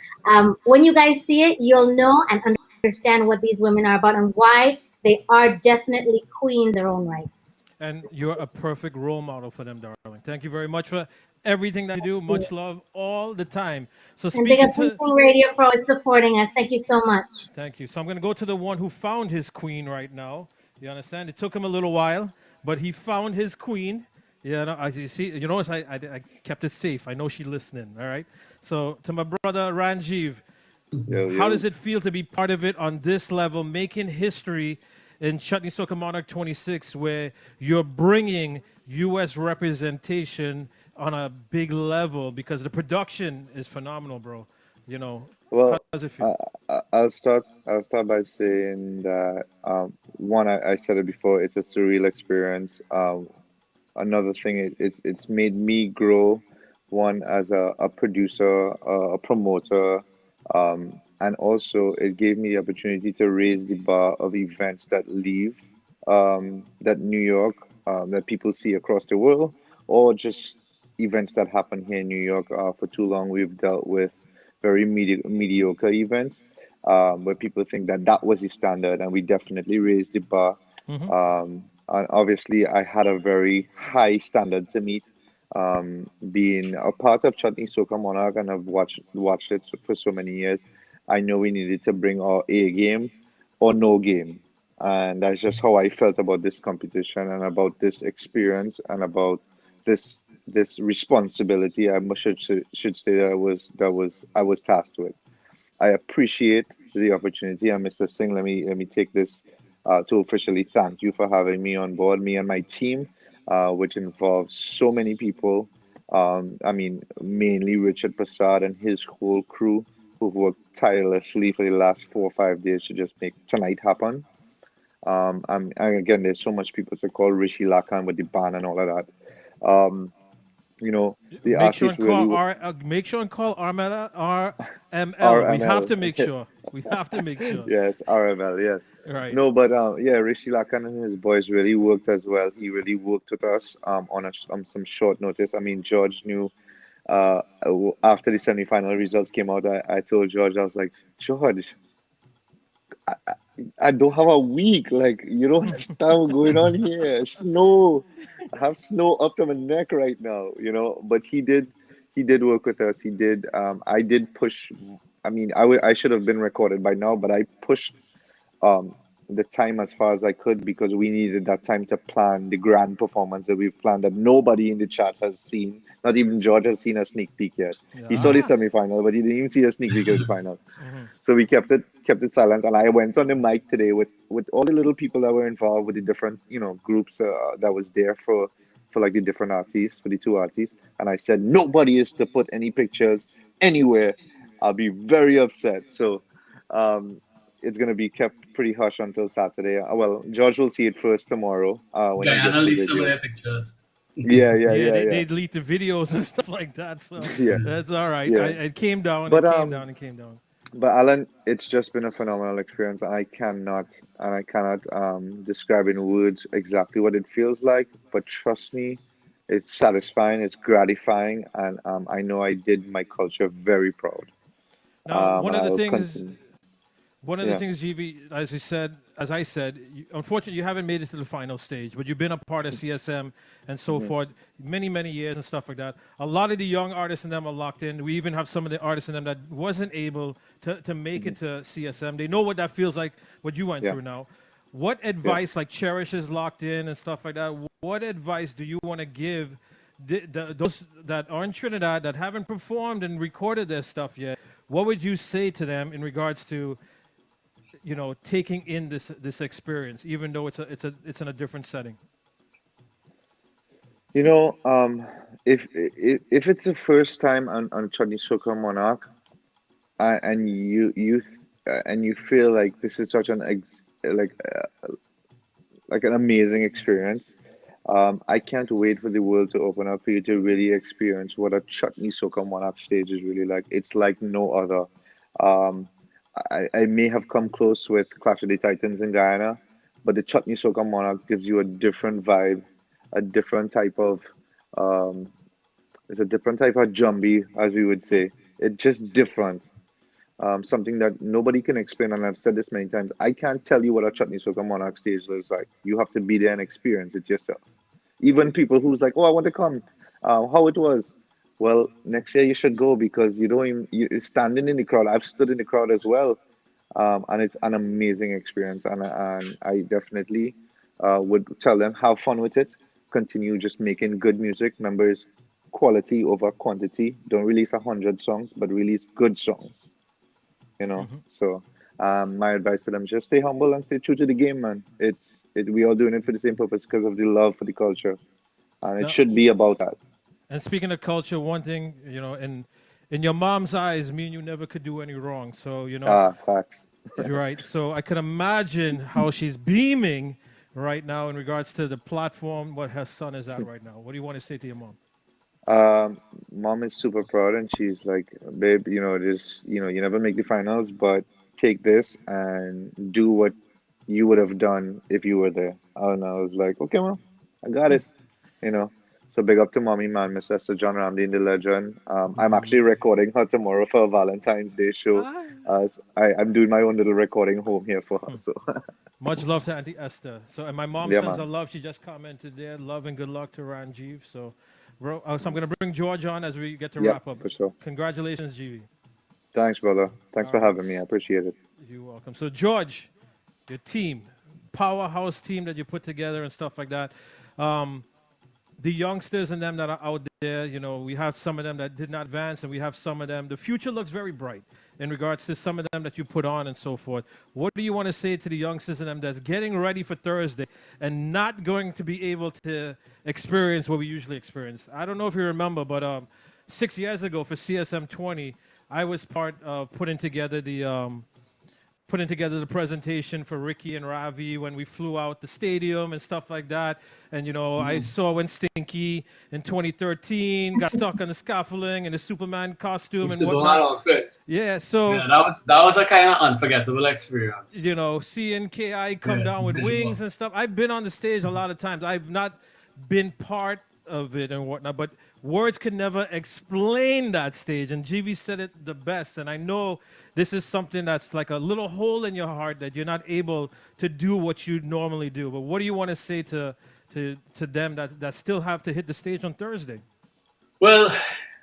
when you guys see it, you'll know and understand what these women are about and why they are definitely queen in their own rights.
And you're a perfect role model for them, darling. Thank you very much for everything that you do. Much love all the time. So
And big
speaking
up Ting Radio for always supporting us. Thank you so much.
Thank you. So I'm going to go to the one who found his queen right now. You understand? It took him a little while, but he found his queen. Yeah, no, you see, I kept it safe. I know she's listening. All right. So to my brother Ranjiv, how does it feel to be part of it on this level, making history in Chutney Soca Monarch 26, where you're bringing U.S. representation on a big level because the production is phenomenal, bro.
Well,
how does it feel?
I'll start by saying that one, I said it before, it's a surreal experience. Another thing, it's made me grow, one as a producer, a promoter, and also it gave me the opportunity to raise the bar of events that leave that New York, that people see across the world, or just events that happen here in New York. For too long, we've dealt with very mediocre events where people think that that was the standard, and we definitely raised the bar.
Mhm.
And obviously, I had a very high standard to meet. Being a part of Chutney Soca Monarch, and I've watched it for so many years, I know we needed to bring our A game or no game. And that's just how I felt about this competition and about this experience and about this responsibility. I should say that I was tasked with. I appreciate the opportunity. And Mr. Singh, let me take this to officially thank you for having me on board, me and my team, which involves so many people. I mean, mainly Richard Prasad and his whole crew who've worked tirelessly for the last 4 or 5 days to just make tonight happen. And again, there's so much people to call Rishi Lakan with the band and all of that. You know, the
Make sure
artists
and call
really
make sure and call RML. We have
RML.
to make sure. We have to make sure.
Yes, RML, yes.
Right.
No, but yeah, Rishi Lakan and his boys really worked as well. He really worked with us on some short notice. I mean, George knew after the semi-final results came out, I told George, I was like, George, I don't have a week. Like, you don't understand what's going on here. Snow. I have snow up to my neck right now, you know. But he did work with us. He did. I did push. I mean, I should have been recorded by now, but I pushed um, the time as far as I could because we needed that time to plan the grand performance that we've planned that nobody in the chat has seen. Not even George has seen a sneak peek yet. He saw the
Yeah.
semi-final, but he didn't even see a sneak peek of the final.
Mhm.
So we kept it silent, and I went on the mic today with all the little people that were involved with the different groups that was there for like the different artists for the two artists, and I said nobody is to put any pictures anywhere. I'll be very upset. So um, it's gonna be kept pretty hush until Saturday. Well, George will see it first tomorrow when he
Guyana
gets the
leaked some of
video.
their pictures.
Yeah, yeah,
Yeah,
yeah,
they
yeah,
delete the videos and stuff like that. So
yeah,
that's all right.
yeah.
It came down. It
But
came down. It came down.
But Alan, it's just been a phenomenal experience. I cannot describe in words exactly what it feels like. But trust me, it's satisfying, it's gratifying, and I know I did my culture very proud.
Now, one
And
of the
I'll
things
continue.
One of the
Yeah.
things, GV, as I said, unfortunately, you haven't made it to the final stage, but you've been a part of CSM and so
Mhm.
forth, many, many years and stuff like that. A lot of the young artists in them are locked in. We even have some of the artists in them that wasn't able to make it to CSM. They know what that feels like, what you went
Yeah.
through now. What
Yeah.
advice, like Cherish is locked in and stuff like that, what advice do you want to give those that are in Trinidad that haven't performed and recorded their stuff yet? What would you say to them in regards to taking in this experience, even though it's in a different setting?
You know, if it's the first time on Chutney Soccer Monarch, and you feel like this is such like an amazing experience. I can't wait for the world to open up for you to really experience what a Chutney Soca Monarch stage is really like. It's like no other. Um, I may have come close with Clash of the Titans in Guyana, but the Chutney Soca Monarch gives you a different vibe, a different type of um, it's a different type of jumbie, as we would say. It's just different. Something that nobody can explain, and I've said this many times. I can't tell you what a Chutney Soca Monarch stage looks like. You have to be there and experience it yourself. Even people who's like, "Oh, I want to come," how it was. Well, next year you should go because you don't even you standing in the crowd. I've stood in the crowd as well, and it's an amazing experience. And I definitely would tell them have fun with it. Continue just making good music. Remember, it's quality over quantity. Don't release 100 songs, but release good songs. So my advice to them: just stay humble and stay true to the game, man. We all doing it for the same purpose because of the love for the culture, and it
Now,
should be about that.
and speaking of culture, one thing, in your mom's eyes, me and you never could do any wrong. So,
Facts.
you're right. So I can imagine how she's beaming right now in regards to the platform, what her son is at right now. What do you want to say to your mom?
Mom is super proud, and she's like, "Babe, you never make the finals, but take this and do what you would have done if you were there." And I was like, "Okay, mom, I got it." You know, So big up to mommy, man, Miss Esther John Ramlin, the legend. I'm actually recording her tomorrow for a Valentine's Day show. I'm doing my own little recording home here for her. So
Much love to Auntie Esther. So, and my mom
yeah,
sends her
man.
love. She just commented there. Love and good luck to Ranjiv. So, bro, so I'm gonna bring George on as we get to
Yep,
wrap up.
for sure.
Congratulations, GV.
Thanks, brother. Thanks for having me. I appreciate it.
You're welcome. So, George, your team, powerhouse team that you put together and stuff like that. The youngsters and them that are out there, you know, we have some of them that did not advance, and we have some of them. The future looks very bright in regards to some of them that you put on and so forth. What do you want to say to the youngsters and them that's getting ready for Thursday and not going to be able to experience what we usually experience? I don't know if you remember, but 6 years ago for CSM20, I was part of putting together the presentation for Ricky and Ravi when we flew out the stadium and stuff like that. And, you know, I saw when Stinky in 2013 got stuck on the scaffolding in the Superman costume and
Superman
whatnot.
outfit.
Yeah, so...
Yeah, that was a kind of unforgettable experience.
You know, seeing KI come down with wings and stuff. I've been on the stage a lot of times. I've not been part of it and whatnot, but words can never explain that stage. And GV said it the best. And I know this is something that's like a little hole in your heart that you're not able to do what you normally do. But what do you want to say to them that still have to hit the stage on Thursday?
Well,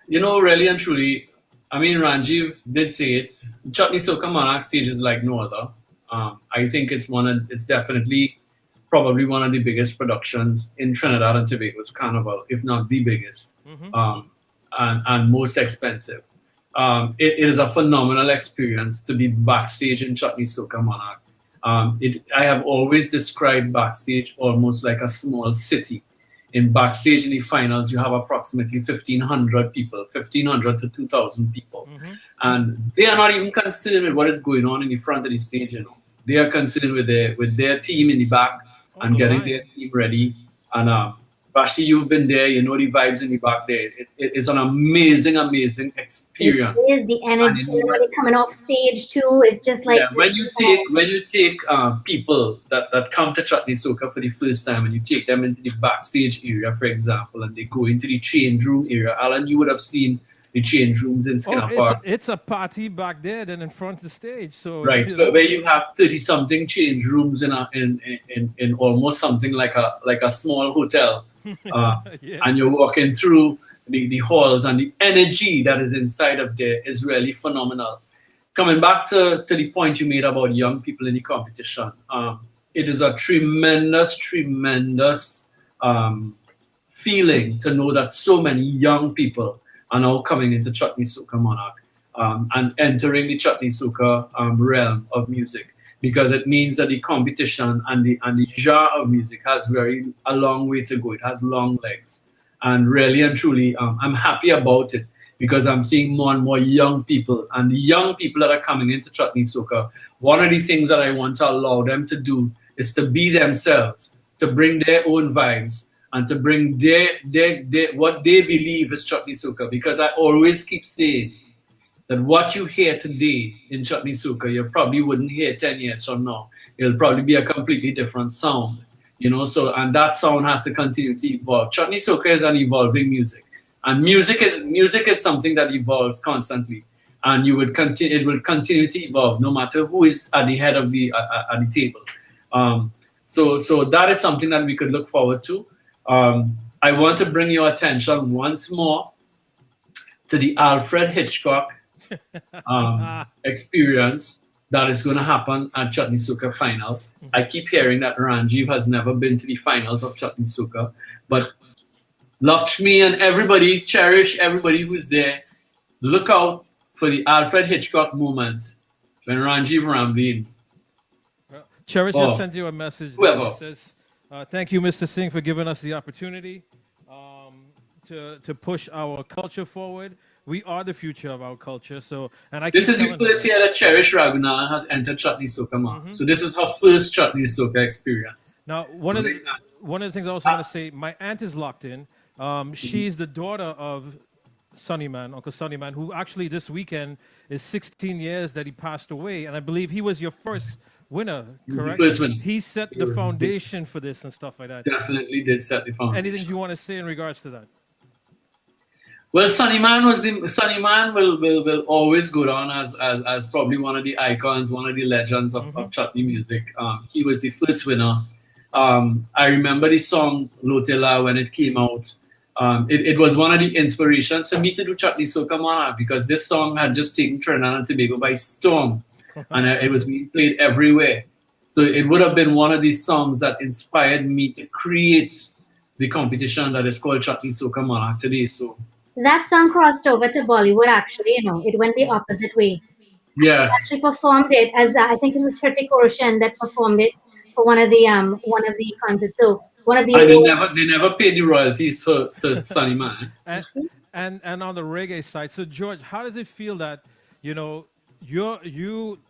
you know, really and truly, I mean, Ranjiv did say it. Chutney Soca Monarch stage is like no other. I think it's definitely probably one of the biggest productions in Trinidad and Tobago's Carnival, if not the biggest, and most expensive. It is a phenomenal experience to be backstage in Chutney Soca Monarch. I have always described backstage almost like a small city. In backstage in the finals, you have approximately 1,500 people, 1,500 to 2,000 people. And they are not even concerned with what is going on in the front of the stage, you know. They are concerned with their team in the back and getting their team ready. And Rashi, you've been there, you know the vibes in the back there. It is an amazing, amazing experience.
It is the energy when they're coming off stage too. It's just like
when you take people that come to Chutney Soca for the first time and you take them into the backstage area, for example, and they go into the change room area. Alan, you would have seen the change rooms in Skinner Park.
It's a party back there than in front of the stage. So
right,
you know.
where you have 30-something change rooms in almost something like a small hotel, and you're walking through the halls, and the energy that is inside of there is really phenomenal. Coming back to the point you made about young people in the competition, it is a tremendous feeling to know that so many young people are now coming into Chutney Soca Monarch and entering the Chutney Soca realm of music, because it means that the competition and the genre of music has a long way to go. It has long legs, and really and truly, I'm happy about it because I'm seeing more and more young people, and the young people that are coming into Chutney Soca. One of the things that I want to allow them to do is to be themselves, to bring their own vibes, and to bring their what they believe is Chutney Soca. Because I always keep saying that what you hear today in Chutney Soca, you probably wouldn't hear 10 years from now. It'll probably be a completely different sound, you know. So, and that sound has to continue to evolve. Chutney Soca is an evolving music, and music is something that evolves constantly, and it will continue to evolve no matter who is at the head of the table. So that is something that we could look forward to. I want to bring your attention once more to the Alfred Hitchcock experience that is going to happen at Chutney Soca finals. I keep hearing that Ranjiv has never been to the finals of Chutney Soca, but Lakshmi and everybody, cherish everybody who's there. Look out for the Alfred Hitchcock moment when Ranjiv Ramlin.
Cherish just sent you a message.
Whoever.
That says, thank you, Mr. Singh, for giving us the opportunity to push our culture forward. We are the future of our culture. So, and
This is the first year that Cherish Raghunath has entered Chutney Soca Monarch. So this is her first Chutney Soca experience.
Now, one of the things I also want to say, my aunt is locked in. She's the daughter of Sunnyman, Uncle Sunnyman, who actually this weekend is 16 years that he passed away. And I believe he was your first winner,
He was the
correct?
first winner.
He set the foundation for this and stuff like that.
Definitely did set the foundation.
Anything you want to say in regards to that?
Well, Sunny Man will always go down as probably one of the icons, one of the legends of chutney music. He was the first winner. I remember the song Lotela when it came out. It was one of the inspirations for me to do Chutney Soca Monarch because this song had just taken Trinidad and Tobago by storm, and it was being played everywhere. So it would have been one of these songs that inspired me to create the competition that is called Chutney Soca Monarch today. So
That song crossed over to Bollywood. Actually, it went the opposite way.
yeah,
They actually performed it as I think it was Hrithik Roshan that performed it for one of the concerts. So one of the
they never paid the royalties for Sunny Man.
And on the reggae side, so George, how does it feel that you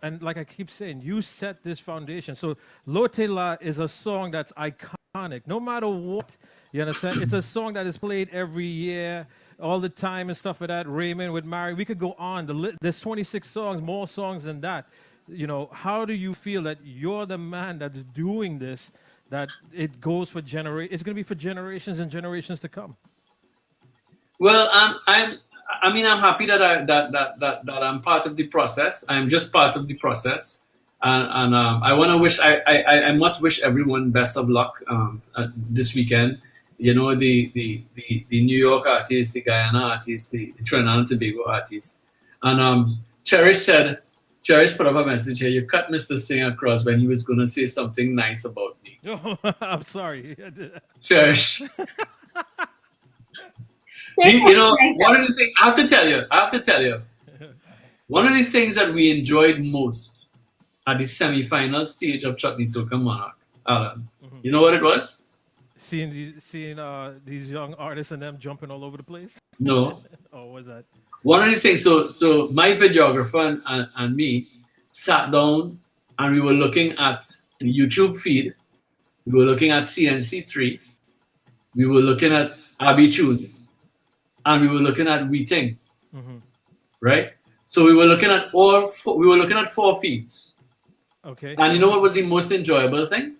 and like I keep saying, you set this foundation. So Lotela is a song that's iconic, no matter what. You understand? It's a song that is played every year, all the time and stuff like that. Raymond with Mary, we could go on. There's 26 songs, more songs than that. How do you feel that you're the man that's doing this? That it goes for it's going to be for generations and generations to come.
Well, I'm happy that I'm part of the process. I'm just part of the process, and I want to wish I must wish everyone best of luck this weekend. The New York artists, the Guyana artists, the Trinidad and Tobago artists, and Cherish put up a message here. You cut Mr. Singh across when he was going to say something nice about me.
Oh, I'm sorry.
Cherish. One of the things I have to tell you, one of the things that we enjoyed most at the semi-final stage of Chutney Soca Monarch, Alan, you know what it was?
Seeing these young artists and them jumping all over the place?
No.
Oh, what's that?
One of the things, so my videographer and me sat down and we were looking at the YouTube feed. We were looking at CNC3. We were looking at Abby Tunes. And we were looking at Ting. Right? So we were looking at four feeds.
Okay.
And you know what was the most enjoyable thing?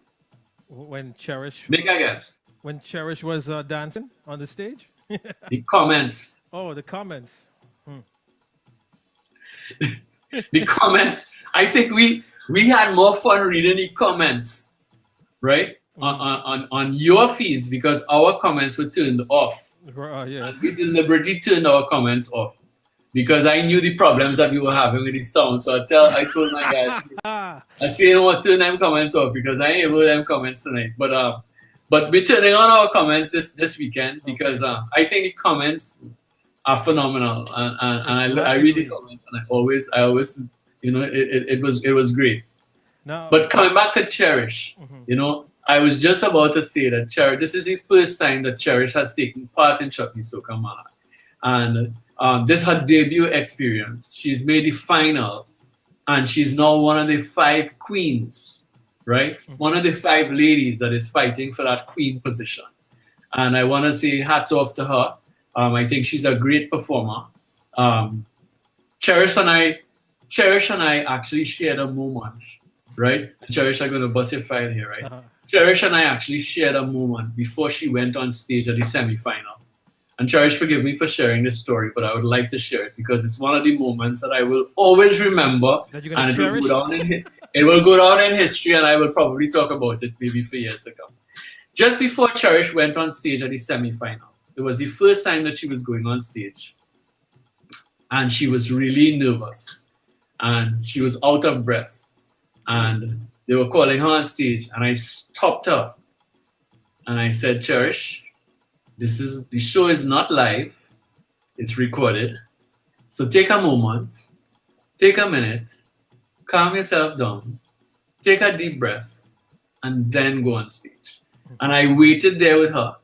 When Cherish...
Make a guess.
When Cherish was dancing on the stage?
The comments.
Oh, the comments.
The comments. I think we had more fun reading the comments, right? On your feeds because our comments were turned off.
Yeah.
And we deliberately turned our comments off because I knew the problems that we were having with the sound. So I told my guys, I say, you know what, turn them comments off because I ain't able to them comments tonight. But we're turning on our comments this weekend because I think the comments are phenomenal and I read the comments and I always it was great.
No.
But coming back to Cherish, I was just about to say that Cherish, this is the first time that Cherish has taken part in Chutney Soca Monarch. And this is her debut experience. She's made the final and she's now one of the 5 queens, right? One of the 5 ladies that is fighting for that queen position. And I want to say hats off to her. I think she's a great performer. Cherish and I actually shared a moment, right? Cherish, I'm going to bust your file here, right? Cherish and I actually shared a moment before she went on stage at the semi-final. And Cherish, forgive me for sharing this story, but I would like to share it because it's one of the moments that I will always remember.
That you're going to cherish?
It will go down in history and I will probably talk about it maybe for years to come. Just before Cherish went on stage at the semi-final, it was the first time that she was going on stage. And she was really nervous. And she was out of breath. And they were calling her on stage. And I stopped her. And I said, Cherish, the show is not live. It's recorded. So take a moment. Take a minute. Calm yourself down. Take a deep breath. And then go on stage. And I waited there with her.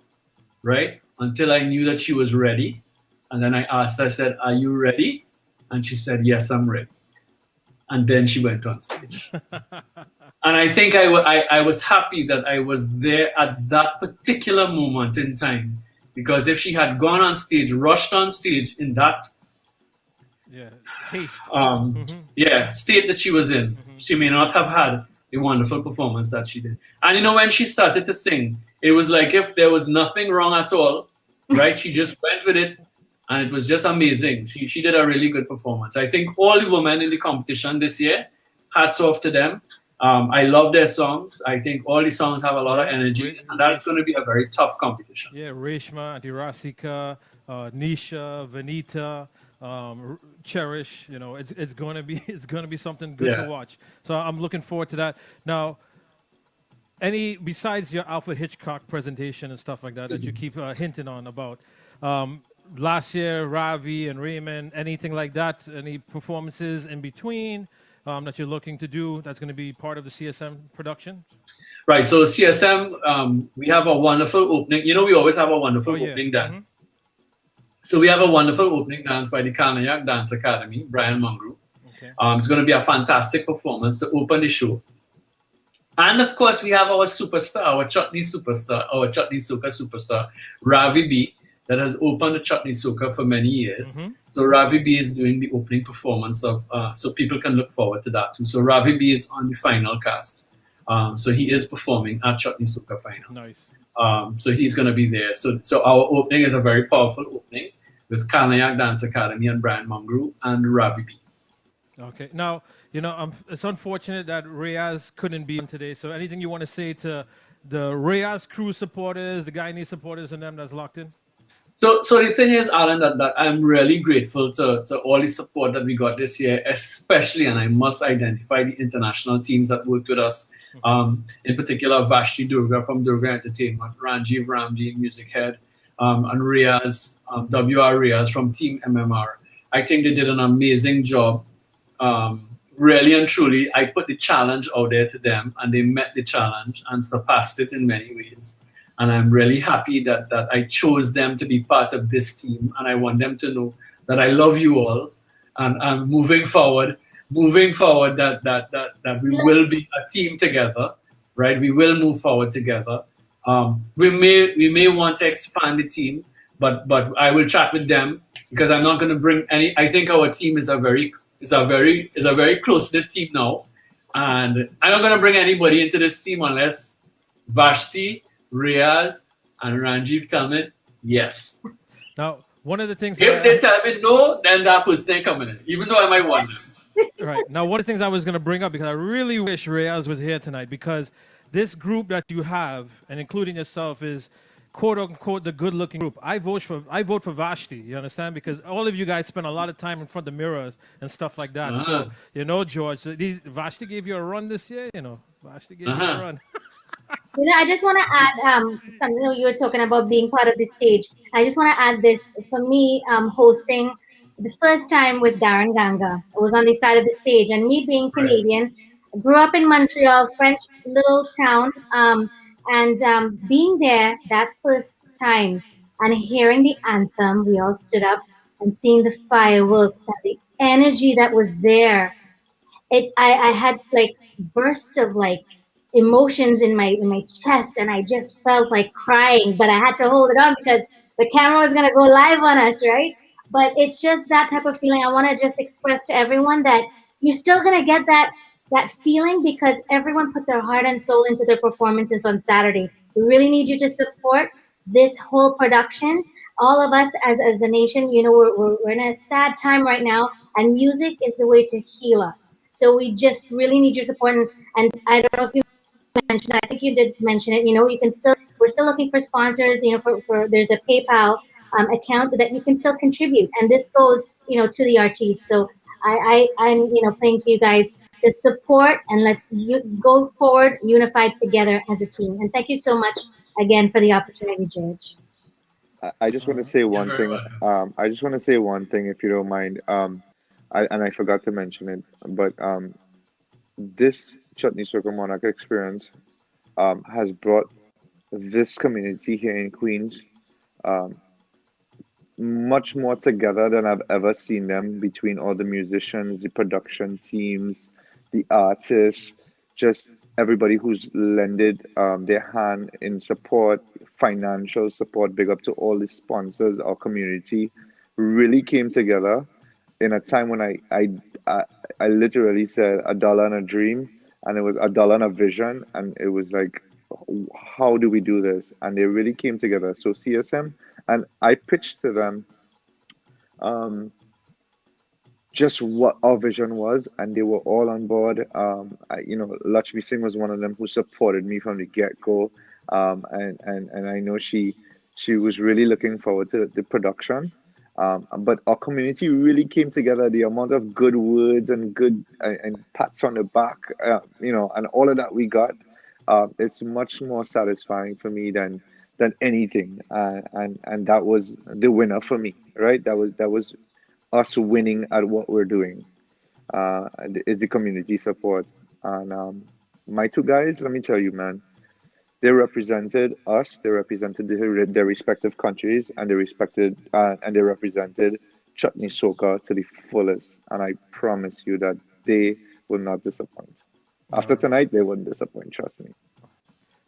Right? Until I knew that she was ready. And then I asked her, I said, are you ready? And she said, yes, I'm ready. And then she went on stage. And I think I was happy that I was there at that particular moment in time. Because if she had gone on stage, rushed on stage in that
haste.
state that she was in, she may not have had the wonderful performance that she did. And you know, when she started to sing, it was like if there was nothing wrong at all, right? She just went with it, and it was just amazing. She did a really good performance. I think all the women in the competition this year, hats off to them. I love their songs. I think all the songs have a lot of energy, and that's going to be a very tough competition.
Yeah, Reshma, Antirasika, Nisha, Vanita, Cherish. You know, it's going to be it's going to be something good to
Yeah.
watch. So I'm looking forward to that. Now, any besides your Alfred Hitchcock presentation and stuff like that that you keep hinting on about. Last year, Ravi and Raymond, anything like that? Any performances in between that you're looking to do that's going to be part of the CSM production?
Right. So CSM, we have a wonderful opening. You know, we always have a wonderful opening dance. So we have a wonderful opening dance by the Kanayak Dance Academy, Brian Mungru. It's going to be a fantastic performance to open the show. And of course, we have our superstar, our Chutney superstar, our Chutney Soca superstar, Ravi B, that has opened the Chutney Soca for many years. So Ravi B is doing the opening performance of, so people can look forward to that too. So Ravi B is on the final cast. So he is performing at Chutney Soca Finals.
Nice.
So he's going to be there. So our opening is a very powerful opening with Kanayak Dance Academy and Brian Mungru and Ravi B.
Okay. Now, you know, it's unfortunate that Reyes couldn't be in today. So anything you want to say to the Reyes crew supporters, the Guyanese supporters and them that's locked in?
So the thing is, Alan, that I'm really grateful to all the support that we got this year, especially, and I must identify the international teams that worked with us. In particular, Vashti Durga from Durga Entertainment, Ranjiv Ramji, Music Head, and Riaz, WR Riaz from Team MMR. I think they did an amazing job. Really and truly, I put the challenge out there to them, and they met the challenge and surpassed it in many ways. And I'm really happy that I chose them to be part of this team. And I want them to know that I love you all. And moving forward, that we will be a team together, right? We will move forward together. We may want to expand the team, but I will chat with them because I'm not going to bring any. I think our team is a very close-knit team now. And I'm not going to bring anybody into this team unless Vashti, Riaz, and Ranjiv tell me yes.
Now, one of the things...
If they tell me no, then that person ain't coming in, even though I might want them.
Right. Now, one of the things I was going to bring up, because I really wish Riaz was here tonight, because this group that you have, and including yourself, is quote-unquote the good-looking group. I vote for Vashti, you understand? Because all of you guys spend a lot of time in front of the mirrors and stuff like that. So, you know, George, Vashti gave you a run this year, you know. Vashti gave you a run.
You know, I just want to add something you were talking about being part of the stage. I just want to add this. For me, hosting the first time with Darren Ganga, I was on the side of the stage, and me being Canadian, grew up in Montreal, French little town, and being there that first time and hearing the anthem, we all stood up and seeing the fireworks and the energy that was there. I had like bursts of like emotions in my chest, and I just felt like crying, but I had to hold it on because the camera was gonna go live on us, right? But it's just that type of feeling. I want to just express to everyone that you're still gonna get that feeling because everyone put their heart and soul into their performances on Saturday. We really need you to support this whole production. All of us as a nation, you know, we're in a sad time right now, and music is the way to heal us. So we just really need your support. And I don't know if you mentioned, I think you did mention it, you know, we're still looking for sponsors, you know, for there's a PayPal account that you can still contribute. And this goes, you know, to the artists. So I'm, you know, playing to you guys to support, and let's go forward unified together as a team. And thank you so much again for the opportunity, George.
I just want to say one thing. I just want to say one thing, if you don't mind. I forgot to mention it, but this Chutney Soca Monarch experience has brought this community here in Queens much more together than I've ever seen them, between all the musicians, the production teams, the artists, just everybody who's lended their hand in support, financial support. Big up to all the sponsors. Our community really came together in a time when I literally said $1 and a dream, and it was a dollar and a vision, and it was like, how do we do this? And they really came together. So CSM, and I pitched to them just what our vision was, and they were all on board. Lakshmi Singh was one of them who supported me from the get-go, and I know she was really looking forward to the production. But our community really came together. The amount of good words and good and pats on the back, and all of that we got, it's much more satisfying for me than anything. And that was the winner for me, right? That was us winning at what we're doing. Is the community support. And my two guys, let me tell you, man, they represented us. They represented their respective countries, and they represented Chutney Soca to the fullest. And I promise you that they will not disappoint. After tonight, they wouldn't disappoint. Trust me.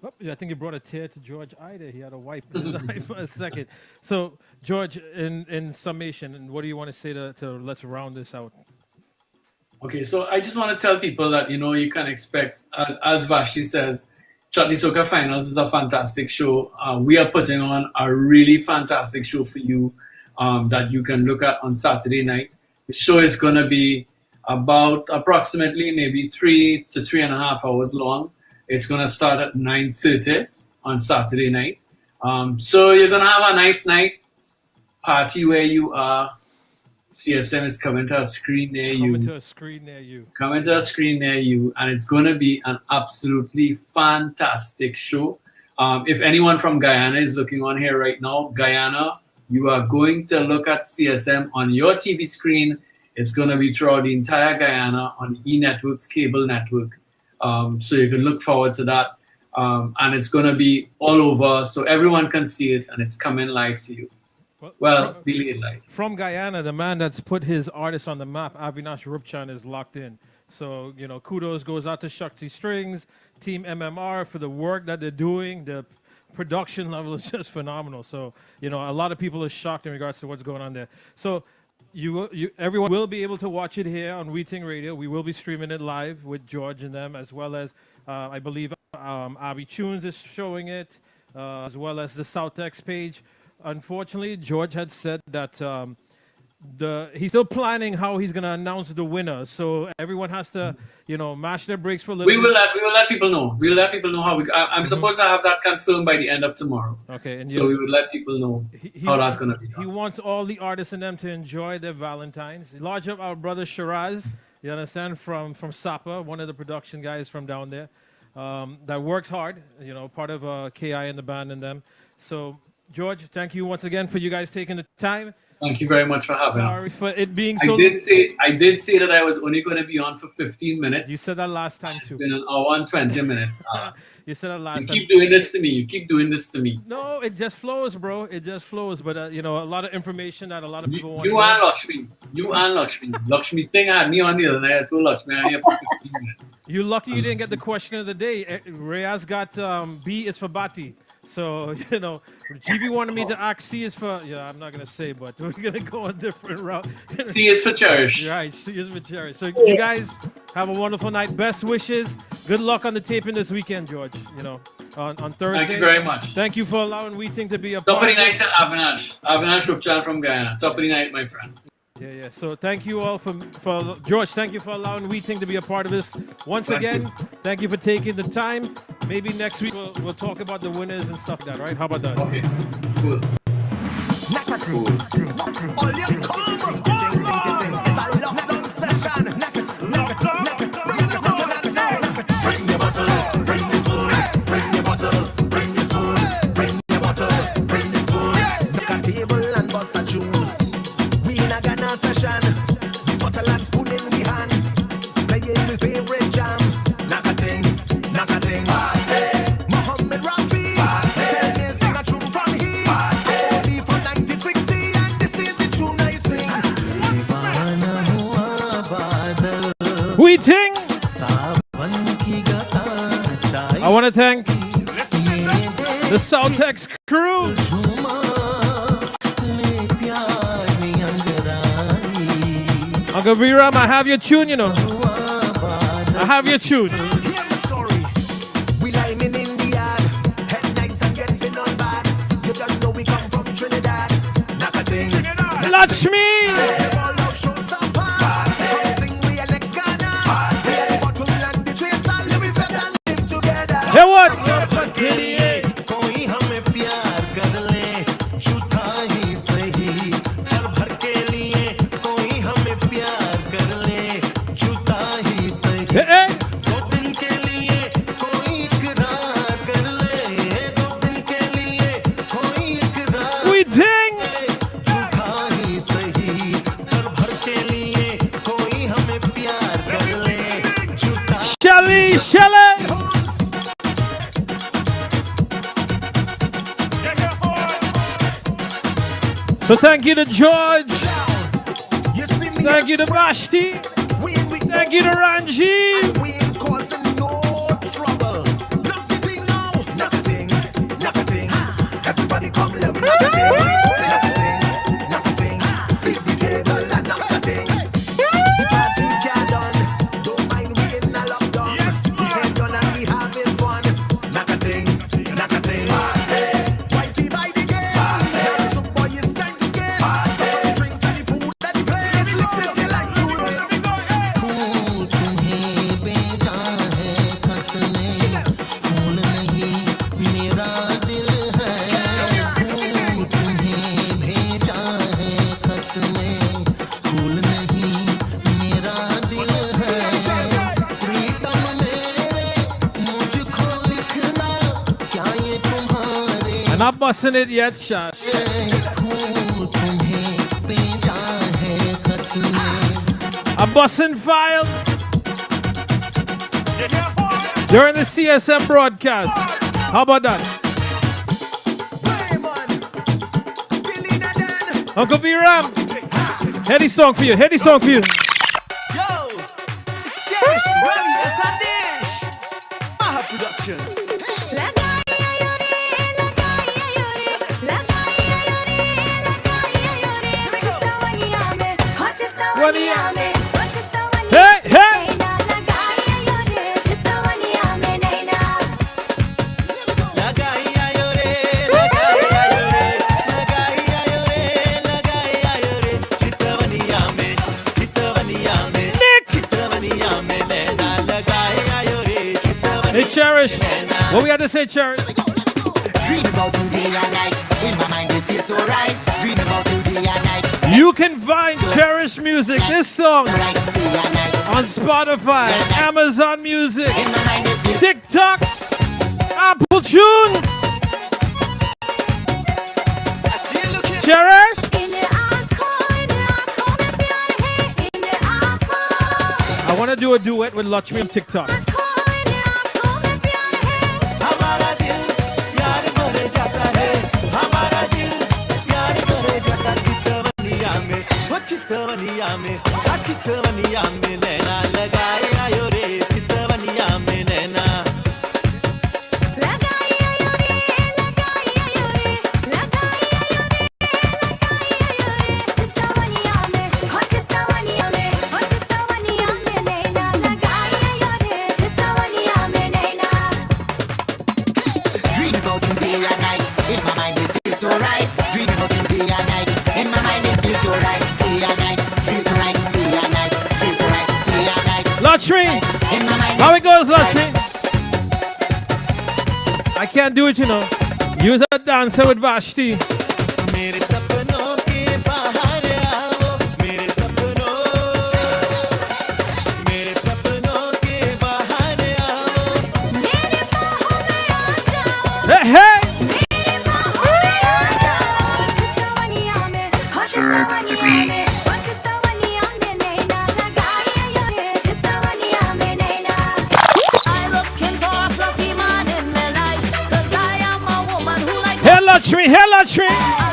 Oh, yeah, I think you brought a tear to George eye there. He had a wipe in his eye for a second. So, George, in summation, and what do you want to say to let's round this out?
Okay, so I just want to tell people that, you can expect, as Vashti says, Chutney Soca Finals is a fantastic show. We are putting on a really fantastic show for you that you can look at on Saturday night. The show is going to be about approximately maybe 3 to 3.5 hours long. It's going to start at 9:30 on Saturday night. So you're going to have a nice night, party where you are. CSM is coming to a screen near you.
Coming to a screen near you.
Coming to a screen near you. And it's going to be an absolutely fantastic show. If anyone from Guyana is looking on here right now, Guyana, you are going to look at CSM on your TV screen. It's going to be throughout the entire Guyana on E-Network's cable network. So you can look forward to that. And it's going to be all over so everyone can see it, and it's coming live to you. Well, really live.
From Guyana, the man that's put his artist on the map, Avinash Rupchan, is locked in. So, kudos goes out to Shakti Strings, Team MMR for the work that they're doing. The production level is just phenomenal. So, a lot of people are shocked in regards to what's going on there. So, everyone will be able to watch it here on Weeting Radio. We will be streaming it live with George and them, as well as I believe Abby Tunes is showing it, as well as the Southex page. Unfortunately, George had said that he's still planning how he's going to announce the winner. So everyone has to, mash their brakes for a little bit.
We will let people know. We'll let people know how I'm supposed to have that confirmed by the end of tomorrow.
Okay. And
so we will let people know how that's going to be done.
He wants all the artists and them to enjoy their Valentines. Large up our brother Shiraz, you understand, from Sapa, one of the production guys from down there, that works hard, part of KI and the band and them. So, George, thank you once again for you guys taking the time.
Thank you very much for having us.
Sorry for it being so.
I did say that I was only going to be on for 15 minutes.
You said that last time too.
It's been an hour and 20 minutes.
You said that last time.
You keep doing this to me. You keep doing this to me.
No, it just flows, bro. It just flows. But a lot of information that a lot of people want.
You and Lakshmi. You and Lakshmi. Lakshmi Singh had me on the other night. I told Lakshmi I'm here for 15 minutes.
You're lucky you didn't get the question of the day. Reyes got B is for Bati. So, GV wanted me to ask C is for, I'm not going to say, but we're going to go a different route.
C is for Cherish.
Right, C is for Cherish. So, you guys have a wonderful night. Best wishes. Good luck on the taping this weekend, George, on Thursday.
Thank you very much.
Thank you for allowing Weeting to be a
Top
part
of the night to Avinash. Avinash Rupchan from Guyana. Top of the night, my friend.
Yeah. So thank you all for George. Thank you for allowing Weeting to be a part of this. Once again, thank you for taking the time. Maybe next week we'll talk about the winners and stuff like that, right? How about that?
Okay. Cool.
Bring your bottle, bring the spoon. Bring your bottle, bring the spoon. Bring your bottle, bring the spoon. Knock a table and bust a tune. Session, the bottle and spoon in the hand, playing the favorite jam. Knock a ting, Mohammed Rafi, tell me sing a tune from here. Only for 1960, and this is the tune I sing.
Weeting. I want to thank the Southex crew. Uncle V-Ram, I have your tune, I have your tune. Hey, what?
कोई हमें प्यार कर ले झूठा ही सही पल भर के लिए कोई हमें प्यार कर ले झूठा ही सही दो दिन के लिए कोई इकरार कर ले 2 दिन के लिए कोई इकरार झूठा ही सही पल भर के लिए कोई हमें प्यार कर ले झूठा
Shelly. So thank you to George. Thank you to Vashti. Thank you to Ranji.
Everybody come level
Not busting it yet, Shash. I'm busting files during the CSM broadcast. How about that? Uncle B Ram, heady song for you. Heady song for you.
Yo, it's Cherish, Brody, it's a dish. Maha Productions.
Hey, hey! Hey, Cherish. What we had to say, Cherish?
Dream about you day and night. In my mind, this feels so right. Dream about you day and night.
You can find Cherish Music, this song, on Spotify, Amazon Music, TikTok, Apple Tune. Cherish? I want to do a duet with Lakshmi on TikTok.
चितवनिया में नैना लगाए आयो रे चितवनिया में नैना Dream about you day and night. In my mind it feels so right. Dream about you day and night. In my mind it feels so right. Day and night. Feels so right. Day and night. Feels so right. Day and night.
Latrine! How it goes, Latrine? I can't do it, you know. Use a dancer with Vashti.
मेरे सपनों के बाहर आओ मेरे सपनों के बाहर आओ
Hey, hey! Hey, Latrine! Hey, Latrine!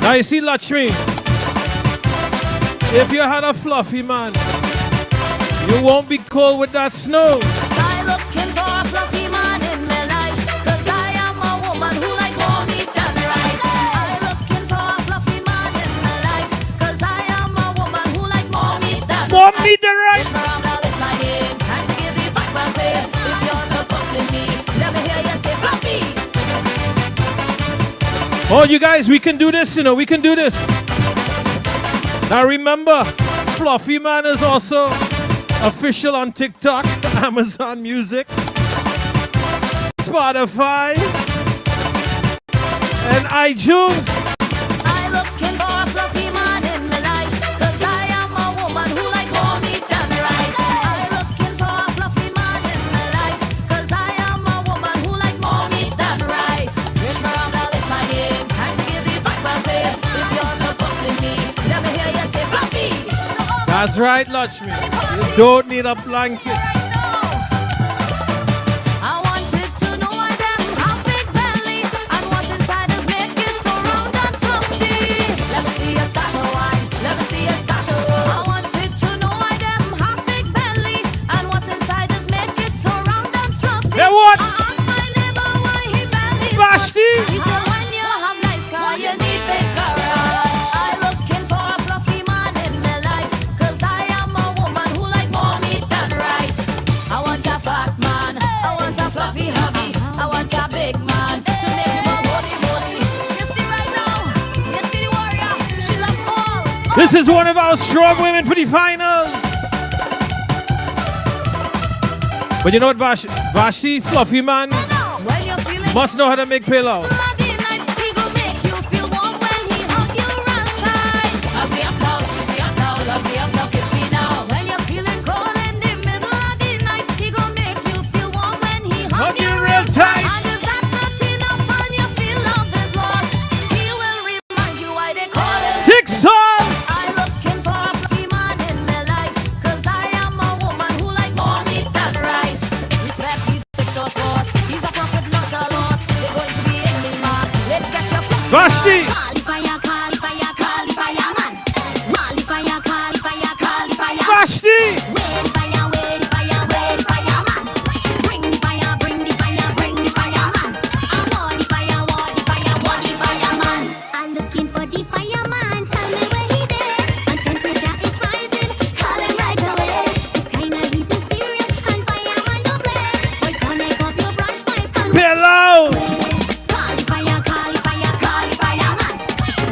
Now you see, Lakshmi, if you had a fluffy man, you won't be cold with that snow. Oh, you guys, we can do this, we can do this. Now remember, Fluffy Man is also official on TikTok, Amazon Music, Spotify, and iTunes.
I looking for a fluffy man in my life, 'cause I am a woman who like more meat than rice. I looking for a fluffy man in my life, 'cause I am a woman who like more meat than rice. Rich Miranda is my name, time to give the vibe a fame. If you're supporting me, let me hear you say fluffy.
That's right, Lakshmi. You don't need a blanket.
I wanted to know why them have big belly and what inside is make it so round and fluffy. Let me see you start to wine, let me see you start to roll. I wanted to know why them have big belly and what inside is make it so round and fluffy.
Yeah, what?
I asked my neighbor why he belly.
Vashti!
He said when you have nice car, you need big garage. I looking for a fluffy man in my life, 'cause I am a woman who like more meat than rice. I want a fat man, I want a fluffy hubby, I want a big man to make me more body. You see right now, you see the warrior, she love all.
This is one of our strong women for the finals. But you know what, Vashti, Fluffy Man,
When you're feeling
must know how to make pillow.
bloody night, he gon' make you feel warm when he hug you round tight. Hug me up now, squeeze me up now, love me up now, kiss me now. When you're feeling cold in the middle of the night, he gon' make you feel warm when he hug you
real tight.
And if that's not enough and you feel love is lost, he will remind you why they call it
Tick sauce.
I looking for a fluffy man in my life, 'cause I am a woman who like more meat than rice. Respect the tick sauce boss, he's a prophet, not a loss. They're going to be in the man. Let's get your fluffy
Vashti!
man. Man.
Vashti!
Wait the fire, wait the fire, wait the fire, man. Bring the fire, bring the fire, bring the fire, man. I want the fire, want the fire, want the fire, man. I'm looking for the fireman. Tell me where he there. My temperature is rising. Call him right away. This kind of heat is serious, and fireman don't play. Boy, connect up your branch pipe and
Pillow!
call the fire, call the fire, call the fireman.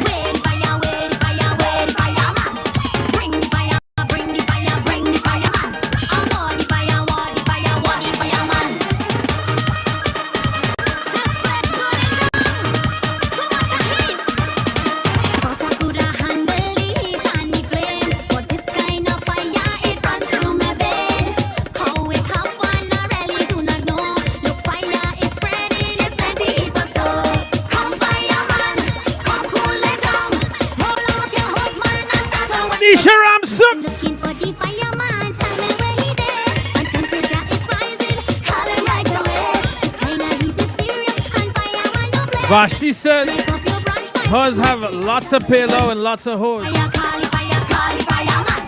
Wait the fire, wait the fire, wait the fireman. Bring the fire, bring the fire, bring the fireman. I want the fire, want the fire, want the fireman. This place burning down. Too much heat. But I coulda handle the heat and the flame. But this kind of fire, it run through my vein. How it happen, I really do not know. Look, fire, it's spreading, it's plenty heat for so. Come fireman, come cool it down. Roll out your hose, man, and start a wet.
Nisha Ramsuk!
Looking for the fireman, tell me where he there. My temperature is rising, call him right away. This kind of heat is serious, and fireman don't play.
Vashti said
Make up your branch pipe.
hers have lots of pillow and lots of hose.
Fire, call the fireman.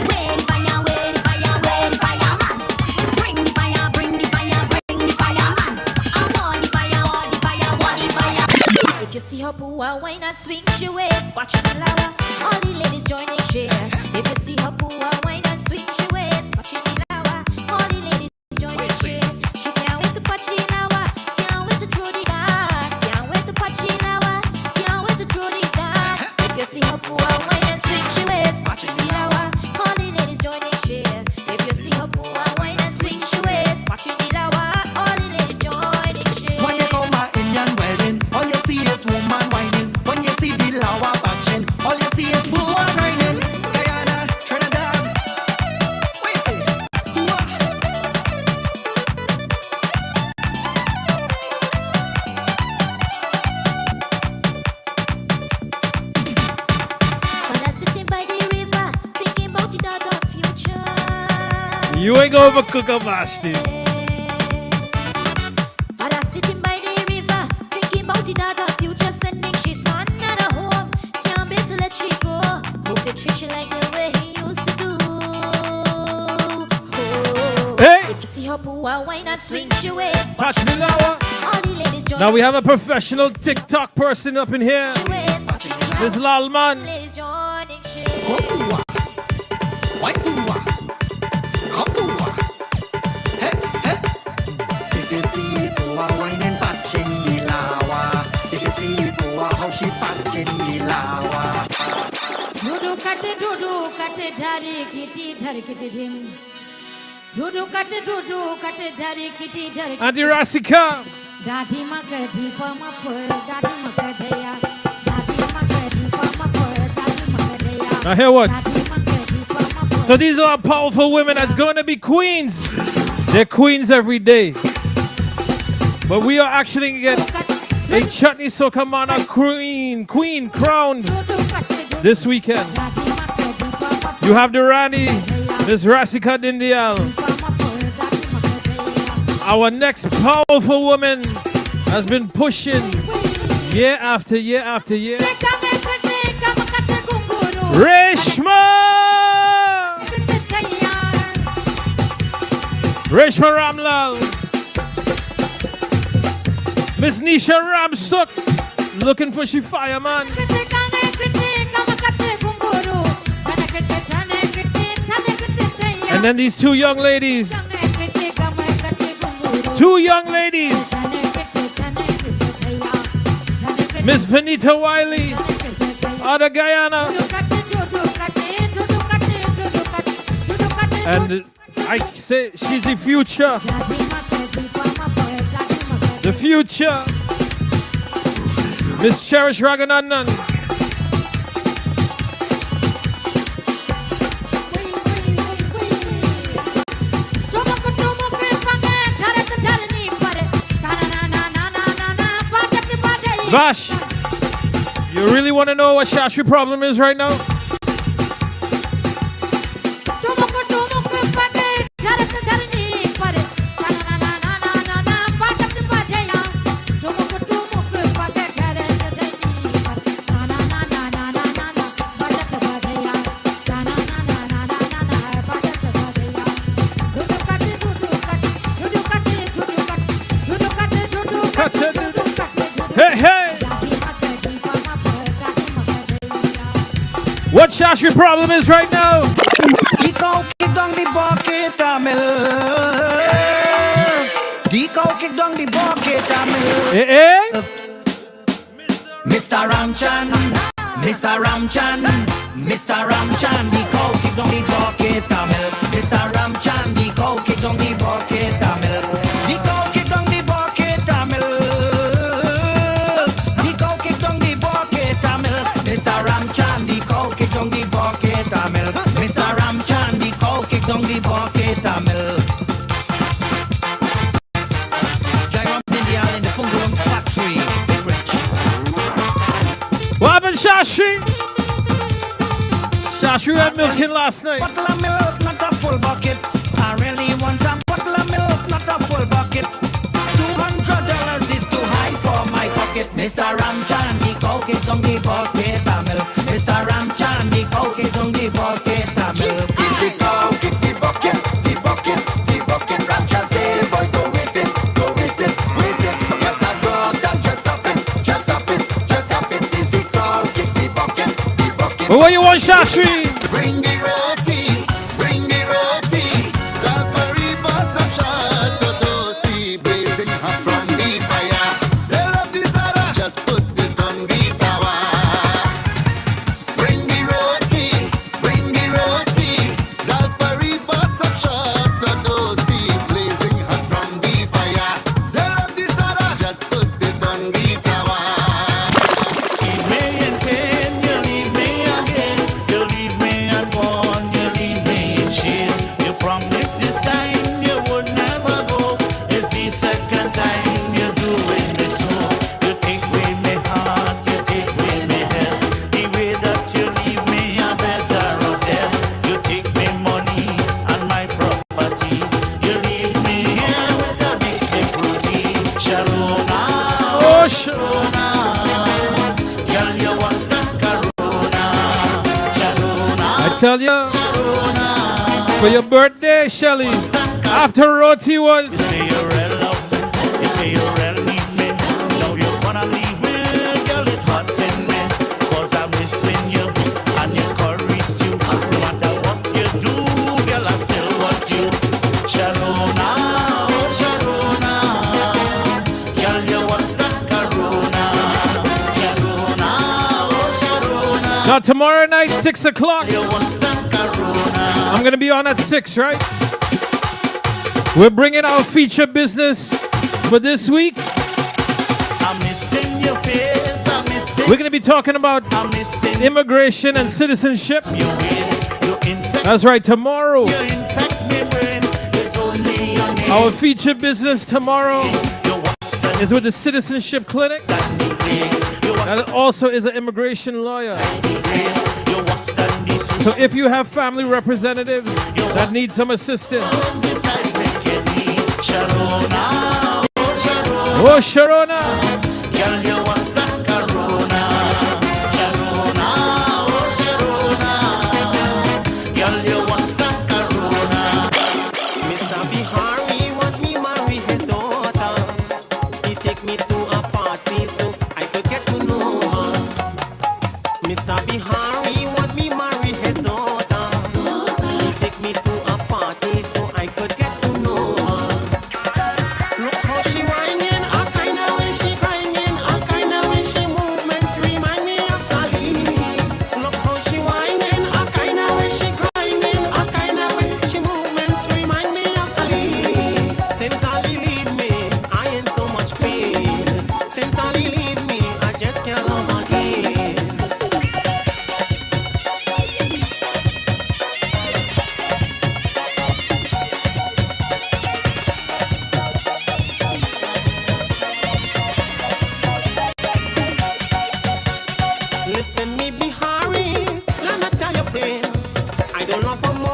Wait the fire, wait the fire, wait the fireman. Bring the fire, bring the fire, bring the fireman. I want the fire, want the fire, want the fire. If you see her poo, wine and swing she waist, watch the lower. All the ladies joining share. If you see her poo, wine and swing she waist, watch the lower. All the ladies joining share. She can't wait to patch in hour, can't wait to throw the gun, can't wait to patch in hour, can't wait to throw the gun. If you see her poo, wine and swing she waist, watch the lower. All the ladies joining share. If you see her poo, wine and swing she waist, watch the lower. All the ladies joining share.
When you come at Indian wedding, all you see is woman whining. When you see the lawa batching, all you see is woman whining. Guyana, Trinidad. What you say?
When I'm sitting by the river, thinking about the daughter future.
You ain't gonna overcook a Vashti.
Father sitting by the river, thinking about the daughter future, sending shit on another home. Can't bear to let she go. Hope they treat you like the way he used to do. Oh.
Hey!
If you see her poo, why not swing your waist?
Patch the lower.
All the ladies join.
Now we have a professional TikTok person up in here. This lol man.
Ladies joining.
If you see poor wine and patching the lawa, if you see poor how
ilawa.
Dudu kate dari kiti dim. Dudu kate dari kiti.
Auntie Rasika.
Daddy magadi pama per, daddy magadeya. Daddy magadi pama per, daddy magadeya.
Now hear what? So these are powerful women that's going to be queens. They're queens every day. But we are actually going to get a Chutney Soca Mana queen crowned this weekend. You have the Rani, Miss Rasika Dindial. Our next powerful woman has been pushing year after year after year. Reshma Ramlal. Miss Nisha Ramsuk. Looking for she fireman. And then these two young ladies. Miss Vanita Wiley out of Guyana. And I say she's the future. The future. Miss Cherish Raghunandan. Vash, you really want to know what Shashri problem is right now? What Shashri problem is right now?
Deco kick down the bucket, Deco kick down the bucket, Mr. Ramchan, Mr. Ramchan, Mr. Ramchan, Deco kick down the bucket, Mr. Ramchan, Deco kick down the bucket, Deco kick down the bucket, Deco kick down the bucket, Mr. Ramchan, Deco kick down the bucket, Mr. Ramchan, Deco kick down the bucket, Giant Indian in the Fungrums factory, Big Rich.
What happened, Shashri? Shashri had milking last night.
Bottle of milk, not a full bucket. I really want a bottle of milk, not a full bucket. $200 is too high for my pocket. Mr. Ramchan, the coke is on the bucket, milk. Mr. Ramchan, the coke is on the bucket, milk. Is the coke in the bucket, the bucket, the bucket. Ramchan say, boy, go with it, go with it, with it. Forget that road and just up it, just up it, just up it. Is the coke in the bucket, the bucket.
Well, what you want, Shashri?
Bring the roti, bring the roti. That Maribas of shot to those tea blazing hot from the fire. They love the Zara, just put it on the tower. Bring the roti, bring the roti. That Maribas of shot to those tea blazing hot from the fire. They love the Zara, just put it on the tower. Leave me in pain, you leave me again. You leave me unborn, you leave me in shame. You promised this time you would never go. It's the second time you're doing me so. You take away my heart, you take away my health. The way that you leave me, I'm better off dead. You take me money and my property. You leave me here with a big sick routine. Sharona,
Oh,
Sharona, girl, you want some Corona. Sharona,
I tell you, for your birthday, Shelly, after roti was.
you say you really love me, you say you really need me. Now you wanna leave me, girl, it hurts in me. Cause I'm missing you, and your courage too. No matter what you do, girl, I still want you. Sharona, oh Sharona, girl, you want some Corona. Sharona, oh
Now tomorrow night, 6 o'clock. I'm gonna be on at 6, right? We're bringing our feature business for this week.
I'm missing your face, I'm missing.
We're gonna be talking about immigration and citizenship. That's right, tomorrow. Our feature business tomorrow is with the Citizenship Clinic. That also is an immigration lawyer. So if you have family representatives that need some assistance. Oh, Sharona.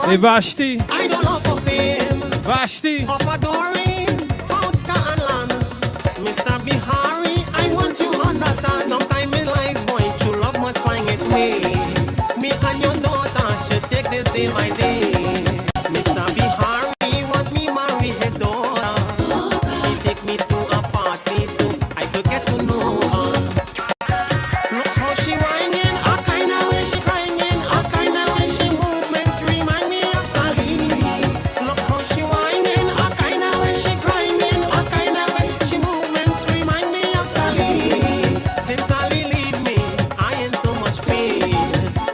Hey Vashti.
I don't love for fame.
Vashti.
Papa Doreen, Oscar and Land. Mr. Bihari, I want you to understand. Sometimes in life, boy, true love must find its way. Me and your daughter should take this day by day. Mr. Bihari want me marry his daughter. He take me to a party so I could get to know her. Look how she whining, a kind of way she crying, a kind of way she movements remind me of Sally. Look how she whining, a kind of way she crying, a kind of way she movements remind me of Sally. Since Sally leave me, I in so much pain.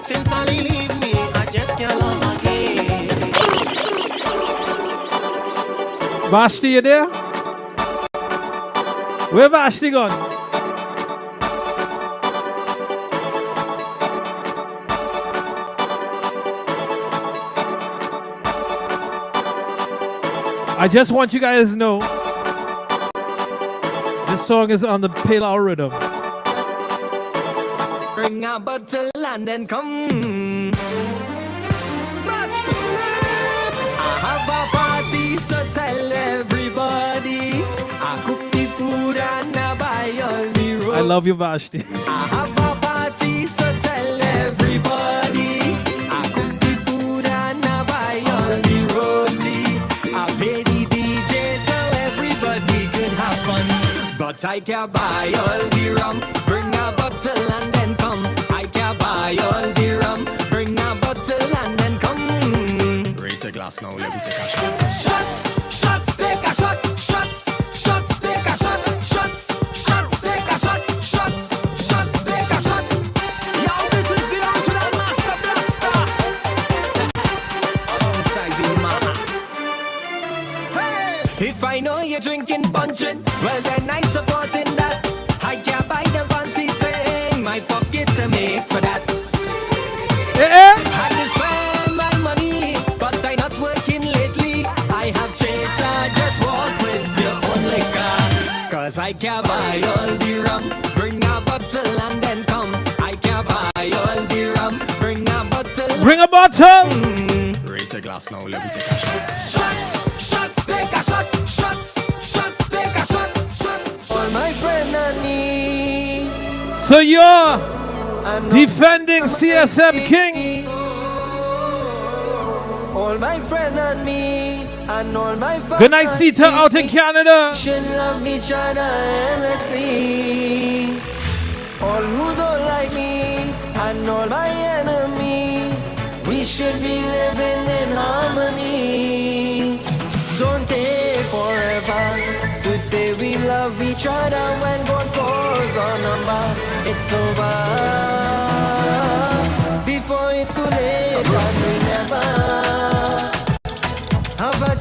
Since Sally leave me, I just can't love again.
Vashti, you there? Where Vashti gone? I just want you guys to know this song is on the Pale rhythm.
Bring a bottle and then come. Master Slap. I have a party, so tell everybody. I cook the food and I buy all the road.
I love you, Vashti.
I have a party, so tell everybody. I cook the food and I buy all the roti. I pay the DJ so everybody can have fun. But I can't buy all the rum. Bring a bottle and then come. I can't buy all the rum. Bring a bottle and then come. Raise a glass now, let me take a shot. Shots, shots, take a shot. Shots, shots, take a shot. Shots, shots, take a shot. Shots, shots, take a shot. Yo, this is the original Master Blaster. Alongside the man. Hey! If I know you're drinking punching, well then I support in that. I can't buy the fancy thing, my pocket to make for that. I just spend my money, but I'm not working lately. I have chase, I just walk with your own liquor. Cause I can't buy all the rum. Bring a bottle and then come. I can't buy all the rum. Bring a bottle.
Bring a bottle.
Raise a glass now, let me take a shot. Shots, shots, take a shot. Shots, shots, take a shot. Shots. All my friend and me.
So you're defending CSM King.
All my friend and me. And all my
Good night, Sita, out in Canada.
should love each other endlessly. All who don't like me and all my enemy, we should be living in harmony. Don't take forever to say we love each other when God calls our number. It's over.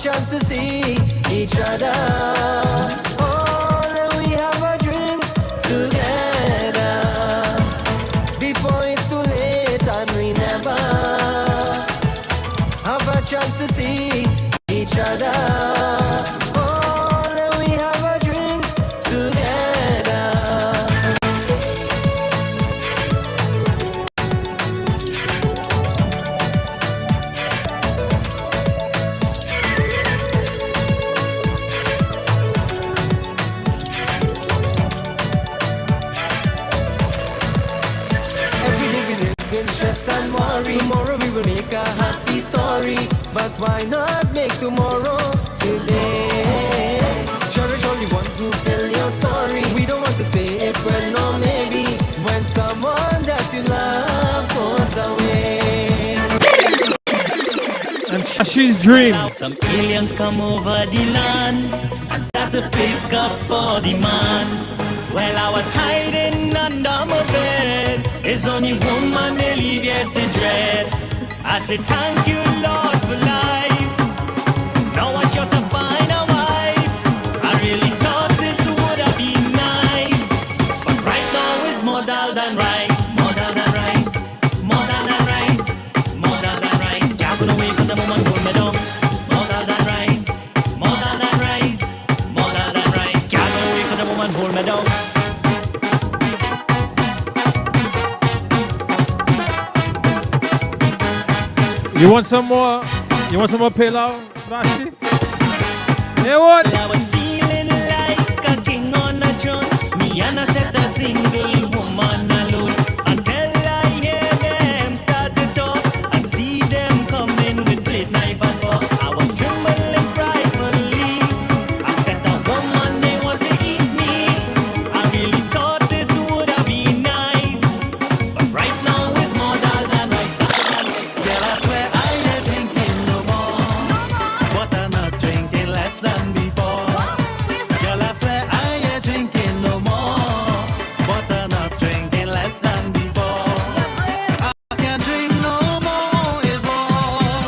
chance to see each other. Oh, let we have a drink together before it's too late and we never have a chance to see each other. Oh, let we have a drink together. Every day we live in stress and worry. Tomorrow we will make a happy story, but why not make tomorrow today? Cherish all the ones who tell your story. We don't want to say if, when, or maybe when someone that you love goes away.
And she's dream.
Some aliens come over the land and start to pick up all the man. Well, I was hiding under my bed. It's only woman they leave, yes, in dread. I said, thank you, Lord, for life. Now I shot to find a wife. I really thought this would have been nice, but right now it's more than rice. More than rice. More than rice. More than rice. Can't go away from the woman hold me down. More than rice. More than rice. More than rice. Can't go away from the woman hold me down.
You want some more? You want some more pilau, Vashi? Yeah, what?
I was feeling like a king on a throne. Me and I said the single woman alone until I hear them start to talk and see them coming with plate, knife and fork. I was trembling frightfully. I said the woman they want to eat me. I really thought this would have been nice, but right now it's more than rice. Girl, I swear I ain't drinking no more, but I'm not drinking less than before. Girl, I swear I ain't drinking no more, but I'm not drinking less than before. I can't drink no more, is more,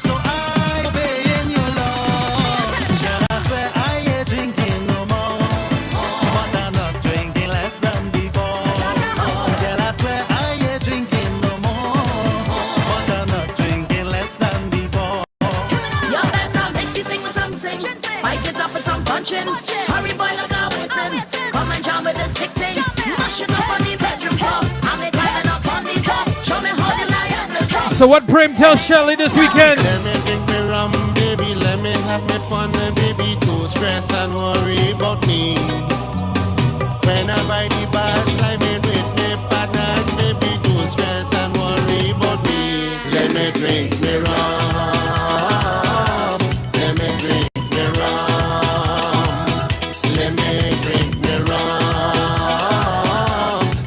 so I'm obeying your law. Girl, I swear I ain't drinking no more, but I'm not drinking less than before. Girl, I swear I ain't drinking no more, but I'm not drinking less than before.
Yo, better mix the thing with something. Spike it up with some punching. Hurry, boy, look out, waiting. Come and jam with the stick thing. Mash it up on the bedroom floor. I'm it climbing up on the door. Show me how you lie at the top.
So what Prem tells Shelly this weekend?
Let me drink me rum, baby. Let me have me fun, baby. Don't stress and worry about me. When I buy the bars, like me with me partners, baby. Don't stress and worry about me. Let me drink me rum. Let me drink me rum. Let me drink me rum.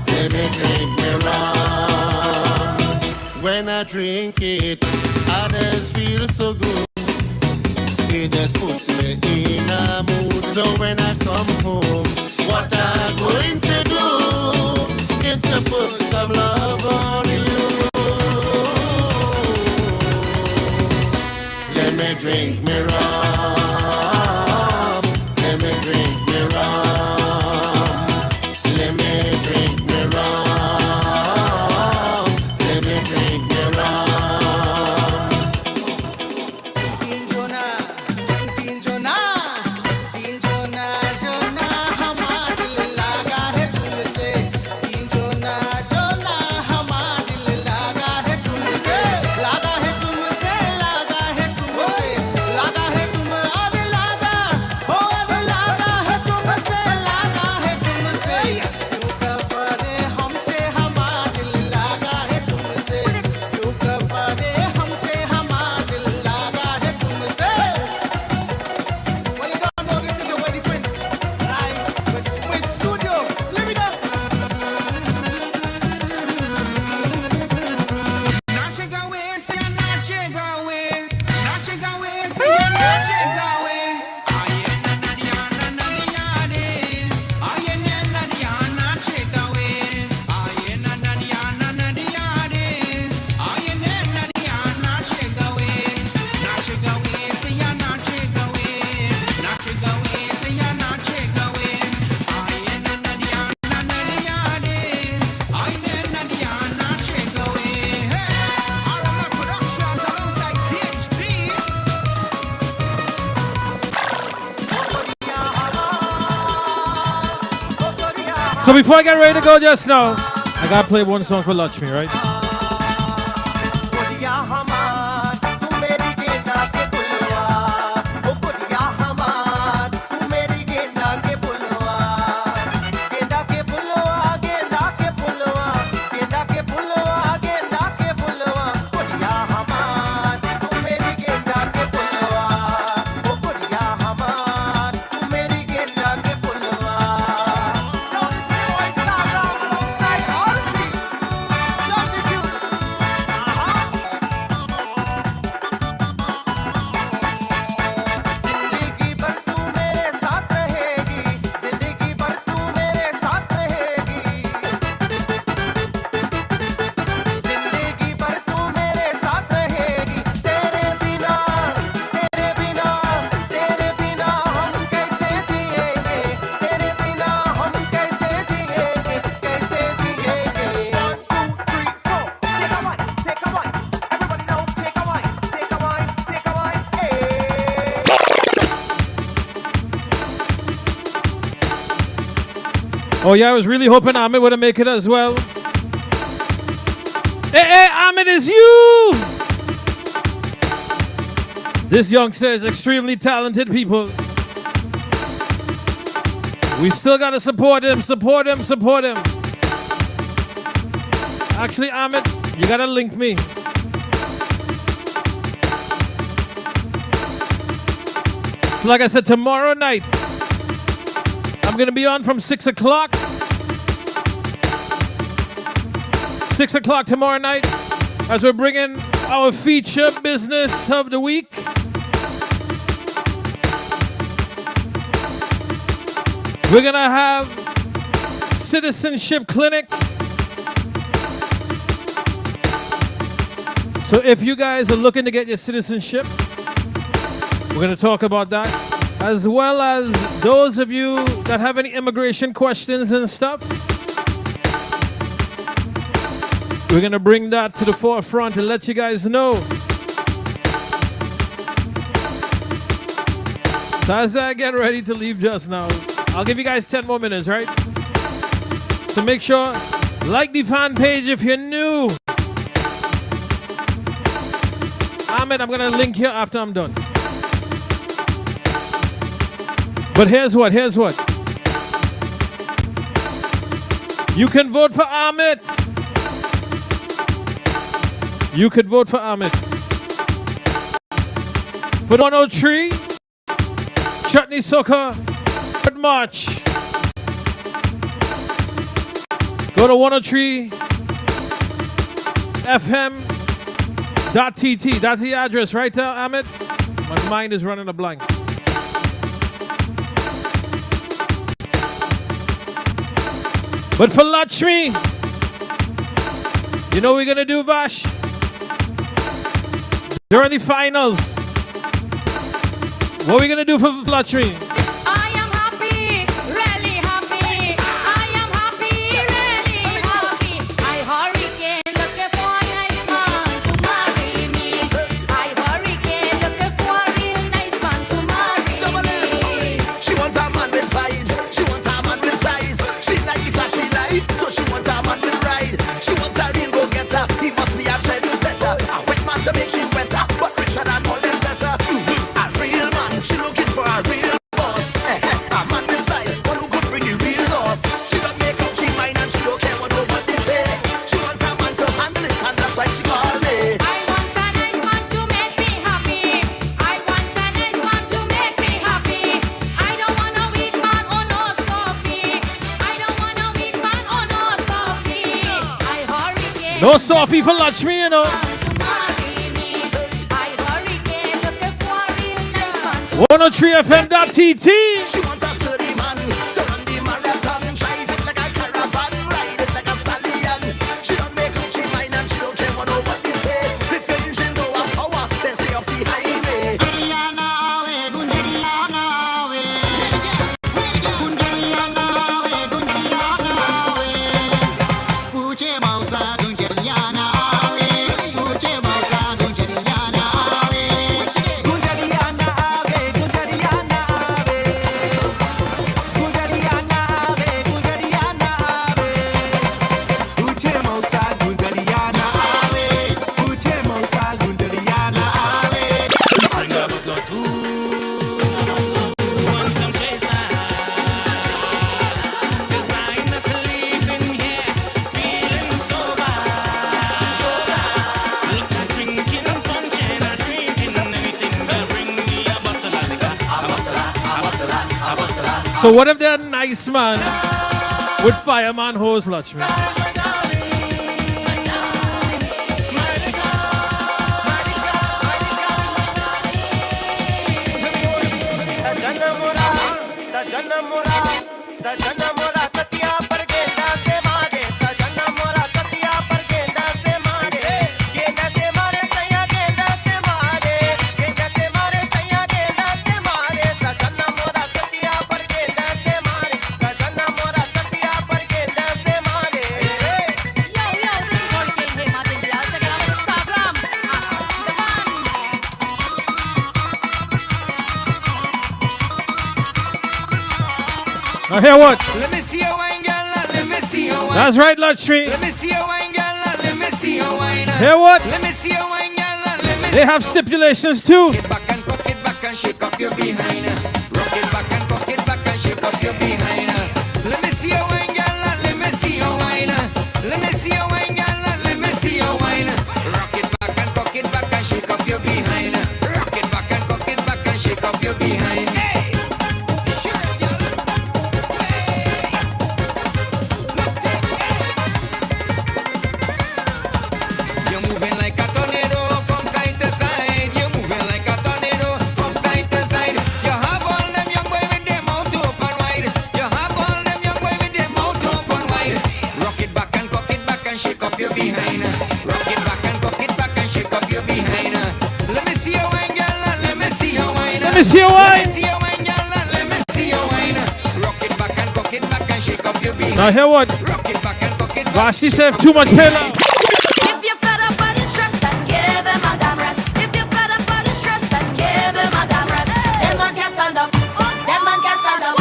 Let me drink me rum. When I drink it, others feel so good. It just puts me in a mood. So when I come home, what I'm going to do is to put some love on you. Let me drink me rum. Let me drink me rum. Let me drink me rum. Let me drink me rum.
लागा है
So before I get ready to go just now, I gotta play one song for Lakshmi, right? Oh yeah, I was really hoping Ahmed would make it as well. Hey, Ahmed, is you! This youngster is extremely talented, people. We still gotta support him, support him, support him. Actually, Ahmed, you gotta link me. So like I said, tomorrow night, I'm gonna be on from 6 o'clock. 6 o'clock tomorrow night as we're bringing our feature business of the week. We're gonna have citizenship clinic. So if you guys are looking to get your citizenship, we're gonna talk about that, as well as those of you that have any immigration questions and stuff. We're gonna bring that to the forefront and let you guys know. So as I get ready to leave just now, I'll give you guys 10 more minutes, right? So make sure, like the fan page if you're new. Ahmed, I'm gonna link here after I'm done. But here's what. You can vote for Ahmed. You could vote for Ahmed. For 103, Chutney Soccer, March. Go to 103fm.tt. That's the address right there, Ahmed. My mind is running a blank. But for Lakshmi, you know what we're gonna do, Vash? During the finals, what are we gonna do for Lakshmi? No Sophie for Lakshmi, you know. 103fm.tt. So what if they're a nice man with fireman hose, Lakshmi?
सजना मोरा ततिया पर गेंदा से मारे सजना मोरा ततिया पर गेंदा से मारे गेंदा से मारे सैया गेंदा से मारे गेंदा से मारे सैया गेंदा से मारे सजना मोरा ततिया पर गेंदा से मारे सजना मोरा ततिया पर गेंदा से मारे yo yo this is King Martin Diaz check it out on Instagram
Now hear what?
Let me see your wine, girl. Let me see your wine.
That's right, Lakshmi.
Let me see your wine, girl. Let me see your wine.
Hear what?
Let me see your wine, girl. Let me
They have stipulations too.
Rock it back and shake up your behind. Rock it back and shake up your behind. Let me see your wine, girl. Let me see your wine. Let me see your wine, girl. Let me see your wine. Rock it back and shake up your behind. Rock it back and shake up your behind. You're moving like a tornado from side to side. You're moving like a tornado from side to side. You have all them young boy with their mouth open wide. You have all them young boy with their mouth open wide. Rock it back and shake up your behind. Rock it back and shake up your behind. Let me see your wine, girl. Let me see your wine.
Let me see your wine.
Let me see your wine, girl. Let me see your wine. Rock it back and shake up your behind.
Now hear what?
Rock it back and
Vashi said too much Taylor.
If you're fed up by the stress, then give him a damn rest. If you're fed up by the stress, then give him a damn rest. Them man can't stand up. Them man can't stand up.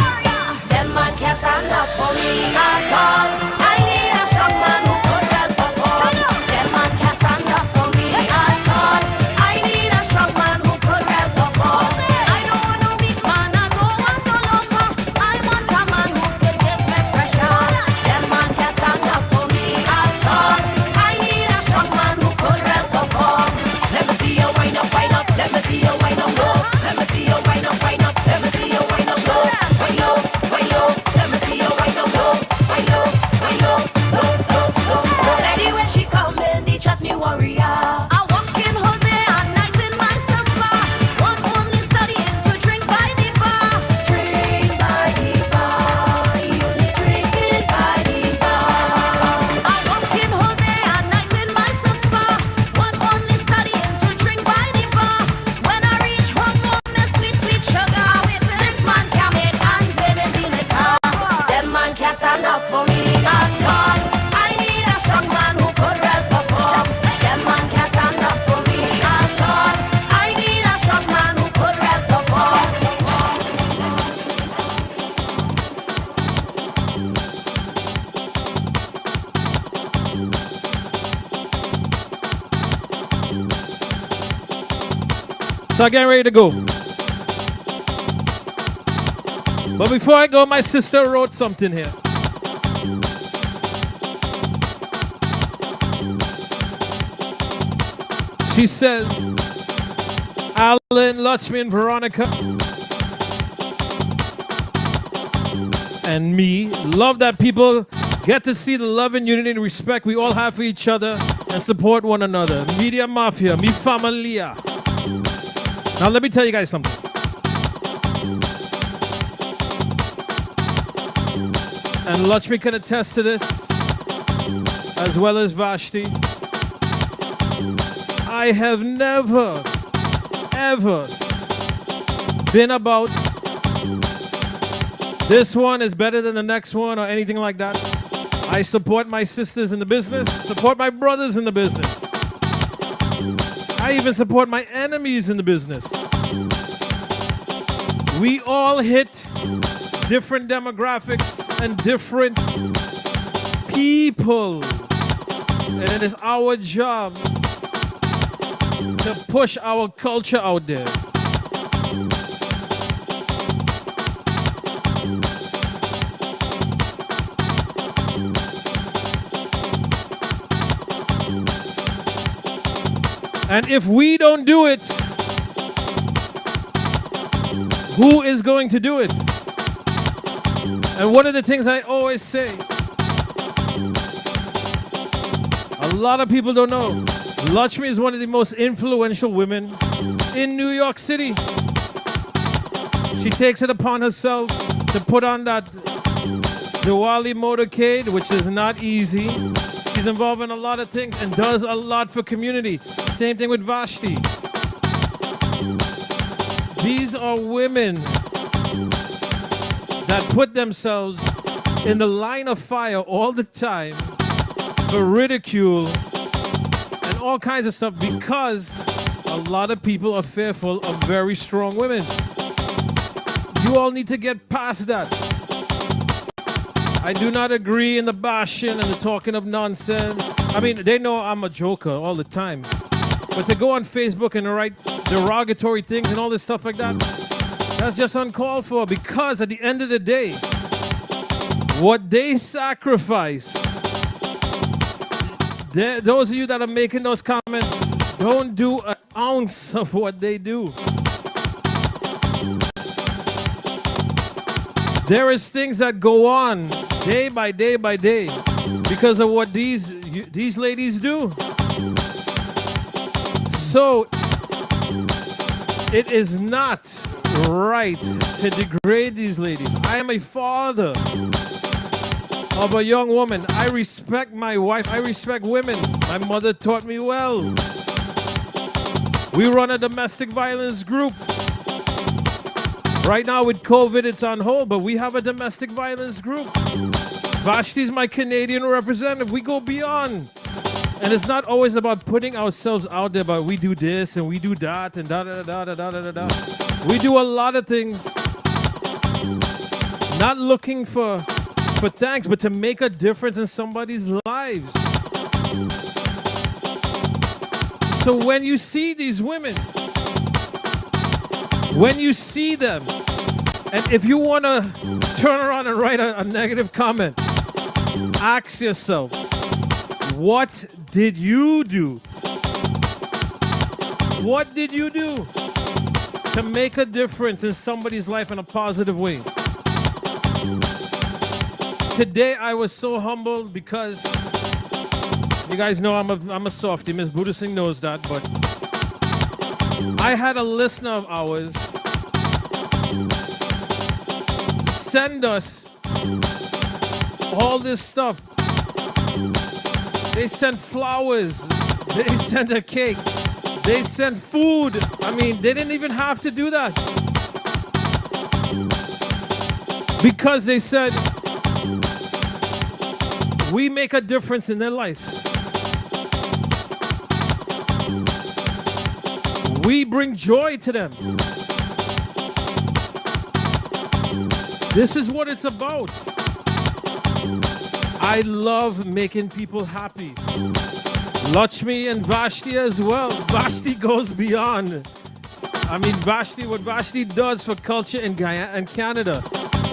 Them man can't stand up for me at all. I need a strong man who could help perform. Them man can't stand up for me at all. I need a strong man who could help perform. I don't want no weak man. I don't want no lover. I want a man who can give me pressure. Them man can't stand up for me at all. I need a strong man who could help perform. Let me see you wind up, wind up. Let me see you wind up low. Let me see you wind up, wind up. Let me see you wind up low. Wind low, wind low. Let me see you wind up low. Wind low, wind low, low, low, low, low. Lady when she come in, the chutney warrior. I walk in her day and night in my sofa. One only studying to drink by the bar. Drink by the bar. You only drinking by the bar. I walk in her day and night in my sofa. One only studying to drink by the bar. When I reach home, the sweet, sweet sugar. This man can make and play with the liquor. Them man can't stand up for me at all. I need a strong man who could help perform. Them man can't stand up for me at all. I need a strong man who could help perform.
So I'm getting ready to go. But before I go, my sister wrote something here. She says, Alan, Lakshmi, and Veronica, and me love that people get to see the love and unity and respect we all have for each other and support one another. Media Mafia, mi familia. Now let me tell you guys something. And Lakshmi can attest to this, as well as Vashti. I have never, ever been about this one is better than the next one or anything like that. I support my sisters in the business, support my brothers in the business. I even support my enemies in the business. We all hit different demographics and different people. And it is our job to push our culture out there. And if we don't do it, who is going to do it? And one of the things I always say, a lot of people don't know, Lakshmi is one of the most influential women in New York City. She takes it upon herself to put on that Diwali motorcade, which is not easy. She's involved in a lot of things and does a lot for community. Same thing with Vashti. These are women that put themselves in the line of fire all the time for ridicule and all kinds of stuff because a lot of people are fearful of very strong women. You all need to get past that. I do not agree in the bashing and the talking of nonsense. I mean, they know I'm a joker all the time. But to go on Facebook and write derogatory things and all this stuff like that, that's just uncalled for because at the end of the day, what they sacrifice, those of you that are making those comments, don't do an ounce of what they do. There is things that go on day by day by day because of what these ladies do. So it is not right to degrade these ladies. I am a father of a young woman. I respect my wife. I respect women. My mother taught me well. We run a domestic violence group. Right now with COVID, it's on hold, but we have a domestic violence group. Vashti's my Canadian representative. We go beyond. And it's not always about putting ourselves out there, but we do this and we do that and da-da-da-da-da-da-da. We do a lot of things, not looking for thanks, but to make a difference in somebody's lives. So when you see these women, when you see them, and if you want to turn around and write a negative comment, ask yourself, what did you do? What did you do to make a difference in somebody's life in a positive way? Today I was so humbled because you guys know I'm a softie. Miss Buddha Singh knows that, but I had a listener of ours send us all this stuff. They sent flowers. They sent a cake. They sent food. I mean, they didn't even have to do that. Because they said, we make a difference in their life. We bring joy to them. This is what it's about. I love making people happy. Lakshmi and Vashti as well. Vashti goes beyond. I mean, what Vashti does for culture in Guyana and Canada,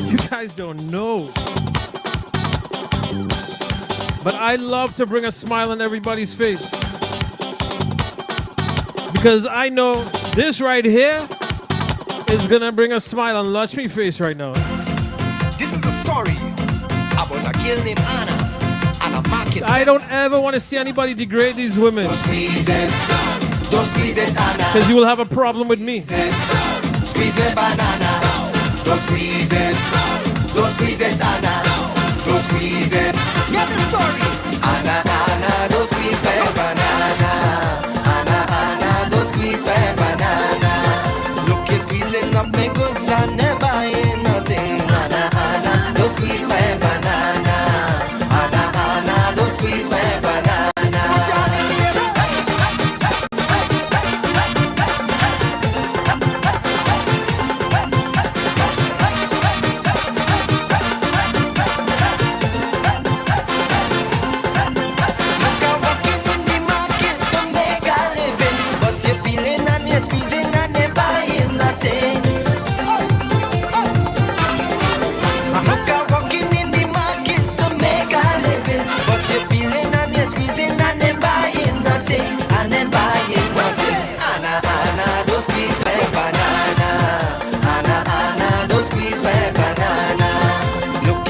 you guys don't know. But I love to bring a smile on everybody's face. Because I know this right here is gonna bring a smile on Lakshmi's face right now.
This is a story about a girl named Anna and a market.
I don't ever want to see anybody degrade these women.
Don't squeeze it, Anna.
Because you will have a problem with me.
Squeeze the banana. Don't squeeze it, Anna. Don't squeeze it. Here's the story. Anna, don't squeeze the banana. Anna, don't squeeze the banana. Look, you're squeezing up my goods and never buying nothing. Anna, don't squeeze my banana. Anna, don't squeeze my banana. Look,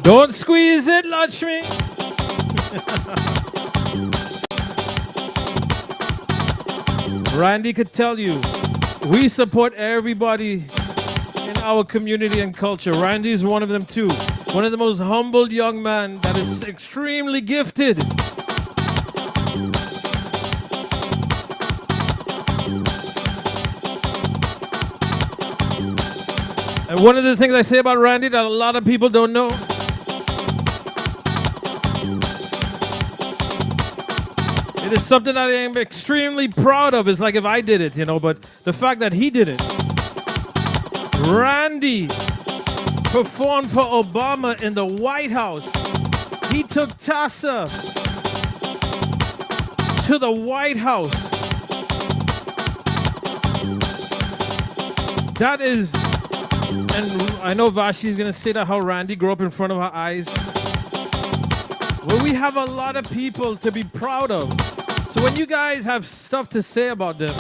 Don't squeeze it, Lakshmi. Randy could tell you, we support everybody in our community and culture. Randy is one of them too. One of the most humble young men that is extremely gifted. And one of the things I say about Randy that a lot of people don't know, it is something that I am extremely proud of. It's like if I did it, you know, but the fact that he did it. Randy performed for Obama in the White House. He took Tassa to the White House. That is, and I know Vashi is going to say that how Randy grew up in front of her eyes. Well, we have a lot of people to be proud of. So when you guys have stuff to say about them,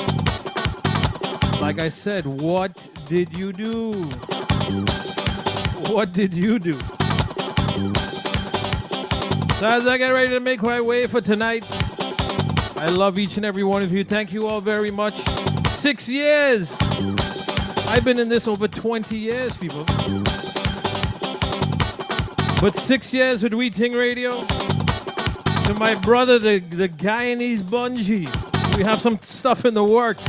like I said, what did you do? What did you do? So as I get ready to make my way for tonight, I love each and every one of you. Thank you all very much. 6 years. I've been in this over 20 years, people. But 6 years with We Ting Radio. To my brother, the Guyanese Bungee. We have some stuff in the works.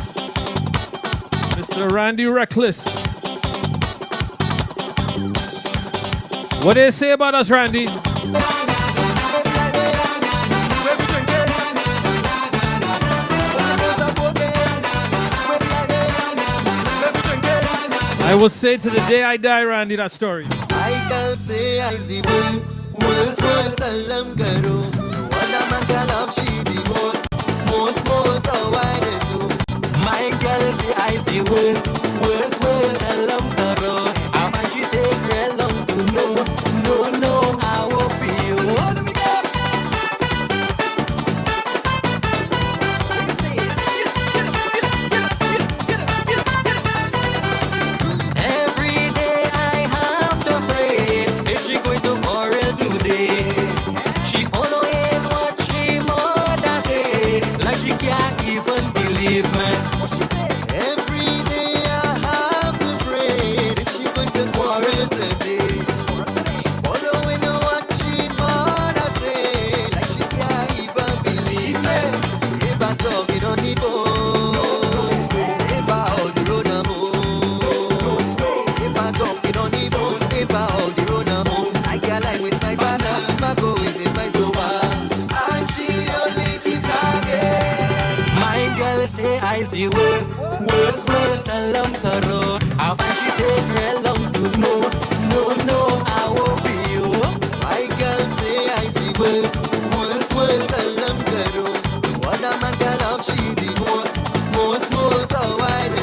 Mr. Randy Reckless. What do they say about us, Randy? I will say to the day I die, Randy, that story.
I can say I see worse, salam karo. What a man can love, she the most, so why they do? My girl say I see worse, salam karo. I want you take real long to know, no, I won't be you. What do we got? I see worse, salam karo. I want you take real long to know, no, I won't be you. My girl say I see worse, salam karo. What a man can love, she the most, so why they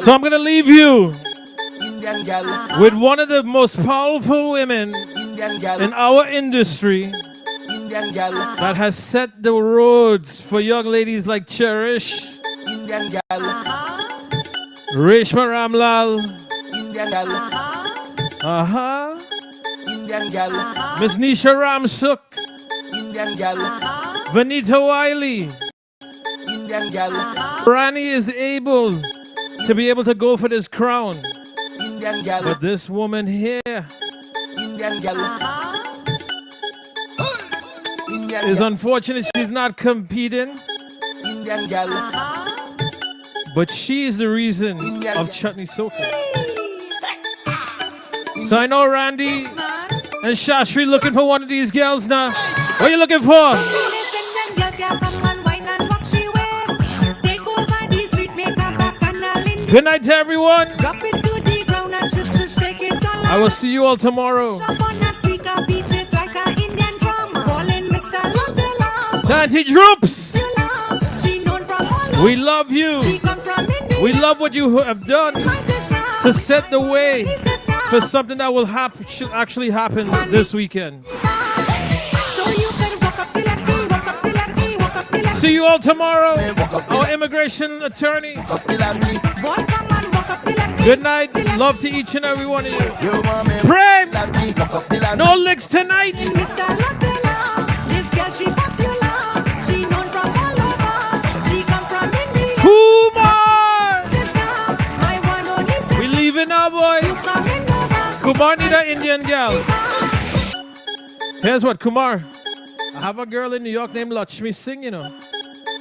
So I'm going to leave you with one of the most powerful women in our industry that has set the roads for young ladies like Cherish, Reshma Ramlal, Miss Nisha Ramsuk, Vanita Wiley. Rani is able to be able to go for this crown. But this woman here is unfortunate she's not competing. But she's the reason of Chutney Soca. So I know Randy and Shashri looking for one of these girls now. What are you looking for? Good night to everyone. I will see you all tomorrow. Tanty Droops, we love you. We love what you have done to set the way for something that will should actually happen this weekend. See you all tomorrow. Our immigration attorney. Good night. Love to each and every one of you. Prem! No licks tonight. Kumar! We leaving now, boy. Kumar need an Indian girl. Here's what, Kumar. I have a girl in New York named Lakshmi Singh, you know.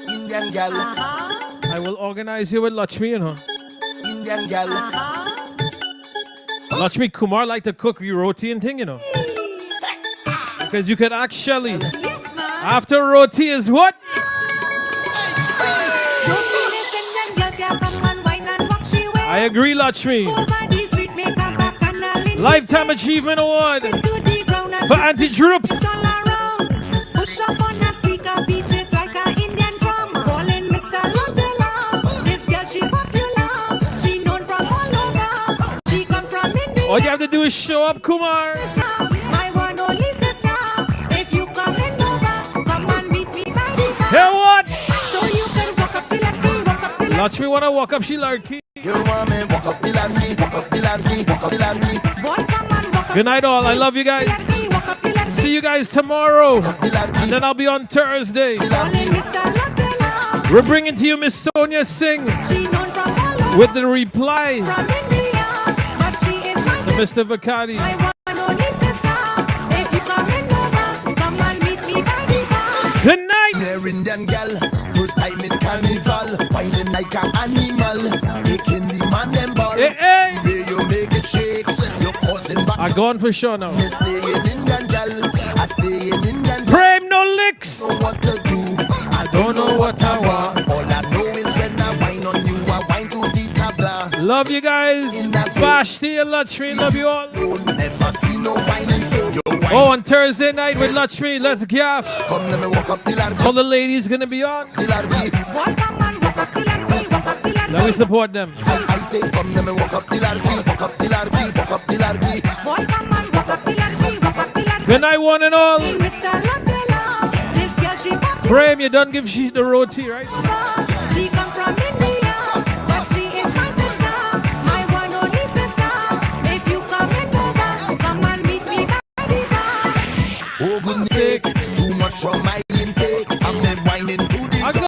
Indian girl.
I will organize you with Lakshmi, you know.
Indian girl.
Lakshmi, Kumar like to cook roti and thing, you know. Because you could ask Shelly. After roti is what? I agree, Lakshmi. Lifetime Achievement Award for Auntie Droops.
Push up on a speaker, beat it like an Indian drum. Calling Mr. Londela. This girl, she popular. She known from all over. She come from India.
All you have to do is show up, Kumar.
My one only sister. If you come in over, come and meet me by the bar.
Hear what?
So you can walk up the lady, walk up the lady.
Lakshmi wanna walk up, she larky.
You want me walk up the ladder, walk up the ladder, walk up the ladder.
Boy, come and walk up.
Good night, all. I love you guys. See you guys tomorrow. And then I'll be on Thursday. We're bringing to you Miss Sonia Singh with the reply to Mr. Vakadi. Good night.
Indian girl, first time in carnival, whining like an animal, making the man them ball.
Hey, hey.
Where you make it shake, you're causing back.
I'm going for sure now.
Me say an Indian girl, I say an Indian girl.
Prem no licks.
Know what to do, I don't know what I want. All I know is when I whine on you, I whine to the tabla.
Love you guys. Vashti and Lakshmi, love you all.
Never see no whining so.
Oh, on Thursday night with Lakshmi, let's gaff. All the ladies gonna be on. Let me support them.
I say come let me walk up the ladder, walk up the ladder, walk up the ladder.
Good night, one and all. Prem, you done give she the roti, right?
She come from India, but she is my sister, my one only sister. If you come in over, come and meet me by the bar.
Oh goodness, too much from my